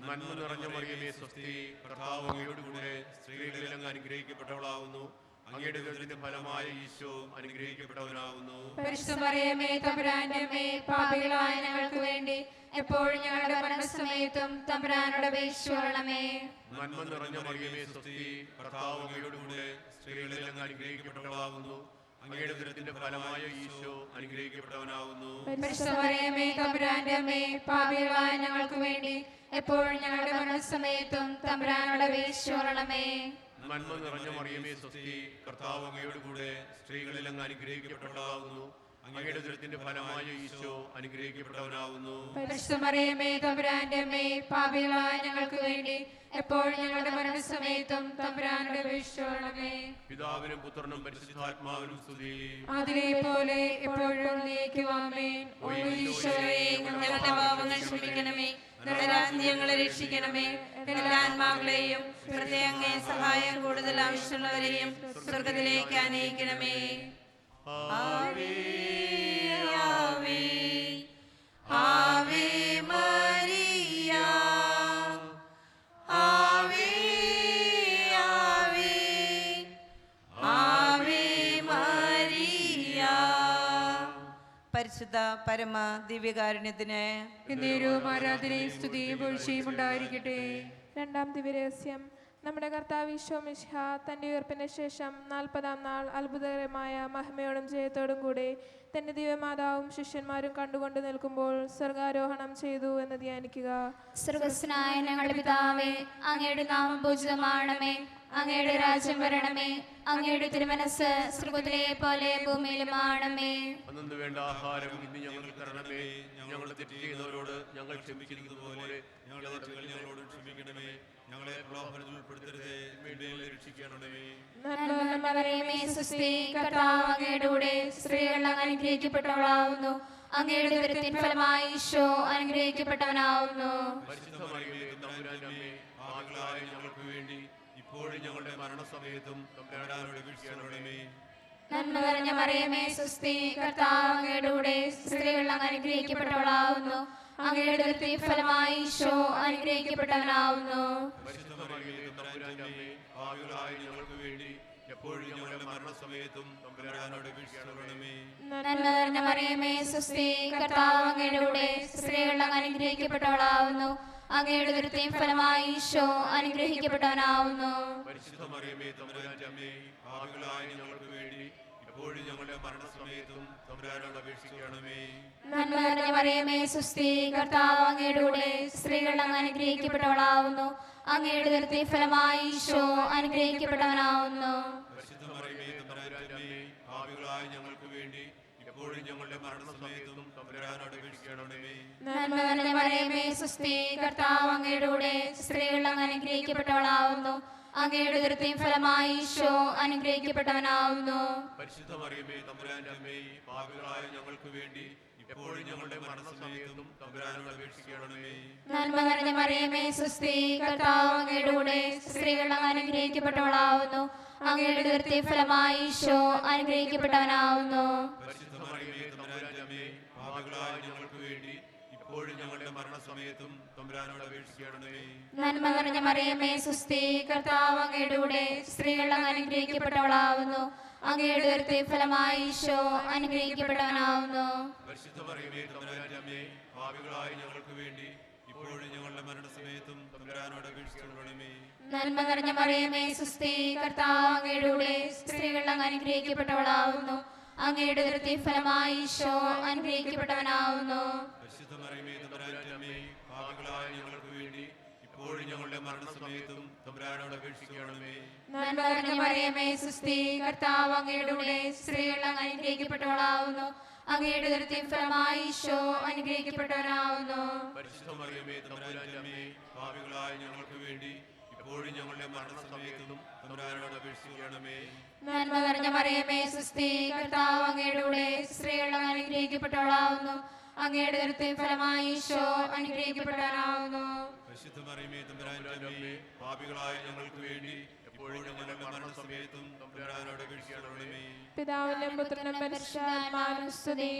നന്മ നിറഞ്ഞ മറിയമേ സ്വസ്തി, കർത്താവ് അങ്ങയോട് കൂടെ സ്ത്രീകളിൽ അങ്ങ് അനുഗ്രഹിക്കപ്പെട്ടവളാകുന്നു. അങ്ങയുടെ ഉദരത്തിന്റെ ഫലമായ ഈശോ അനുഗ്രഹിക്കപ്പെട്ടവനാകുന്നു. പരിശുദ്ധ മറിയമേ തമ്പുരാന്റെ അമ്മേ, പാപികളായ ഞങ്ങൾക്ക് വേണ്ടി എപ്പോഴും ഞങ്ങളുടെ മരണസമയത്തും തമ്പുരാനോട് അപേക്ഷിച്ചുകൊള്ളണമേ. നന്മ നിറഞ്ഞ മറിയമേ സ്വസ്തി, കർത്താവ് അങ്ങയോട് കൂടെ സ്ത്രീകളിൽ അങ്ങ് അനുഗ്രഹിക്കപ്പെട്ടവളാകുന്നു. അങ്ങയുടെ ഉദരത്തിന്റെ ഫലമായ ഈശോ അനുഗ്രഹിക്കപ്പെട്ടവനാകുന്നു. പരിശുദ്ധ മറിയമേ തമ്പുരാന്റെ അമ്മേ, പാപികളായ ഞങ്ങൾക്ക് വേണ്ടി എപ്പോഴും ഞങ്ങളുടെ മരണസമയത്തും തമ്പുരാനോട് അപേക്ഷിച്ചുകൊള്ളണമേ. നന്മ നിറഞ്ഞ മറിയമേ സ്വസ്തി, കർത്താവ് അങ്ങയോട് കൂടെ സ്ത്രീകളിൽ അങ്ങ് അനുഗ്രഹിക്കപ്പെട്ടവളാകുന്നു. അങ്ങയുടെ ഉദരത്തിന്റെ ഫലമായ ഈശോ അനുഗ്രഹിക്കപ്പെട്ടവനാകുന്നു. പരിശുദ്ധ മറിയമേ തമ്പുരാന്റെ അമ്മേ, പാപികളായ ഞങ്ങൾക്ക് വേണ്ടി എപ്പോഴും ഞങ്ങളുടെ മരണസമയത്തും തമ്പുരാനോട് അപേക്ഷിച്ചുകൊള്ളണമേ. പിതാവിനും പുത്രനും പരിശുദ്ധാത്മാവിനും സ്തുതി. അതിലെ പോലെ എപ്പോഴും എന്നേക്കും ആമേൻ. ഓ ഈശോയേ, ഞങ്ങളുടെ പാപങ്ങൾ ക്ഷമിക്കണമേ, നരകാഗ്നി ഞങ്ങളെ രക്ഷിക്കണമേ. എല്ലാ ആത്മാക്കളെയും പ്രത്യേക അങ്ങേ സഹായം കൂടുതൽ ആവശ്യമുള്ളവരെയും സ്വർഗത്തിലേക്ക് ആനയിക്കണമേ. ആവേ ആവേ ആവേ മരിയ, ആവേ ആവേ ആവേ മരിയ. പരിശുദ്ധ പരമ ദിവ്യകാരുണ്യത്തിന് എന്നേരവും ആരാധനയും സ്തുതിയും വീഴ്ചയും ഉണ്ടായിരിക്കട്ടെ. രണ്ടാം ദിവ്യരഹസ്യം. നമ്മുടെ കർത്താവ് ഈശോ മിശിഹ തൻ്റെ ഉയർപ്പിന് ശേഷം 40-ാം നാൾ അത്ഭുതകരമായ മഹിമയോടും ജയത്തോടും കൂടെ തൻ്റെ ദിവ്യമാതാവും ശിഷ്യന്മാരും കണ്ടുകൊണ്ട് നിൽക്കുമ്പോൾ സ്വർഗാരോഹണം ചെയ്തു എന്ന് ധ്യാനിക്കുക. സ്വർഗസ്നായ ഞങ്ങളുടെ പിതാവേ, അങ്ങയുടെ നാമം പൂജിതമാണമേ, അങ്ങയുടെ രാജ്യം വരണമേ, അങ്ങയുടെ തിരുമനസ് സ്വർഗ്ഗത്തിലെ പോലെ ഭൂമിയിലുമാണമേ. അന്നു വേണ്ട ആഹാരം ഇന്ന് ഞങ്ങൾക്ക് തരണമേ. ഞങ്ങളുടെ തെറ്റ് ചെയ്യുന്നവരോട് ഞങ്ങൾ ക്ഷമിച്ചിരിക്കുന്നത് പോലെ ഞങ്ങളോട് ക്ഷമിക്കണമേ. ഞങ്ങളെ പ്രലോഭനത്തിൽ ഉൾപ്പെടുത്തരുതേ, വീണ്ടും രക്ഷിക്കണമേ. നന്മ മറിയമേ സ്വസ്തി, കർത്താവ് അങ്ങയുടെ കൂടെ സ്ത്രീകൾ അങ്ങ് അനുഗ്രഹിക്കപ്പെട്ടവളാവുന്നു. അങ്ങയുടെ ഉദരത്തിൻ ഫലമായി ഈശോ അനുഗ്രഹിക്കപ്പെട്ടവനാവുന്നു. പരിശുദ്ധ മറിയമേ തമ്പുരാന്റെ അമ്മേ, പാപികളായ ഞങ്ങൾക്ക് വേണ്ടി ഇപ്പോഴും ഞങ്ങളുടെ മരണസമയത്തും തമ്പുരാനോട് അപേക്ഷിക്കണമേ. നന്മ നിറഞ്ഞ മറിയമേ സ്വസ്തി, കർത്താവ് അങ്ങയുടെ കൂടെ സ്ത്രീകൾ അങ്ങ് അനുഗ്രഹിക്കപ്പെട്ടവളാവുന്നു. അങ്ങയുടെ ഉദരത്തിൻ ഫലമായി ഈശോ അനുഗ്രഹിക്കപ്പെട്ടവനാവുന്നു. പരിശുദ്ധ മറിയമേ തമ്പുരാന്റെ അമ്മേ, പാപികളായ ഞങ്ങൾക്ക് വേണ്ടി എപ്പോഴും ഞങ്ങളുടെ മരണസമയത്തും തമ്പുരാനോട് അപേക്ഷിക്കണമേ. നന്മ നിറഞ്ഞ മറിയമേ സ്വസ്തി, കർത്താവ് അങ്ങയുടെ കൂടെ സ്ത്രീകൾ അങ്ങ് അനുഗ്രഹിക്കപ്പെട്ടവളാവുന്നു. അങ്ങയുടെ ഉദരത്തിൻ ഫലമായി ഈശോ അനുഗ്രഹിക്കപ്പെട്ടവനാവുന്നു. പരിശുദ്ധ മറിയമേ തമ്പുരാന്റെ അമ്മേ, പാപികളായ ഞങ്ങൾക്ക് വേണ്ടി എപ്പോഴും ഞങ്ങളുടെ മരണസമയത്തും തമ്പുരാനോട് അപേക്ഷിക്കണമേ. നന്മ നിറഞ്ഞ മറിയമേ സ്വസ്തി, കർത്താവ് അങ്ങയുടെ കൂടെ സ്ത്രീകൾ അങ്ങ് അനുഗ്രഹിക്കപ്പെട്ടവളാവുന്നു. അങ്ങയുടെ ഉദരത്തിൻ ഫലമായി ഈശോ അനുഗ്രഹിക്കപ്പെട്ടവനാവുന്നു. പരിശുദ്ധ മറിയമേ തമ്പുരാന്റെ അമ്മേ, പാപികളായ ഞങ്ങൾക്ക് വേണ്ടി എപ്പോഴും ഞങ്ങളുടെ മരണസമയത്തും തമ്പുരാനോട് അപേക്ഷിക്കണമേ. നന്മ നിറഞ്ഞ മറിയമേ സ്വസ്തി, കർത്താവ് അങ്ങയുടെ കൂടെ സ്ത്രീകൾ അങ്ങ് അനുഗ്രഹിക്കപ്പെട്ടവളാവുന്നു. അങ്ങയുടെ ഉദരത്തിൻ ഫലമായി ഈശോ അനുഗ്രഹിക്കപ്പെട്ടവനാവുന്നു. പരിശുദ്ധ മറിയമേ തമ്പുരാന്റെ അമ്മേ, പാപികളായ ഞങ്ങൾക്ക് വേണ്ടി എപ്പോഴും ഞങ്ങളുടെ മരണസമയത്തും തമ്പുരാനോട് അപേക്ഷിക്കണമേ. നന്മ നിറഞ്ഞ മറിയമേ സ്വസ്തി, കർത്താവ് അങ്ങയുടെ കൂടെ സ്ത്രീകൾ അങ്ങ് അനുഗ്രഹിക്കപ്പെട്ടവളാവുന്നു. അങ്ങയുടെ ഉദരത്തിൻ ഫലമായി ഈശോ അനുഗ്രഹിക്കപ്പെട്ടവനാവുന്നു. പരിശുദ്ധ മറിയമേ തമ്പുരാന്റെ അമ്മേ, പാപികളായ ഞങ്ങൾക്ക് വേണ്ടി ഇപ്പോഴും ഞങ്ങളുടെ മരണസമയത്തും തമ്പുരാനോട് അപേക്ഷിക്കണമേ. നന്മ നിറഞ്ഞ മറിയമേ സ്വസ്തി, കർത്താവ് അങ്ങയുടെ കൂടെ സ്ത്രീകൾ അങ്ങ് അനുഗ്രഹിക്കപ്പെട്ടവളാവുന്നു. അങ്ങയുടെ ഉദരത്തിൻ ഫലമായി ഈശോ അനുഗ്രഹിക്കപ്പെട്ടവനാവുന്നു. പരിശുദ്ധ മറിയമേ തമ്പുരാന്റെ അമ്മേ, പാപികളായ ഞങ്ങൾക്ക് വേണ്ടി ഇപ്പോഴും ഞങ്ങളുടെ മരണസമയത്തും തമ്പുരാനോട് അപേക്ഷിക്കണമേ. നന്മ നിറഞ്ഞ മറിയമേ സ്വസ്തി, കർത്താവ് അങ്ങയുടെ കൂടെ സ്ത്രീകൾ അങ്ങ് അനുഗ്രഹിക്കപ്പെട്ടവളാവുന്നു. അങ്ങയുടെ ഉദരത്തിൻ ഫലമായി ഈശോ അനുഗ്രഹിക്കപ്പെട്ടവനാവുന്നു. പരിശുദ്ധ മറിയമേ തമ്പുരാന്റെ അമ്മേ, പാപികളായ ഞങ്ങൾക്ക് വേണ്ടി ഇപ്പോഴും ഞങ്ങളുടെ മരണസമയത്തും തമ്പുരാനോട് അപേക്ഷിക്കണമേ. നന്മ നിറഞ്ഞ മറിയമേ സ്വസ്തി, കർത്താവ് അങ്ങയുടെ കൂടെ സ്ത്രീകൾ അങ്ങ് അനുഗ്രഹിക്കപ്പെട്ടവളാവുന്നു. അങ്ങയുടെ ഉദരത്തിൻ ഫലമായി ഈശോ അനുഗ്രഹിക്കപ്പെട്ടവനാവുന്നു. പരിശുദ്ധ മറിയമേ തമ്പുരാന്റെ അമ്മേ, പാപികളായ ഞങ്ങൾക്ക് വേണ്ടി എപ്പോഴും ഞങ്ങളുടെ മരണസമയത്തും തമ്പുരാനോട് അപേക്ഷിക്കണമേ. നന്മ നിറഞ്ഞ മറിയമേ സ്വസ്തി, കർത്താവ് അങ്ങയുടെ കൂടെ സ്ത്രീകൾ അനുഗ്രഹിക്കപ്പെട്ടവളാവുന്നു. അങ്ങയുടെ ദുരിതത്തിൻ ഫലമായി ഈശോ അനുഗ്രഹിക്കപ്പെട്ടവനാവുന്നു. പരിശുദ്ധ മറിയമേ തമ്പുരാന്റെ അമ്മേ, പാപികളായ ഞങ്ങൾക്ക് വേണ്ടി എപ്പോഴും ഞങ്ങളുടെ മരണസമയത്തും തമ്പുരാനോട് അപേക്ഷിക്കണമേ. പിതാവിനും പുത്രനും പരിശുദ്ധാത്മാവിനും സ്തുതി.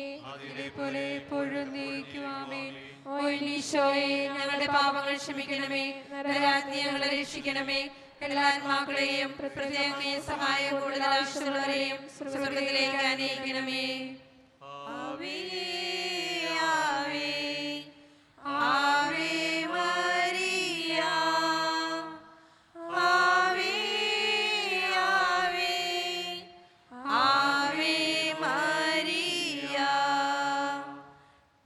പോലെ എപ്പോഴും നീക്കും. ആമേൻ. ഓ ഈശോയെ, ഞങ്ങളുടെ പാപങ്ങൾ ക്ഷമിക്കണമേ, നരകാഗ്നി ഞങ്ങളെ രക്ഷിക്കണമേ. എല്ലാ ആത്മാക്കളെയും പ്രത്യേക സഹായം കൂടുതൽ ആവശ്യമുള്ളവരെയും സ്വർഗ്ഗത്തിലേക്ക് അനയിക്കണമേ. ആവേ ആവേ ആവേ മരിയ, ആവേ ആവേ ആവേ മരിയ.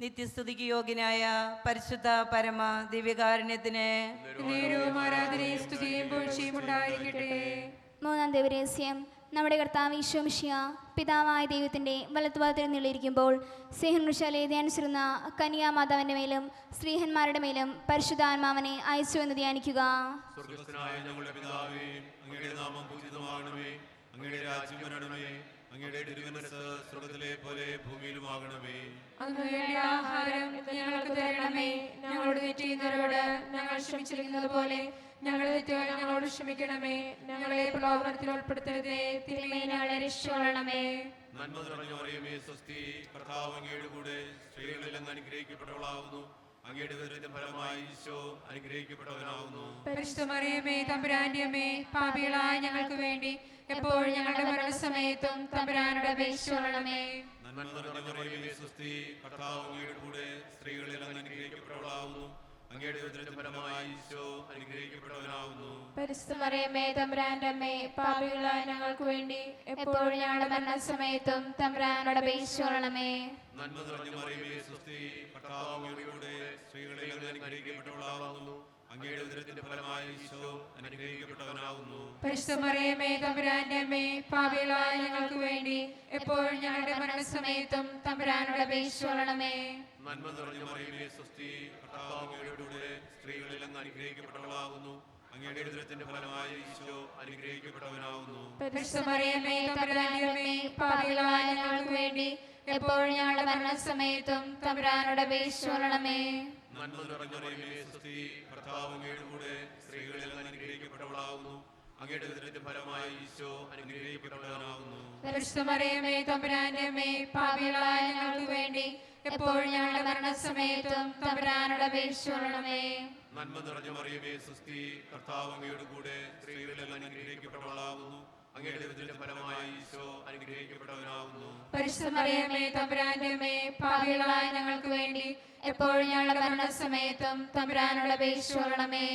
നിത്യസ്തുതിക്ക് യോഗ്യനായ പരിശുദ്ധ പരമ ദിവ്യകാരുണ്യത്തിന് നേരവും ആരാധനയും സ്തുതിയും പുകഴ്ചയും ഉണ്ടായിരിക്കട്ടെ. മൂന്നാം ദേവരഹസ്യം. നമ്മുടെ കർത്താവ് ഈശോ മിശിഹാ പിതാവായ ദൈവത്തിൻ്റെ വലത്തുഭാഗത്തിൽ നിന്നിരിക്കുമ്പോൾ സ്നേഹനുശാലെ ധ്യാനിച്ചിരുന്ന കന്യാമാതാവിൻ്റെ മേലും സ്ത്രീഹന്മാരുടെ മേലും പരിശുദ്ധാത്മാവിനെ അയച്ചു എന്ന് ധ്യാനിക്കുക. സ്വർഗ്ഗസ്ഥനായ ഞങ്ങളുടെ പിതാവേ, അങ്ങയുടെ നാമം പൂജിതമാകണമേ. അങ്ങയുടെ രാജ്യം വരണമേ. അങ്ങയുടെ തിരുമനസ്സ് സ്വർഗ്ഗത്തിലെ പോലെ ഭൂമിയിലുമാകണമേ. അന്ന് വേണ്ട ആഹാരം ഞങ്ങൾക്ക് തരണമേ. ഞങ്ങളോട് തെറ്റ് ചെയ്യുന്നവരോട് ഞങ്ങൾ ക്ഷമിച്ചിരിക്കുന്നത് പോലെ ഞങ്ങളുടെ തെറ്റുകൾ ഞങ്ങളോട് ക്ഷമിക്കണമേ. ഞങ്ങളെ പ്രലോഭനത്തിൽ ഉൾപ്പെടുത്തരുതേ, തിന്മയിൽ ഞങ്ങളെ രക്ഷിച്ചുകൊള്ളണമേ. നന്മ നിറഞ്ഞ മറിയമേ സ്വസ്തി, കർത്താവ് അങ്ങയുടെ കൂടെ സ്ത്രീകളിൽ അങ്ങ് അനുഗ്രഹിക്കപ്പെട്ടവളാവുന്നു. അങ്ങയുടെ ഉദരത്തിൻ ഫലമായി ഈശോ അനുഗ്രഹിക്കപ്പെട്ടവനാവുന്നു. പരിശുദ്ധ മറിയമേ തമ്പുരാന്റെ അമ്മേ, പാപികളായ ഞങ്ങൾക്ക് വേണ്ടി എപ്പോഴും ഞങ്ങളുടെ മരണസമയത്തും തമ്പുരാനോട് അപേക്ഷിച്ചുകൊള്ളണമേ. നന്മ നിറഞ്ഞ മറിയമേ സ്വസ്തി, കർത്താവ് അങ്ങയുടെ കൂടെ സ്ത്രീകളിൽ അങ്ങ് അനുഗ്രഹിക്കപ്പെട്ടവളാവുന്നു. അങ്ങയുടെ ഉദരത്തിൻ ഫലമായി ഈശോ അനുഗ്രഹിക്കപ്പെട്ടവനാവുന്നു. പരിശുദ്ധ മറിയമേ തമ്പുരാന്റെ അമ്മേ, പാപികളായ ഞങ്ങൾക്ക് വേണ്ടി എപ്പോഴും ഞങ്ങളുടെ മരണസമയത്തും തമ്പുരാനോട് അപേക്ഷിച്ചുകൊള്ളണമേ. നന്മ നിറഞ്ഞ മറിയമേ സ്വസ്തി, കർത്താവ് അങ്ങയുടെ കൂടെ സ്ത്രീകളിൽ അങ്ങ് അനുഗ്രഹിക്കപ്പെട്ടവളാവുന്നു. അങ്ങയുടെ ഉദരത്തിന്റെ ഫലമായി ഈശോ അനുഗ്രഹിക്കപ്പെട്ടവനാവുന്നു. പരിശുദ്ധ മറിയമേ തമ്പുരാന്റെ അമ്മേ, പാപികളായ ഞങ്ങൾക്ക് വേണ്ടി എപ്പോഴും ഞങ്ങളുടെ മരണസമയത്തും തമ്പുരാനോട് അപേക്ഷിച്ചുകൊള്ളണമേ. നന്മ നിറഞ്ഞ മറിയമേ സ്വസ്തി, കർത്താവ് അങ്ങയുടെ കൂടെ സ്ത്രീകളിൽ അങ്ങ് അനുഗ്രഹിക്കപ്പെട്ടവളാവുന്നു. അങ്ങയുടെ ഉദരത്തിന്റെ ഫലമായി ഈശോ അനുഗ്രഹിക്കപ്പെട്ടവനാവുന്നു. പരിശുദ്ധ മറിയമേ തമ്പുരാന്റെ അമ്മേ, പാപികളായ ഞങ്ങൾക്ക് വേണ്ടി എപ്പോഴും ഞങ്ങളുടെ മരണസമയത്തും തമ്പുരാനോട് അപേക്ഷിച്ചുകൊള്ളണമേ. നന്മ നിറഞ്ഞ മറിയമേ സ്വസ്തി, കർത്താവ് അങ്ങയുടെ കൂടെ സ്ത്രീകളിൽ അങ്ങ് അനുഗ്രഹിക്കപ്പെട്ടവളാവുന്നു. അങ്ങയുടെ ഉദരത്തിന്റെ ഫലമായി ഈശോ അനുഗ്രഹിക്കപ്പെട്ടവനാവുന്നു. പരിശുദ്ധ മറിയമേ തമ്പുരാന്റെ അമ്മേ, പാപികളായ ഞങ്ങൾക്ക് വേണ്ടി എപ്പോഴും ഞങ്ങളുടെ മരണസമയത്തും തമ്പുരാനോട് അപേക്ഷിച്ചുകൊള്ളണമേ. നന്മ നിറഞ്ഞ മറിയമേ സ്വസ്തി, കർത്താവ് അങ്ങയുടെ കൂടെ സ്ത്രീകളിൽ അങ്ങ് അനുഗ്രഹിക്കപ്പെട്ടവളാവുന്നു. അങ്ങയുടെ ഉദരത്തിന്റെ ഫലമായി ഈശോ അനുഗ്രഹിക്കപ്പെട്ടവനാവുന്നു. പരിശുദ്ധ മറിയമേ തമ്പുരാന്റെ അമ്മേ, പാപികളായ ഞങ്ങൾക്ക് വേണ്ടി എപ്പോഴും ഞങ്ങളുടെ മരണസമയത്തും തമ്പുരാനോട് അപേക്ഷിച്ചുകൊള്ളണമേ.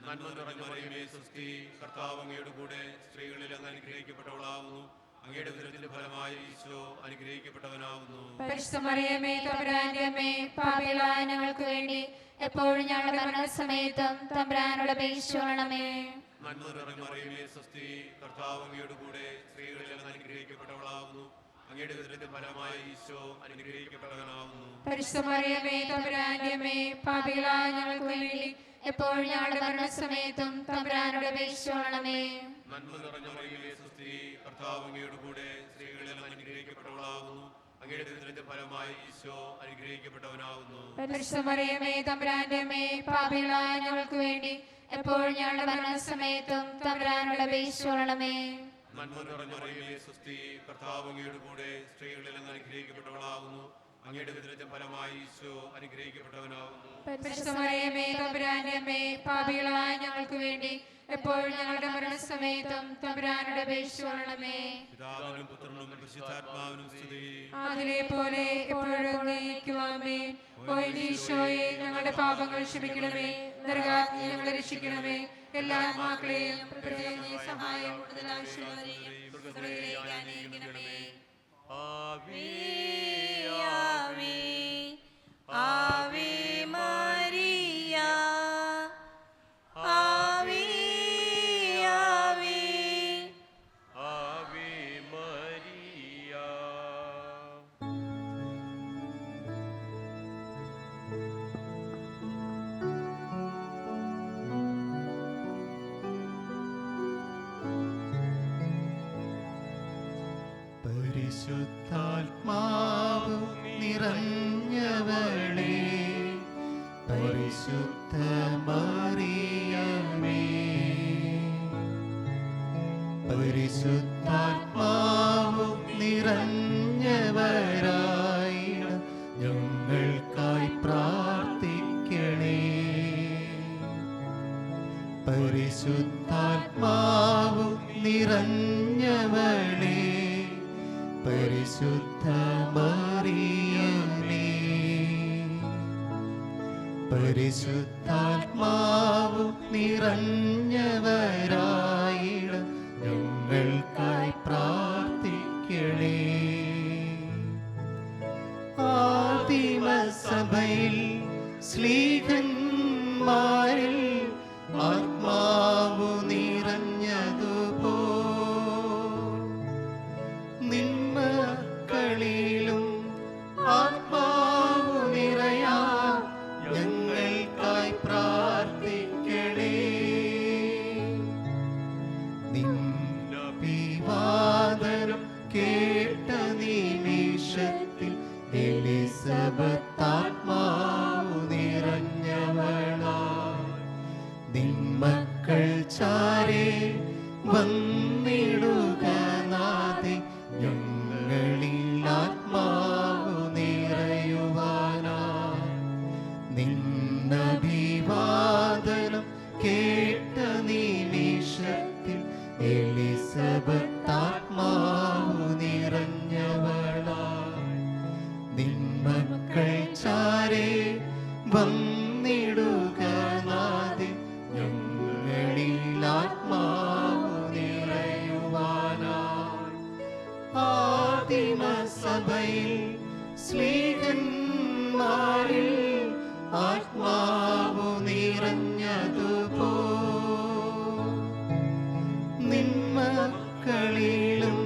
നന്മ നിറഞ്ഞ മറിയമേ സ്വസ്തി, കർത്താവ് അങ്ങയുടെ കൂടെ സ്ത്രീകളിൽ അങ്ങ് അനുഗ്രഹിക്കപ്പെട്ടവളാവുന്നു. അങ്ങയുടെ ഉദരത്തിന്റെ ഫലമായി ഈശോ അനുഗ്രഹിക്കപ്പെട്ടവനാവുന്നു. പരിശുദ്ധ മറിയമേ തമ്പുരാന്റെ അമ്മേ, പാപികളായ ഞങ്ങൾക്ക് വേണ്ടി എപ്പോഴും ഞങ്ങളുടെ മരണസമയത്തും തമ്പുരാനോട് അപേക്ഷിച്ചുകൊള്ളണമേ. നന്മ നിറഞ്ഞ മറിയമേ സ്വസ്തി, കർത്താവ് അങ്ങയുടെ കൂടെ സ്ത്രീകളിൽ അങ്ങ് അനുഗ്രഹിക്കപ്പെട്ടവളാവുന്നു. അങ്ങയുടെ ഉദരത്തിന്റെ ഫലമായി ഈശോ അനുഗ്രഹിക്കപ്പെട്ടവനാവുന്നു. പരിശുദ്ധ മറിയമേ തമ്പുരാന്റെ അമ്മേ, പാപികളായ ഞങ്ങൾക്ക് വേണ്ടി എപ്പോഴും ഞങ്ങളുടെ മരണസമയത്തും തമ്പുരാനോട് അപേക്ഷിച്ചുകൊള്ളണമേ. നന്മ നിറഞ്ഞ മറിയമേ സ്വസ്തി, കർത്താവ് അങ്ങയുടെ കൂടെ സ്ത്രീകളിൽ അങ്ങ് അനുഗ്രഹിക്കപ്പെട്ടവളാവുന്നു. അങ്ങയുടെ ഉദരത്തിന്റെ ഫലമായി ഈശോ അനുഗ്രഹിക്കപ്പെട്ടവനാവുന്നു. പരിശുദ്ധ മറിയമേ തമ്പുരാന്റെ അമ്മേ, പാപികളായ ഞങ്ങൾക്ക് വേണ്ടി എപ്പോഴും ഞങ്ങളുടെ മരണസമയത്തും തമ്പുരാനോട് അപേക്ഷിച്ചുകൊള്ളണമേ. നന്മ നിറഞ്ഞ മറിയമേ സ്വസ്തി, കർത്താവ് അങ്ങയുടെ കൂടെ സ്ത്രീകളിൽ അങ്ങ് അനുഗ്രഹിക്കപ്പെട്ടവളാവുന്നു. അങ്ങയുടെ ഉദരത്തിന്റെ ഫലമായി ഈശോ അനുഗ്രഹിക്കപ്പെട്ടവനാവുന്നു. പരിശുദ്ധ മറിയമേ തമ്പുരാന്റെ അമ്മേ, പാപികളായ ഞങ്ങൾക്ക് വേണ്ടി എപ്പോഴും ഞങ്ങളുടെ മരണസമയത്തും തമ്പുരാനോട് അപേക്ഷിച്ചുകൊള്ളണമേ. പിതാവിനും പുത്രനും പരിശുദ്ധാത്മാവിനും സ്തുതി. അതിലെ പോലെ എപ്പോഴും നീക്കും. ആമേൻ. ഓ ഈശോയെ, ഞങ്ങളുടെ പാപങ്ങൾ ക്ഷമിക്കണമേ, നരകാഗ്നി ഞങ്ങളെ രക്ഷിക്കണമേ. എല്ലാ ആത്മാക്കളെയും പ്രത്യേക സഹായം കൂടുതൽ ആവശ്യമുള്ളവരെയും സ്വർഗ്ഗത്തിലേക്ക് അനയിക്കണമേ. ആവേ ആവേ ആവേ മരിയ, ആവേ ആവേ ആവേ മരിയ. പരിശുദ്ധാത്മാവ് നിറഞ്ഞവളേ, പരിശുദ്ധ മറിയമേ, പരിശുദ്ധാത്മാവ് നിറഞ്ഞവരായിട ഞങ്ങൾക്കായി പ്രാർത്ഥിക്കണേ. പരിശുദ്ധാത്മാവ് നിറഞ്ഞവളേ, പരിശുദ്ധ മറിയമേ, പരിശുദ്ധാത്മാവ് നിറഞ്ഞവരായിട ഞങ്ങൾക്കായി പ്രാർത്ഥിക്കണേ. ആദിമസഭയിൽ ശ്ലീഹന്മാരിൽ ആത്മാവു നിറഞ്ഞതുപോൽ നിന്മക്കളിലും ആത്മാവു നിറയാൻ ഞങ്ങൾക്കായി പ്രാർത്ഥിക്കണേ. നിന്നഭിവാദനം കേട്ട നിമിഷത്തിൽ എലിസബത്ത് ആത്മാവു നിറഞ്ഞവളായി നിന്മക്കൾ ചാരേ വന്നിടുക നാഥേ, ഞങ്ങളിൽ ആത്മാവു നിറയുവാനായി. നിന്നഭിവാദനം കേട്ട നിമിഷത്തിൽ എലിസബത്ത് ആത്മാവു നിറഞ്ഞവളായി നിന്മക്കൾ ചാരേ വന്നിടുക നാഥേ, ഞങ്ങളിൽ ആത്മാവു നിറയുവാനായി. ആദിമസഭയിൽ ശ്ലീഹന്മാരിൽ ആത്മാവു നിറഞ്ഞതുപോൽ നിന്മക്കളിലും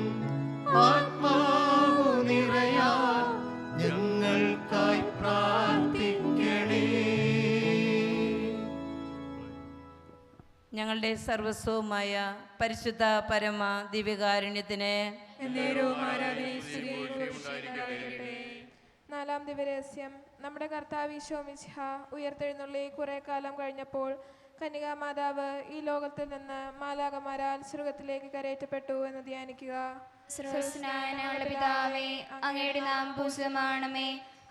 ആത്മാവു നിറയാൻ ഞങ്ങൾക്കായി പ്രാർത്ഥിക്കണേ. ഞങ്ങളുടെ സർവസ്വവുമായ പരിശുദ്ധ പരമ ദിവ്യകാരുണ്യത്തിന് എന്നേരവും ആരാധനയും സ്തുതിയും ഉണ്ടായിരിക്കട്ടെ. നാലാം ദിവരഹസ്യം. നമ്മുടെ കർത്താവ് ഈശോ മിശിഹ ഉയർത്തെഴുന്നള്ളി കുറെ കാലം കഴിഞ്ഞപ്പോൾ കന്യകാമാതാവ് ഈ ലോകത്തിൽ നിന്ന് മാലാഖമാരാൽ സ്വർഗത്തിലേക്ക് കരയേറ്റപ്പെട്ടു എന്ന് ധ്യാനിക്കുക. സ്രോതസ്സനായ ഞങ്ങളുടെ പിതാവേ, അങ്ങയുടെ നാമം പൂജിതമാണമേ,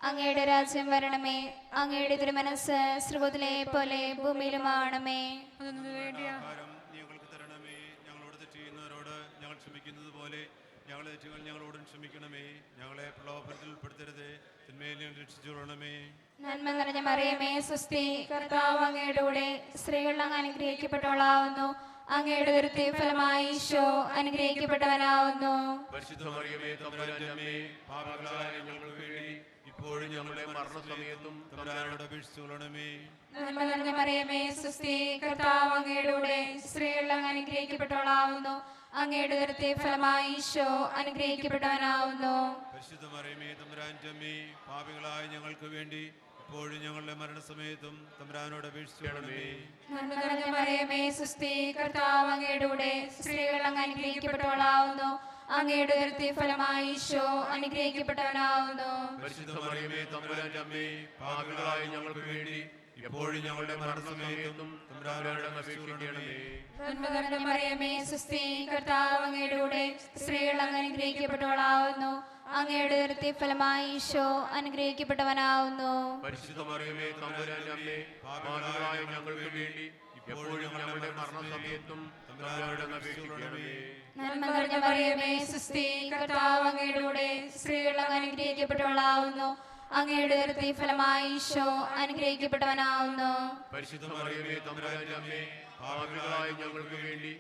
അങ്ങയുടെ രാജ്യം വരണമേ, അങ്ങയുടെ തിരുമനസ്സ് സ്വർഗ്ഗത്തിലെ പോലെ ഭൂമിയിലുമാണമേ. ആഹാരം ഞങ്ങൾക്ക് തരണമേ, ഞങ്ങളോട് തെറ്റ് ചെയ്യുന്നവരോട് ഞങ്ങൾ ക്ഷമിക്കുന്നത് പോലെ ഞങ്ങളെ തെറ്റുകൾ ഞങ്ങളോടും ക്ഷമിക്കണമേ. ഞങ്ങളെ പ്രലോഭനത്തിൽ ഉൾപ്പെടുത്തരുതേ, തിന്മയിൽ ഞങ്ങൾ രക്ഷിച്ചുകൊള്ളണമേ. നന്മ നിറഞ്ഞ മറിയമേ സ്വസ്തി, കർത്താവ് അങ്ങയുടെ കൂടെ സ്ത്രീകൾ അങ്ങ് അനുഗ്രഹിക്കപ്പെട്ടവളാവുന്നു. അങ്ങയുടെ ഉദരത്തിൻ ഫലമായി ഈശോ അനുഗ്രഹിക്കപ്പെട്ടവനാവുന്നു. പരിശുദ്ധ മറിയമേ തമ്പുരാന്റെ അമ്മേ, പാപികളായ ഞങ്ങൾക്ക് വേണ്ടി ഇപ്പോഴും ഞങ്ങളുടെ മരണസമയത്തും തമ്പുരാനോട് അപേക്ഷിച്ചുകൊള്ളണമേ. നന്മ നിറഞ്ഞ മറിയമേ സ്വസ്തി, കർത്താവ് അങ്ങയുടെ കൂടെ സ്ത്രീകൾ അങ്ങ് അനുഗ്രഹിക്കപ്പെട്ടവളാവുന്നു. അങ്ങയുടെ ഉദരത്തിൻ ഫലമായി ഈശോ അനുഗ്രഹിക്കപ്പെട്ടവനാവുന്നു. പരിശുദ്ധ മറിയമേ തമ്പുരാന്റെ അമ്മേ, പാപികളായ ഞങ്ങൾക്ക് വേണ്ടി ഇപ്പോഴും ഞങ്ങളുടെ മരണസമയത്തും തമ്പുരാനോട് അപേക്ഷിച്ചുകൊള്ളണമേ. നന്മ നിറഞ്ഞ മറിയമേ സ്വസ്തി, കർത്താവ് അങ്ങയുടെ കൂടെ സ്ത്രീകൾ അങ്ങ് അനുഗ്രഹിക്കപ്പെട്ടവളാവുന്നു. അങ്ങയുടെ ഉദരത്തിൻ ഫലമായി ഈശോ അനുഗ്രഹിക്കപ്പെട്ടവനാവുന്നു. പരിശുദ്ധ മറിയമേ തമ്പുരാന്റെ അമ്മേ, പാപികളായ ഞങ്ങൾക്ക് വേണ്ടി എപ്പോഴും ഞങ്ങളുടെ മരണസമയത്തും തമ്പുരാനോട് അപേക്ഷിക്കണമേ. നന്മ നിറഞ്ഞ മറിയമേ സ്വസ്തി, കർത്താവ് അങ്ങയുടെ കൂടെ സ്ത്രീകൾ അങ്ങ് അനുഗ്രഹിക്കപ്പെട്ടവളാവുന്നു. അങ്ങയുടെ ഉദരത്തിൻ ഫലമായി ഈശോ അനുഗ്രഹിക്കപ്പെട്ടവനാവുന്നു. പരിശുദ്ധ മറിയമേ തമ്പുരാന്റെ അമ്മേ, പാപികളായ ഞങ്ങൾക്ക് വേണ്ടി എപ്പോഴും ഞങ്ങളുടെ മരണസമയത്തും തമ്പുരാനോട് അപേക്ഷിക്കണമേ. നന്മ നിറഞ്ഞ മറിയമേ സ്വസ്തി, കർത്താവ് അങ്ങയുടെ കൂടെ സ്ത്രീകൾ അങ്ങ് അനുഗ്രഹിക്കപ്പെട്ടവളാവുന്നു. അങ്ങയുടെ ഉദരത്തിൻ ഫലമായി ഈശോ അനുഗ്രഹിക്കപ്പെട്ടവനാവുന്നു. പരിശുദ്ധ മറിയമേ തമ്പുരാന്റെ അമ്മേ, പാപികളായ ഞങ്ങൾക്ക് വേണ്ടി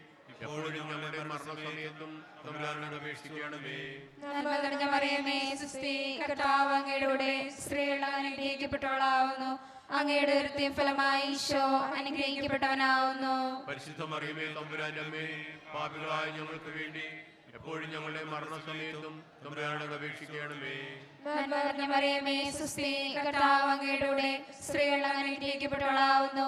എപ്പോഴും ഞങ്ങളുടെ മരണസമയത്തും തമ്പുരാനോട് അപേക്ഷിക്കണമേ. നന്മ നിറഞ്ഞ മറിയമേ സ്വസ്തി, കർത്താവ് അങ്ങയുടെ കൂടെ സ്ത്രീകൾ അങ്ങ് അനുഗ്രഹിക്കപ്പെട്ടവളാവുന്നു. അങ്ങയുടെ ഉദരത്തിൻ ഫലമായി ഈശോ അനുഗ്രഹിക്കപ്പെട്ടവനാവുന്നു. പരിശുദ്ധ മറിയമേ തമ്പുരാന്റെ അമ്മേ, പാപികളായ ഞങ്ങൾക്ക് വേണ്ടി എപ്പോഴും ഞങ്ങളുടെ മരണസമയത്തും തമ്പുരാനോട് അപേക്ഷിക്കണമേ. നന്മ നിറഞ്ഞ മറിയമേ സ്വസ്തി, കർത്താവ് അങ്ങയുടെ കൂടെ സ്ത്രീകൾ അങ്ങ് അനുഗ്രഹിക്കപ്പെട്ടവളാവുന്നു.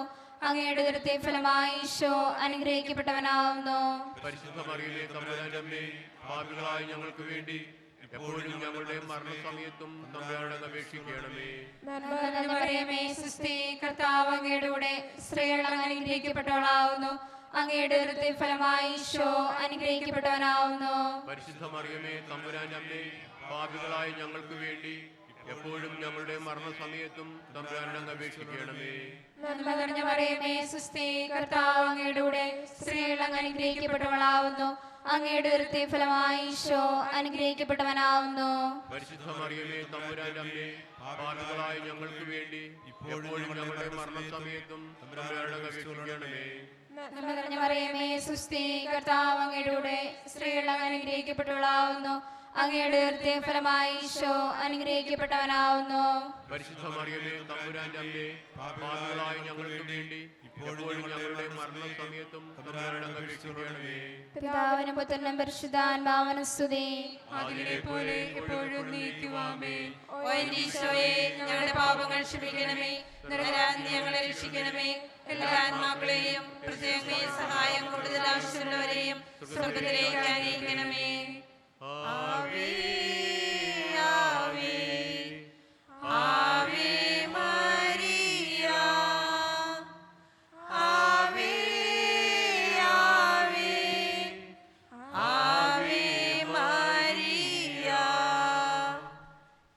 അങ്ങയുടെ ഉദരത്തിൻ ഫലമായി ഈശോ അനുഗ്രഹിക്കപ്പെട്ടവനാവുന്നു. പരിശുദ്ധ മറിയമേ തമ്പുരാന്റെ അമ്മേ, പാപികളായ ഞങ്ങൾക്ക് വേണ്ടി എപ്പോഴും ഞങ്ങളുടെ മരണസമയത്തും തമ്പുരാനോട് അപേക്ഷിക്കണമേ. നന്മ നിറഞ്ഞ മറിയമേ, സ്വസ്തി, കർത്താവ് അങ്ങയുടെ കൂടെ സ്ത്രീകൾ അങ്ങ് അനുഗ്രഹിക്കപ്പെട്ടവളാവുന്നു. അങ്ങയുടെ ഉദരത്തിൻ ഫലമായി ഈശോ അനുഗ്രഹിക്കപ്പെട്ടവനാവുന്നു. പരിശുദ്ധ മറിയമേ, തമ്പുരാന്റെ അമ്മേ, പാപികളായ ഞങ്ങൾക്ക് വേണ്ടി എപ്പോഴും ഞങ്ങളുടെ മരണസമയത്തും തമ്പുരാനോട് അപേക്ഷിക്കണമേ. നന്മ നിറഞ്ഞ മറിയമേ, സ്വസ്തി, കർത്താവ് അങ്ങയുടെ കൂടെ സ്ത്രീകൾ അങ്ങ് അനുഗ്രഹിക്കപ്പെട്ടവളാവുന്നു. അങ്ങയുടെ ഉദരത്തിൻ ഫലമായി ഈശോ അനുഗ്രഹിക്കപ്പെട്ടവനാവുന്നു. പരിശുദ്ധ മറിയമേ, തമ്പുരാന്റെ അമ്മേ, പാപികളായ ഞങ്ങൾക്ക് വേണ്ടി എപ്പോഴും ഞങ്ങളുടെ മരണസമയത്തും തമ്പുരാനോട് അപേക്ഷിക്കണമേ. നന്മ നിറഞ്ഞ മറിയമേ, സ്വസ്തി, കർത്താവ് അങ്ങയുടെ കൂടെ സ്ത്രീകൾ അങ്ങ് അനുഗ്രഹിക്കപ്പെട്ടവളാവുന്നു. അങ്ങയുടെ ഉദരത്തിൻ ഫലമായി ഈശോ അനുഗ്രഹിക്കപ്പെട്ടവനാവുന്നു. പരിശുദ്ധ മറിയമേ, തമ്പുരാന്റെ അമ്മേ, പാപികളായ ഞങ്ങൾക്ക് വേണ്ടി എപ്പോഴും ഞങ്ങളുടെ മരണസമയത്തും തമ്പുരാനോട് അപേക്ഷിക്കണമേ. പിതാവിനും പുത്രനും പരിശുദ്ധാത്മാവിനും സ്തുതി. അതിലെ പോലെ എപ്പോഴും നീക്കുവാമേ. ഓ എന്റെ ഈശോയെ, ഞങ്ങളുടെ പാപങ്ങൾ ക്ഷമിക്കണമേ. നരകാഗ്നി ഞങ്ങളെ രക്ഷിക്കണമേ. എല്ലാ ആത്മാക്കളെയും പ്രത്യേക സഹായം കൂടുതൽ ആവശ്യമുള്ളവരെയും സ്വർഗ്ഗത്തിലേക്ക് അനയിക്കണമേ. ആവേ ആവേ ആവേ മരിയ, ആവേ ആവേ ആവേ മരിയ.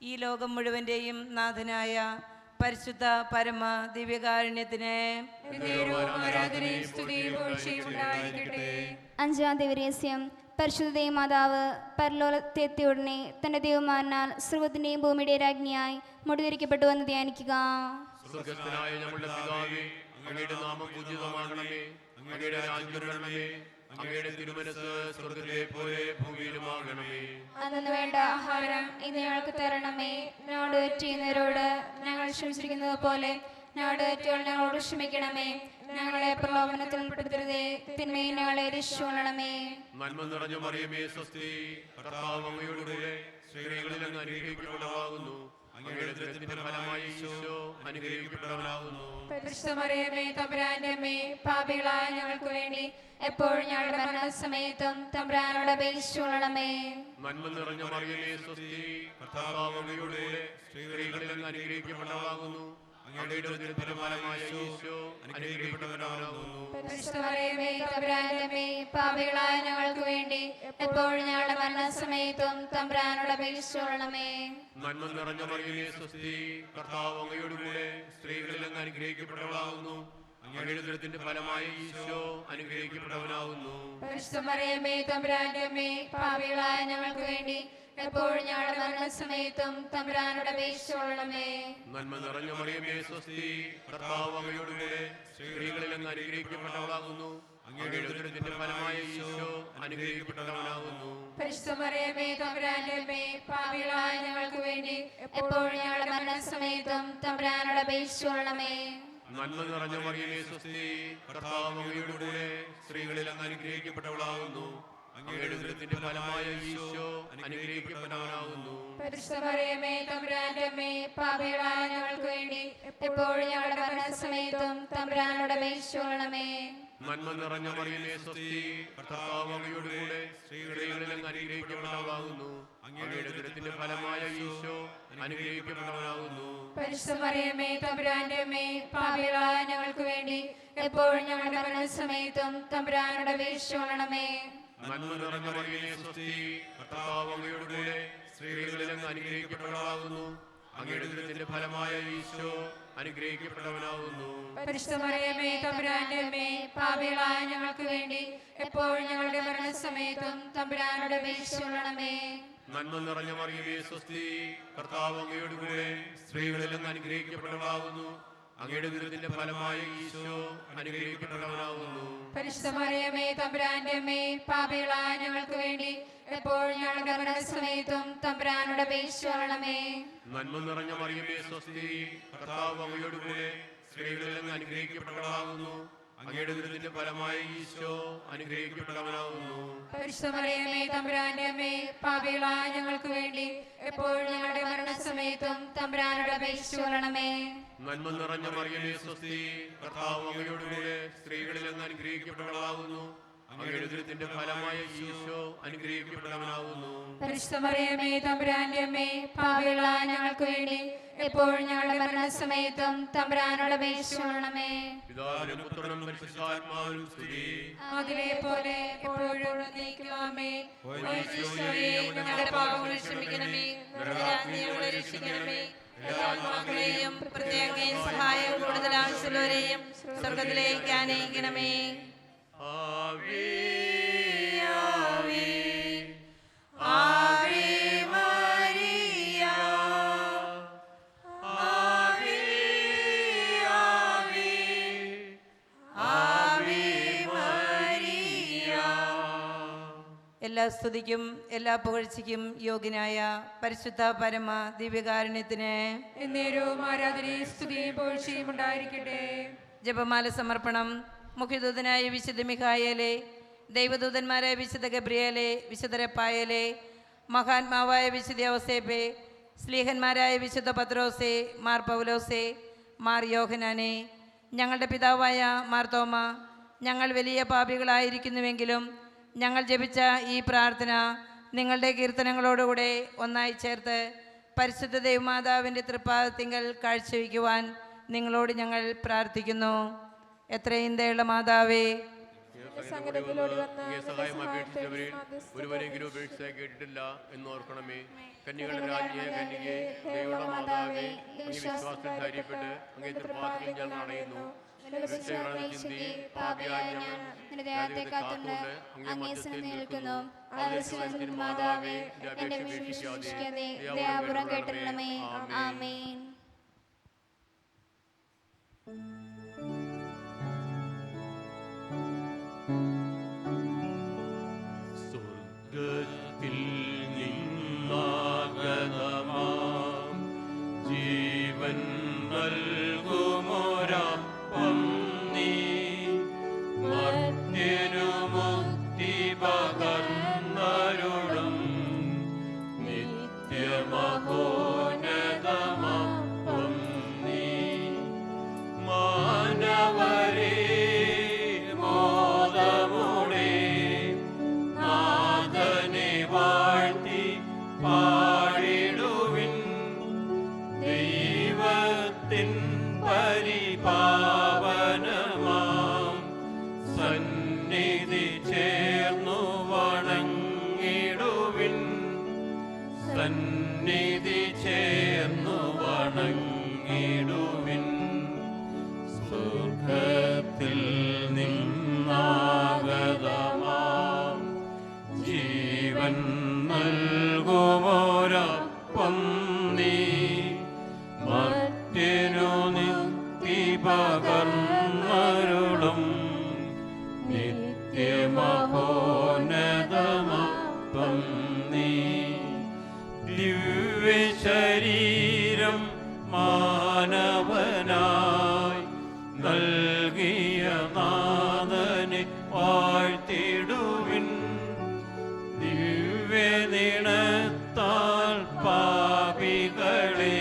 ഈ ലോകം മുഴുവൻ്റെയും നാഥനായ പരിശുദ്ധ പരമ ദിവ്യകാരുണ്യത്തിന് ആരാധനയും സ്തുതിയും പുകഴ്ചയും ഉണ്ടായിരിക്കട്ടെ. അഞ്ചാം ദിവരഹസ്യം. പരിശുദ്ധ ദൈവമാതാവ് പരലോകത്തെത്തിയ ഉടനെ തന്റെ ദൈവമാനാൽ സർവ്വത്തിന്റെയും ഭൂമിയുടെ രാജ്ഞിയായി മുടിതിരിക്കപ്പെട്ടു എന്ന് ധ്യാനിക്കുക. സ്വർഗ്ഗസ്ഥനായ ഞങ്ങളുടെ പിതാവേ, അങ്ങയുടെ നാമം പൂജിതമാകണമേ. അങ്ങയുടെ രാജ്യം വരണമേ. അങ്ങയുടെ തിരുമനസ് സ്വർഗ്ഗത്തിലെ പോലെ ഭൂമിയിലുമാകണമേ. അന്നു വേണ്ട ആഹാരം ഇന്ന് ഞങ്ങൾക്ക് തരണമേ. ഞങ്ങളോട് തെറ്റ് ചെയ്യുന്നവരോട് ഞങ്ങൾ ക്ഷമിച്ചിരിക്കുന്നത് പോലെ ഞങ്ങളുടെ തെറ്റുകൾ ഞങ്ങളോട് ക്ഷമിക്കണമേ. ഞങ്ങളെ പ്രലോഭനത്തിൽ ഉൾപ്പെടുത്തരുതേ, തിന്മയിൽ ഞങ്ങളെ രക്ഷിച്ചുകൊള്ളണമേ. നന്മ നിറഞ്ഞ മറിയമേ, സ്വസ്തി, കർത്താവ് അങ്ങയോടുകൂടെ സ്ത്രീകളിൽ അങ്ങ് അനുഗ്രഹിക്കപ്പെട്ടവളാകുന്നു. അങ്ങയുടെ ഉദരത്തിന്റെ ഫലമായി ഈശോ അനുഗ്രഹിക്കപ്പെട്ടവനാകുന്നു. പരിശുദ്ധ മറിയമേ, തമ്പുരാന്റെ അമ്മേ, പാപികളായ ഞങ്ങൾക്ക് വേണ്ടി എപ്പോഴും ഞങ്ങളുടെ മരണസമയത്തും തമ്പുരാനോട് അപേക്ഷിച്ചുകൊള്ളണമേ. നന്മ നിറഞ്ഞ മറിയമേ, സ്വസ്തി, കർത്താവ് അങ്ങയോടുകൂടെ സ്ത്രീകളിൽ അങ്ങ് അനുഗ്രഹിക്കപ്പെട്ടവളാകുന്നു. അങ്ങയുടെ ഉദരത്തിന്റെ ഫലമായ ഈശോ അനുഗ്രഹിക്കപ്പെട്ടവനാകുന്നു. പരിശുദ്ധ മറിയമേ, തമ്പുരാന്റെ അമ്മേ, പാപികളായ ഞങ്ങൾക്ക് വേണ്ടി എപ്പോഴും ഞങ്ങളുടെ മരണസമയത്തും തമ്പുരാനോട് അപേക്ഷിച്ചുകൊള്ളണമേ. നന്മ നിറഞ്ഞ മറിയമേ, സ്വസ്തി, കർത്താവ് അങ്ങയോടുകൂടെ സ്ത്രീകളിൽ അങ്ങ് അനുഗ്രഹിക്കപ്പെട്ടവളാകുന്നു. അങ്ങയുടെ ഉദരത്തിന്റെ ഫലമായ ഈശോ അനുഗ്രഹിക്കപ്പെട്ടവനാകുന്നു. പരിശുദ്ധ മറിയമേ, തമ്പുരാന്റെ അമ്മേ, പാപികളായ ഞങ്ങൾക്ക് വേണ്ടി എപ്പോഴും ഞങ്ങളുടെ മരണസമയത്തും തമ്പുരാനോട് അപേക്ഷിച്ചുകൊള്ളണമേ. നന്മ നിറഞ്ഞ മറിയമേ, സ്വസ്തി, കർത്താവ് അങ്ങയോടുകൂടെ സ്ത്രീകളിൽ അങ്ങ് അനുഗ്രഹിക്കപ്പെട്ടവളാകുന്നു. അങ്ങയുടെ ഉദരത്തിന്റെ ഫലമായ ഈശോ അനുഗ്രഹിക്കപ്പെട്ടവനാകുന്നു. പരിശുദ്ധ മറിയമേ, തമ്പുരാന്റെ അമ്മേ, പാപികളായ ഞങ്ങൾക്ക് വേണ്ടി എപ്പോഴും ഞങ്ങളുടെ മരണസമയത്തും തമ്പുരാനോട് അപേക്ഷിച്ചുകൊള്ളണമേ. നന്മ നിറഞ്ഞ മറിയമേ, സ്വസ്തി, കർത്താവ് അങ്ങയോടുകൂടെ സ്ത്രീകളിൽ അങ്ങ് അനുഗ്രഹിക്കപ്പെട്ടവളാകുന്നു. അങ്ങയുടെ ഉദരത്തിന്റെ ഫലമായ ഈശോ അനുഗ്രഹിക്കപ്പെട്ടവനാകുന്നു. പരിശുദ്ധ മറിയമേ, തമ്പുരാന്റെ അമ്മേ, പാപികളായ ഞങ്ങൾക്ക് വേണ്ടി എപ്പോഴും ഞങ്ങളുടെ മരണസമയത്തും തമ്പുരാനോട് അപേക്ഷിച്ചുകൊള്ളണമേ. നന്മ നിറഞ്ഞ മറിയമേ, സ്വസ്തി, കർത്താവ് അങ്ങയോടുകൂടെ സ്ത്രീകളിൽ അങ്ങ് അനുഗ്രഹിക്കപ്പെട്ടവളാകുന്നു. അങ്ങയുടെ ഉദരത്തിന്റെ ഫലമായ ഈശോ അനുഗ്രഹിക്കപ്പെട്ടവനാകുന്നു. പരിശുദ്ധ മറിയമേ, തമ്പുരാന്റെ അമ്മേ, പാപികളായ ഞങ്ങൾക്ക് വേണ്ടി എപ്പോഴും ഞങ്ങളുടെ മരണസമയത്തും തമ്പുരാനോട് അപേക്ഷിച്ചുകൊള്ളണമേ. നന്മ നിറഞ്ഞ മറിയമേ, സ്വസ്തി, കർത്താവ് അങ്ങയോടുകൂടെ സ്ത്രീകളിൽ അങ്ങ് അനുഗ്രഹിക്കപ്പെട്ടവളാകുന്നു. അങ്ങയുടെ ഉദരത്തിന്റെ ഫലമായ ഈശോ അനുഗ്രഹിക്കപ്പെട്ടവനാകുന്നു. പരിശുദ്ധ മറിയമേ, തമ്പുരാന്റെ അമ്മേ, പാപികളായ ഞങ്ങൾക്ക് വേണ്ടി എപ്പോഴും ഞങ്ങളുടെ മരണസമയത്തും തമ്പുരാനോട് അപേക്ഷിച്ചുകൊള്ളണമേ. നന്മ നിറഞ്ഞ മറിയമേ, സ്വസ്തി, കർത്താവ് അങ്ങയോടുകൂടെ സ്ത്രീകളിൽ അങ്ങ് അനുഗ്രഹിക്കപ്പെട്ടവളാകുന്നു. അങ്ങയുടെ ഉദരത്തിന്റെ ഫലമായ ഈശോ അനുഗ്രഹിക്കപ്പെട്ടവനാകുന്നു. പരിശുദ്ധ മറിയമേ, തമ്പുരാന്റെ അമ്മേ, പാപികളായ ഞങ്ങൾക്ക് വേണ്ടി എപ്പോഴും ഞങ്ങളുടെ മരണസമയത്തും തമ്പുരാനോട് അപേക്ഷിച്ചുകൊള്ളണമേ. നന്മ നിറഞ്ഞ മറിയമേ, സ്വസ്തി, കർത്താവ് അങ്ങയോടുകൂടെ സ്ത്രീകളിൽ അങ്ങ് അനുഗ്രഹിക്കപ്പെട്ടവളാകുന്നു. അങ്ങയുടെ ഉദരത്തിന്റെ ഫലമായ ഈശോ അനുഗ്രഹിക്കപ്പെട്ടവനാകുന്നു. പരിശുദ്ധ മറിയമേ, തമ്പുരാന്റെ അമ്മേ, പാപികളായ ഞങ്ങൾക്ക് വേണ്ടി എപ്പോഴും ഞങ്ങളുടെ മരണസമയത്തും തമ്പുരാനോട് അപേക്ഷിച്ചുകൊള്ളണമേ. നന്മ നിറഞ്ഞ മറിയമേ, സ്വസ്തി, കർത്താവ് അങ്ങയോടുകൂടെ സ്ത്രീകളിൽ അങ്ങ് അനുഗ്രഹിക്കപ്പെട്ടവളാകുന്നു. അങ്ങയുടെ ഉദരത്തിന്റെ ഫലമായ ഈശോ അനുഗ്രഹിക്കപ്പെട്ടവനാകുന്നു. പരിശുദ്ധ മറിയമേ തമ്പുരാന്റെ അമ്മേ, പാപികളായ ഞങ്ങൾക്ക് വേണ്ടി എപ്പോഴും ഞങ്ങളുടെ മരണസമയത്തും തമ്പുരാനോട് അപേക്ഷിച്ചുകൊള്ളണമേ. പിതാവിനും പുത്രനും പരിശുദ്ധാത്മാവിനും സ്തുതി. അതിലെ പോലെ എപ്പോഴും നീക്കുവാമേ. ഞങ്ങളുടെ പാപങ്ങൾ ക്ഷമിക്കണമേ, ഞങ്ങളെ രക്ഷിക്കണമേ. എല്ലാ ആത്മാക്കളെയും പ്രത്യേകം സഹായം കൂടുതൽ ആവശ്യമുള്ളവരെയും സ്വർഗത്തിലേക്ക് ആനയിക്കണമേ. ആവേ ആവേ മരിയ, ആവേ ആവേ ആവേ മരിയ. എല്ലാ സ്തുതിക്കും എല്ലാ പുകഴ്ചയ്ക്കും യോഗ്യനായ പരിശുദ്ധ പരമ ദിവ്യകാരുണ്യത്തിന് എന്നേരവും ആരാധനയും സ്തുതിയും പുകഴ്ചയും ഉണ്ടായിരിക്കട്ടെ. ജപമാല സമർപ്പണം. മുഖ്യദൂതനായ വിശുദ്ധ മിഖായേലെ, ദൈവദൂതന്മാരായ വിശുദ്ധ ഗബ്രിയേലെ, വിശുദ്ധ റഫായേലെ, മഹാത്മാവായ വിശുദ്ധ ഔസേപ്പെ, സ്ലീഹന്മാരായ വിശുദ്ധ പത്രോസെ, മാർ പൗലോസെ, മാർ യോഹനാനെ, ഞങ്ങളുടെ പിതാവായ മാർ തോമ, ഞങ്ങൾ വലിയ പാപികളായിരിക്കുന്നുവെങ്കിലും ഞങ്ങൾ ജപിച്ച ഈ പ്രാർത്ഥന നിങ്ങളുടെ കീർത്തനങ്ങളോടുകൂടെ ഒന്നായി ചേർത്ത് പരിശുദ്ധ ദൈവമാതാവിൻ്റെ തൃപ്പാദത്തിങ്കൽ കാഴ്ചവെക്കുവാൻ നിങ്ങളോട് ഞങ്ങൾ പ്രാർത്ഥിക്കുന്നു. എത്രയും ദയുള്ള മാതാവേ, സഹായം അപേക്ഷിച്ചവരിൽ ഒരുവരെങ്കിലും ഉപേക്ഷിച്ച കേട്ടിട്ടില്ല എന്നോർക്കണമേ. കന്യകളുടെ രാജ്ഞിയെ കന്യകയെ, ദൈവയുടെ മാതാവേ, അങ്ങേ വിശ്വാസത്തിൽ ധൈര്യപ്പെട്ട് അങ്ങേ തൃപ്പാദത്തിൽ ഞങ്ങൾ അണയുന്നു. ചിന്തി പാപിയായ ഞങ്ങൾ അങ്ങേ മധ്യത്തിൽ നിൽക്കുന്നു. മാതാവേ, എന്റെ വിശ്വസിക്കാതെ ദയാപൂർവ്വം കേട്ടിരണമേ. ആമേൻ. സ്വർഗ്ഗത്തിൽ നിന്നാഗതമാം ജീവൻ നൽകുമൊരപ്പം നീ, മർത്യനു മുക്തി പകർന്നരുളും നിത്യമഹോന്നതമപ്പം നീ. മാനവരേ മോദമുടെ നാഥനെ വാഴ്ത്തി പാടിടുവിൻ. ദൈവത്തിൻ പരിപാവനമാം സന്നിധി ചേർന്നു വണങ്ങിടുവിൻ. സന്നിധി ചേർന്നു വണങ്ങിടുവിൻ. സ്വർഗ്ഗത്തിൽ നിന്നാഗതമാം ജീവൻ നൽകുമൊരപ്പം നീ, മർത്യനു നിത്യ പകർന്നരുളും നിത്യമഹോന്നതമപ്പം നീ. ദിവ്യശരീരം മാനവനായി നൽകിയ നാഥനെ വാഴ്ത്തിടുവിൻ. ദിവ്യനിണത്താൽ പാപികളെ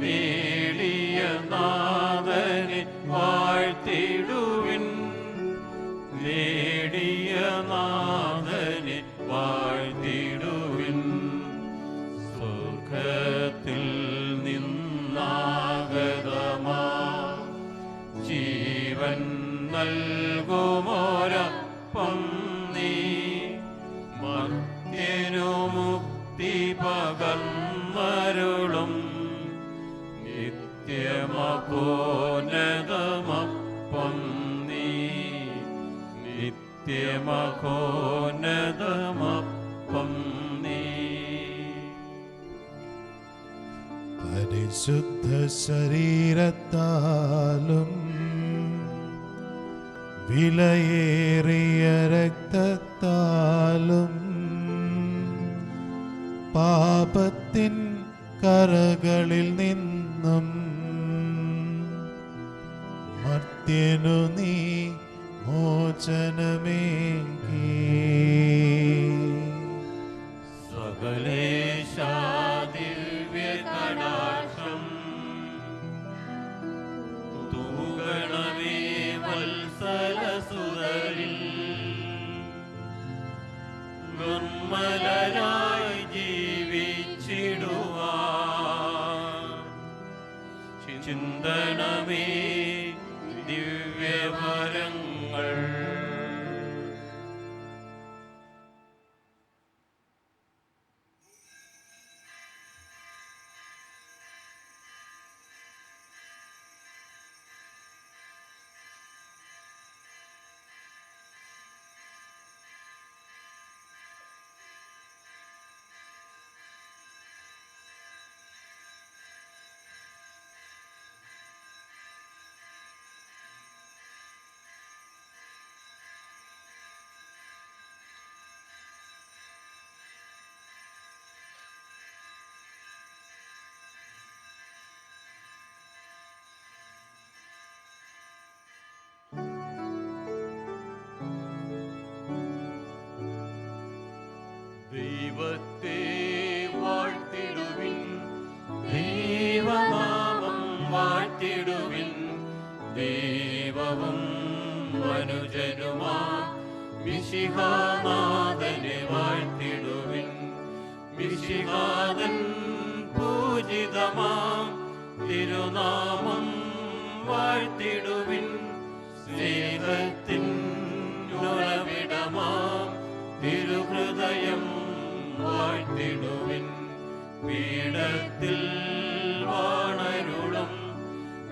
നേടിയ നാഥനെ വാഴ്ത്തിടുവിൻ. നേടിയ നാഥനെ വാഴ്ത്തിടുവിൻ. സ്വർഗ്ഗത്തിൽ നിന്നാഗതമാ ജീവൻ നൽകുമൊരപ്പം നീ, മർത്യനു മുക്തി പകർന്നരുളും നിത്യമഹോന്നതമപ്പം നീ. നിത്യമഹോന്നതമപ്പം നീ. പരിശുദ്ധ ശരീരത്താലും വിലയേറിയ രക്തത്താലും പാപത്തിൻ കറകളിൽ നിന്നും മർത്യനു നീ മോചനമേകി. സകലേശാ ദിവ്യകടാക്ഷം തൂകണമേ വത്സലസുതരിൽ. നിർമ്മലരാ ചിന്തനമേ ദിവ്യവരങ്ങൾ. ദൈവത്തെ വാഴ്ത്തിടുവിൻ, ദൈവനാമം വാഴ്ത്തിടുവിൻ. ദൈവവും മനുജനുമാ മിശിഹാനാഥനെ വാഴ്ത്തിടുവിൻ. മിശിഹാതൻ പൂജിതമാം തിരുനാമം വാഴ്ത്തിടുവിൻ. സ്നേഹത്തിൻ ഉറവിടമാം തിരുഹൃദയം വാഴ്ത്തിടുവിൻ. പീഠത്തിൽ വാണരുളും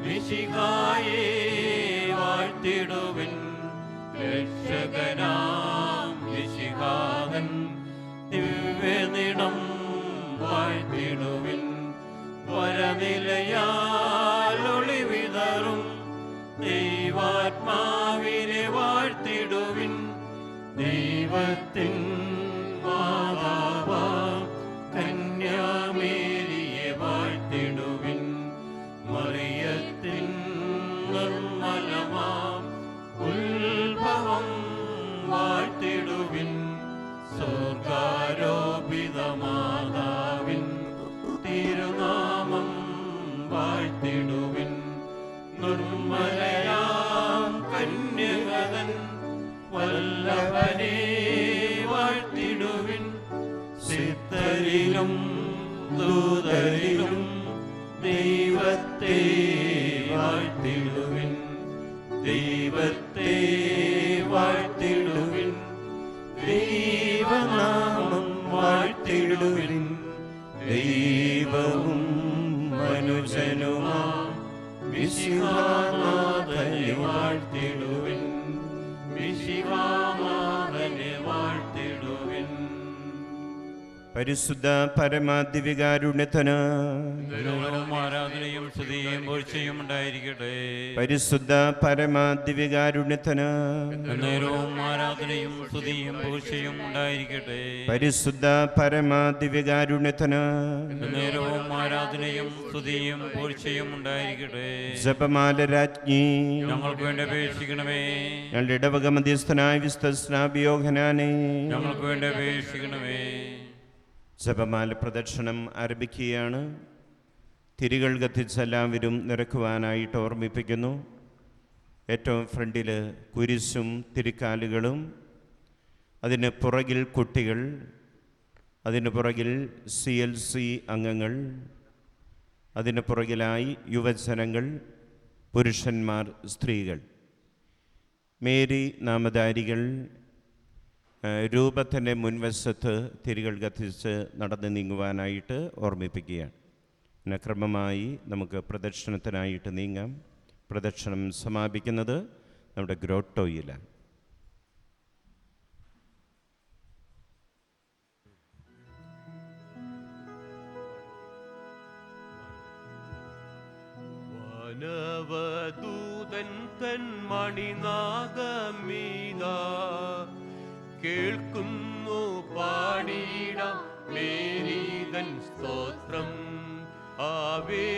മിശിഹായെ വാഴ്ത്തിടുവിൻ. രക്ഷകനാം മിശിഹാതൻ ദിവ്യനിടം വാഴ്ത്തിടുവിൻ. വരനിലയാലൊളിവിതറും ദൈവാത്മാവിനെ വാഴ്ത്തിടുവിൻ. ദൈവത്തിൻ മാതാവാം കന്യാമേരിയെ വാഴ്ത്തിടുവിൻ. മറിയത്തിൻ നിർമ്മലമാം ഉത്ഭവം വാഴ്ത്തിടുവിൻ. സ്വർഗാരോപിത മാതാവിൻ തിരുനാമം വാഴ്ത്തിടുവിൻ. നിർമ്മലയാം കന്യകതൻ വല്ലഭനെ വാഴ്ത്തിടുവിൻ. സിദ്ധരിലും ദൂതരിലും ദൈവത്തെ വാഴ്ത്തിടുവിൻ. ദൈവത്തെ വാഴ്ത്തിടുവിൻ. ദൈവനാമം വാഴ്ത്തിടുവിൻ. ദൈവവും മനുജനുമാ മിശിഹാനാഥനെ വാഴ്ത്തിടുവിൻ. മിശിഹാനാഥനെ വാഴ്ത്തിടുവിൻ. പരിശുദ്ധ പരമാദിവികാരുണ്യത്തിന് ആരാധനയും സ്തുതിയും പുകഴ്ചയും ഉണ്ടായിരിക്കട്ടെ. പരിശുദ്ധ പരമാദിവികാരുണ്യത്തിന് നേരവും ആരാധനയും സ്തുതിയും പുകഴ്ചയും ഉണ്ടായിരിക്കട്ടെ. പരിശുദ്ധ പരമാദിവികാരുണ്യത്തിന് നേരവും ആരാധനയും സ്തുതിയും പുകഴ്ചയും ഉണ്ടായിരിക്കട്ടെ. ജപമാല രാജ്ഞി ഞങ്ങൾക്ക് വേണ്ടി അപേക്ഷിക്കണമേ. ഞങ്ങളുടെ ഇടവക മധ്യസ്ഥനായ വിശുദ്ധ സ്നാപയോഹനാനെ ഞങ്ങൾക്ക് വേണ്ടി അപേക്ഷിക്കണമേ. ജപമാല പ്രദക്ഷിണം ആരംഭിക്കുകയാണ്. തിരികൾ കത്തിച്ച് എല്ലാവരും നിറക്കുവാനായിട്ട് ഓർമ്മിപ്പിക്കുന്നു. ഏറ്റവും ഫ്രണ്ടിൽ കുരിശും തിരിക്കാലുകളും, അതിന് പുറകിൽ കുട്ടികൾ, അതിന് പുറകിൽ CLC അംഗങ്ങൾ, അതിന് പുറകിലായി യുവജനങ്ങൾ, പുരുഷന്മാർ, സ്ത്രീകൾ. മേരി നാമധാരികൾ രൂപത്തിൻ്റെ മുൻവശത്ത് തിരികൾ കത്തിച്ച് നടന്നു നീങ്ങുവാനായിട്ട് ഓർമ്മിപ്പിക്കുകയാണ്. പിന്നെ ക്രമമായി നമുക്ക് പ്രദക്ഷിണത്തിനായിട്ട് നീങ്ങാം. പ്രദക്ഷിണം സമാപിക്കുന്നത് നമ്മുടെ ഗ്രോട്ടോയിലാണ്. വാനവദൂതൻ തൻ മണിനാഗമീതാ കേൾക്കുന്നു പാടിടാം മേരീതൻ സ്തോത്രം. ആവേ